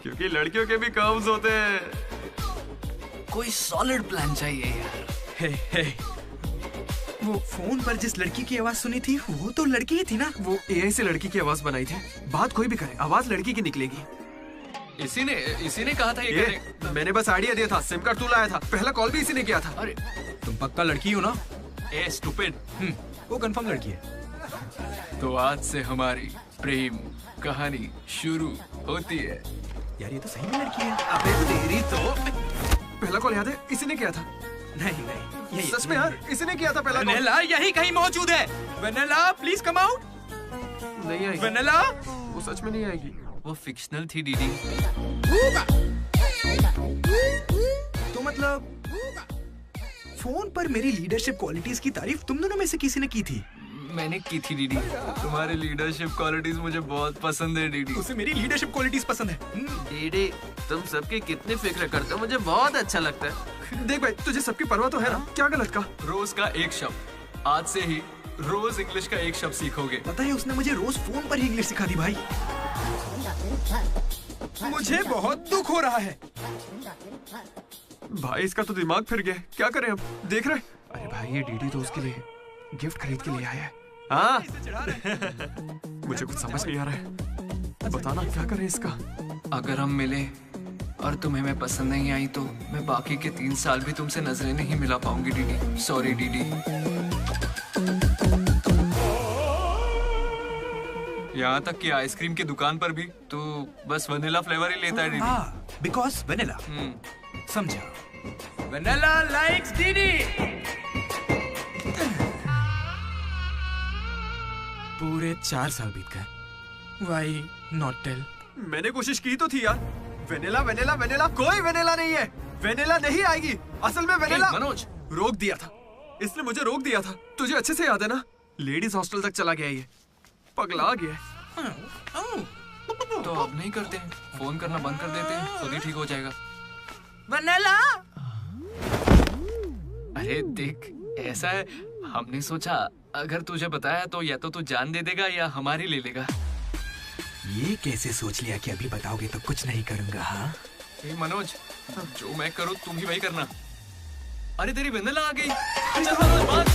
क्योंकि लड़कियों के भी कर्व्स होते हैं। कोई सॉलिड प्लान चाहिए यार। हे, वो फोन पर जिस लड़की की आवाज सुनी थी वो तो लड़की ही थी ना। वो एआई से लड़की की आवाज बनाई थी। बात कोई भी करे, आवाज लड़की की निकलेगी। इसी ने कहा था ये करने। मैंने बस आइडिया दिया था, सिम कार्ड तू लाया था, पहला कॉल भी इसी ने किया था। अरे तुम पक्का लड़की हो ना? ए स्टूपिड। वो कंफर्म लड़की है। तो आज से हमारी प्रेम कहानी शुरू होती है। यार ये तो सही में लड़की है। अबे तेरी तो। पहला कॉल याद है? इसी ने किया था। नहीं यही सच में यार, इसी ने किया था पहला कॉल। वेनेला यही कहीं मौजूद है। Vennela please come out. नहीं आएगी। वेनेला वो सच में नहीं आएगी। वो फिक्शनल थी डीडी। तो मतलब फोन पर मेरी लीडरशिप क्वालिटीज की तारीफ तुम दोनों में से किसी ने की थी? मैंने की थी डीडी। तुम्हारी लीडरशिप क्वालिटीज मुझे बहुत पसंद है डीडी। उसे मेरी लीडरशिप क्वालिटीज पसंद है। डीडी तुम सबकी कितनी फिक्र करते हो, मुझे बहुत अच्छा लगता है। देख भाई, तुझे सबकी परवाह तो है ना? क्या गलत का? रोज का एक शब्द। आज से ही रोज इंग्लिश का एक शब्द सीखोगे। पता है उसने मुझे रोज फोन पर ही इंग्लिश सिखा दी भाई। मुझे बहुत दुख हो रहा है भाई। इसका तो दिमाग फिर गया। क्या करें अब? देख रहे? अरे भाई ये डीडी तो उसके लिए गिफ्ट खरीद के लिए आया है। हाँ मुझे कुछ समझ नहीं आ रहा है। बताना क्या करें इसका। अगर हम मिले और तुम्हें मैं पसंद नहीं आई तो मैं बाकी के 3 साल भी तुमसे नजरें नहीं मिला पाऊंगी डीडी। Sorry DD. यहाँ तक कि आइसक्रीम की दुकान पर भी तू बस वनीला फ्लेवर ही लेता है डीडी। Because vanilla. समझा। Vanilla likes DD. पूरे 4 साल बीत गए। Why not tell? मैंने कोशिश की तो थी यार। वेनिला वेनिला वेनिला, कोई वेनिला नहीं है। वेनिला नहीं आएगी। असल में वेनिला मनोज रोक दिया था। इसने मुझे रोक दिया था। तुझे अच्छे से याद है ना? लेडीज हॉस्टल तक चला गया ये। पगला गया। तो अब नहीं करते हैं, फोन करना बंद कर देते हैं, खुद ही ठीक हो जाएगा। वेनिला। अरे देख, ऐसा है, हमने सोचा अगर तुझे बताया तो या तो तू जान दे देगा या हमारी ले लेगा। ये कैसे सोच लिया कि अभी बताओगे तो कुछ नहीं करूंगा? हाँ मनोज, जो मैं करूँ तुम ही वही करना। अरे तेरी वेनिला आ गई। चल मनोज बात।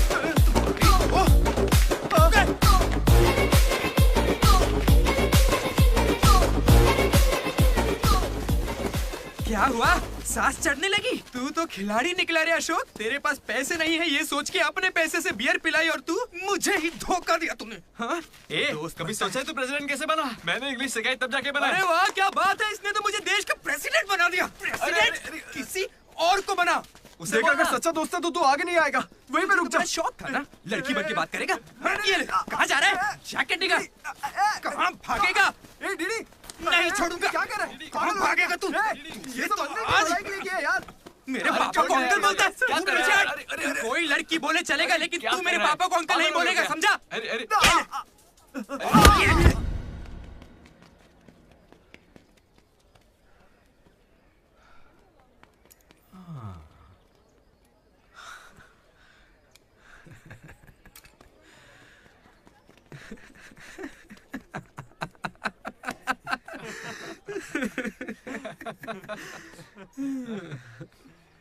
क्या हुआ? सांस चढ़ने लगी? तू तो खिलाड़ी निकला रे अशोक। तेरे पास पैसे नहीं है ये सोच के अपने पैसे से बियर पिलाई और तू मुझे ही धोखा दिया तूने। हाँ? दोस्त कभी सोचा है तू प्रेसिडेंट कैसे बना? मैंने इंग्लिश सिखाई तब जाके बना। अरे वाह क्या बात है, इसने तो मुझे देश का प्रेसिडेंट बना दिया। प्रेसिडेंट किसी और को बना। उसे अगर सच्चा दोस्त है तो तू आगे नहीं आएगा। वहीं पे रुक जा। शौक था ना लड़की बन के बात करेगा। ये कहाँ जा रहा है? जैकेट निकाल। कहाँ भागेगा? डीडी नहीं छोड़ूंगा। क्या कर रहा है? कहाँ भागेगा तू? ये तो आज किया यार। मेरे पापा को अंकल बोलता है। कोई लड़की बोले चलेगा लेकिन तू मेरे पापा को अंकल नहीं बोलेगा, समझा?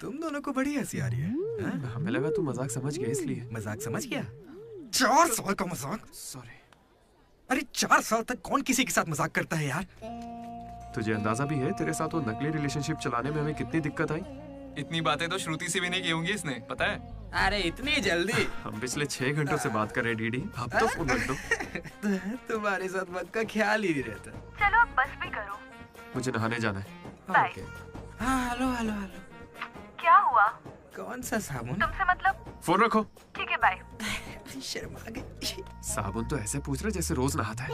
तुम दोनों को बड़ी हंसी आ रही है। हमें लगा तू मजाक समझ गया इसलिए। मजाक समझ गया? 4 साल का मजाक? सॉरी। अरे 4 साल तक कौन किसी के साथ मजाक करता है यार? तुझे अंदाजा भी है तेरे साथ वो नकली रिलेशनशिप चलाने में हमें कितनी दिक्कत आई? इतनी बातें तो श्रुति से भी नहीं की होंगी इसने, पता है? अरे इतनी जल्दी? हम पिछले 6 घंटों से बात कर रहे डीडी, अब तो फोन रख दो। तुम्हारे साथ वक्त का ख्याल ही नहीं रहता। चलो अब बस भी करो। मुझे नहाने जाना है। बाय। हाँ हेलो हेलो हेलो। क्या हुआ? कौन सा साबुन? तुमसे मतलब? फोन रखो। ठीक है बाय। शर्मा गई। साबुन तो ऐसे पूछ रहे जैसे रोज नहाता है।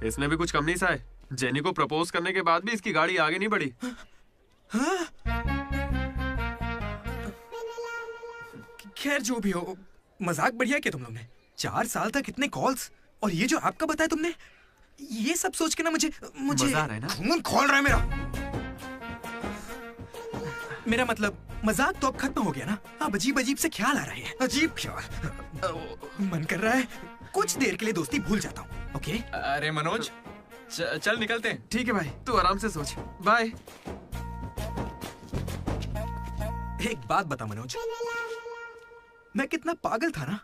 इसने भी कुछ कम नहीं सहा है। जेनी को प्रपोज करने के बाद भी इसकी गाड़ी आगे नहीं बढ़ी। खैर जो भी हो, मजाक बढ़िया किया तुम लोग ने। 4 साल तक इतने कॉल्स, और ये जो आपका बताया तुमने, ये सब सोच के ना मुझे मजा आ रहा है ना? खून खोल रहा है मेरा मतलब मजाक तो अब खत्म हो गया ना। अब अजीब अजीब से ख्याल आ रहे हैं। अजीब ख्याल। मन कर रहा है कुछ देर के लिए दोस्ती भूल जाता हूँ। ओके? अरे मनोज, चल निकलते हैं। ठीक है भाई, तू आराम से सोच। बाय। एक बात बता मनोज, मैं कितना पागल था ना।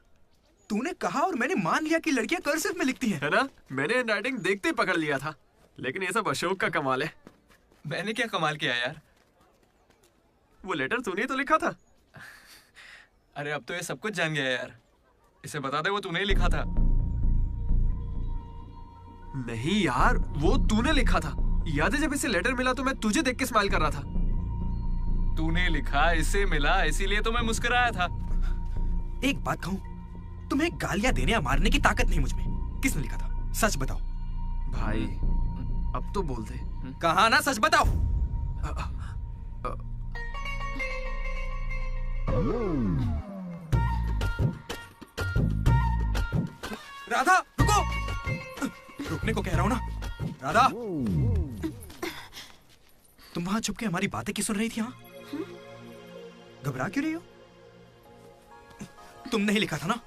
तूने कहा और मैंने मान लिया कि लड़कियां कर्सिव में लिखती हैं। है ना? मैंने हैंडराइटिंग देखते ही पकड़ लिया था। लेकिन ये सब अशोक का कमाल है। मैंने क्या कमाल किया यार? वो लेटर तूने तो लिखा था। अरे अब तो ये सब कुछ जान गया यार। इसे बता दे वो तूने ही लिखा था। नहीं यार, वो तूने लिखा था। याद है जब इसे लेटर मिला तो मैं तुझे देख के स्माइल कर रहा था। तूने लिखा, इसे मिला, इसीलिए तो मैं मुस्कुराया था। एक बात कहूं, तुम्हें गालियां देने या मारने की ताकत नहीं मुझ में। किसने लिखा था? सच बताओ। भाई अब तो बोल दे। कहा ना, सच बताओ। राधा रुको। रुकने को कह रहा हूं ना। राधा, तुम वहां छुप के हमारी बातें क्यों सुन रही थी? हाँ, घबरा क्यों रही हो? तुमने ही लिखा था ना?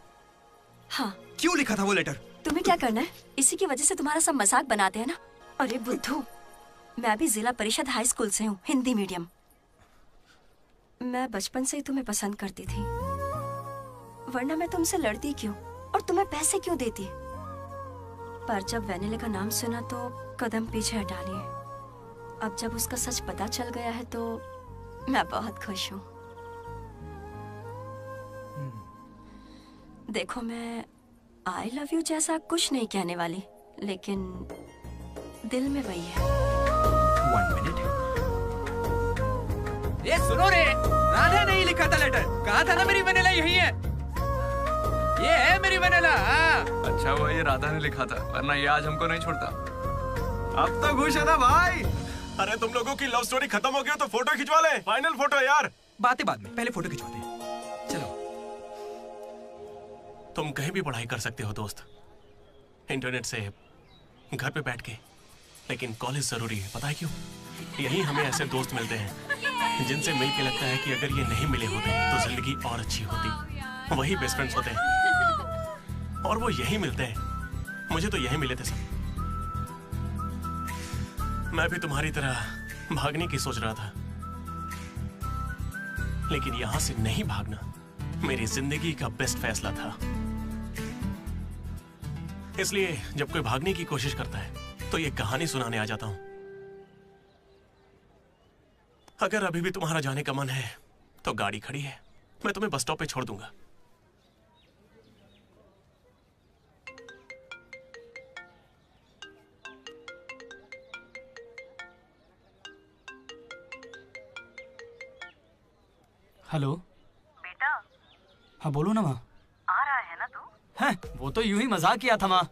हाँ। क्यों लिखा था वो लेटर? तुम्हें क्या करना है? इसी की वजह से तुम्हारा सब मजाक बनाते हैं ना। अरे बुद्धू, मैं भी जिला परिषद हाई स्कूल से हूँ, हिंदी मीडियम। मैं बचपन से ही तुम्हें पसंद करती थी, वरना मैं तुमसे लड़ती क्यों और तुम्हें पैसे क्यों देती? पर जब वैनिला का नाम सुना तो कदम पीछे हटा लिए। अब जब उसका सच पता चल गया है तो मैं बहुत खुश हूँ। देखो, मैं आई लव यू जैसा कुछ नहीं कहने वाली, लेकिन दिल में वही है। 1 मिनट। ये सुनो रे, राधा ने ही लिखा था लेटर। कहा था ना मेरी वैनिला यही है। ये है मेरी वैनिला। अच्छा वो ये राधा ने लिखा था, वरना ये आज हमको नहीं छोड़ता। अब तो खुश है ना भाई? अरे तुम लोगों की लव स्टोरी खत्म हो गई तो फोटो खिंचवा ले। फाइनल फोटो यार। बातें बाद में, पहले फोटो खिंचवाते हैं। चलो। तुम कहीं भी पढ़ाई कर सकते हो दोस्त, इंटरनेट से, घर पे बैठ के, लेकिन कॉलेज जरूरी है। पता है क्यों? यही हमें ऐसे दोस्त मिलते हैं जिनसे मिलके लगता है कि अगर ये नहीं मिले होते तो जिंदगी और अच्छी होती। वही बेस्ट फ्रेंड्स होते हैं और वो यही मिलते हैं। मुझे तो यही मिले थे सब। मैं भी तुम्हारी तरह भागने की सोच रहा था, लेकिन यहां से नहीं भागना मेरी जिंदगी का बेस्ट फैसला था। इसलिए जब कोई भागने की कोशिश करता है तो ये कहानी सुनाने आ जाता हूं। अगर अभी भी तुम्हारा जाने का मन है तो गाड़ी खड़ी है, मैं तुम्हें बस स्टॉप पे छोड़ दूंगा। हेलो बेटा। हाँ बोलो ना माँ। आ रहा है ना तू? हैं, वो तो यूं ही मजाक किया था माँ।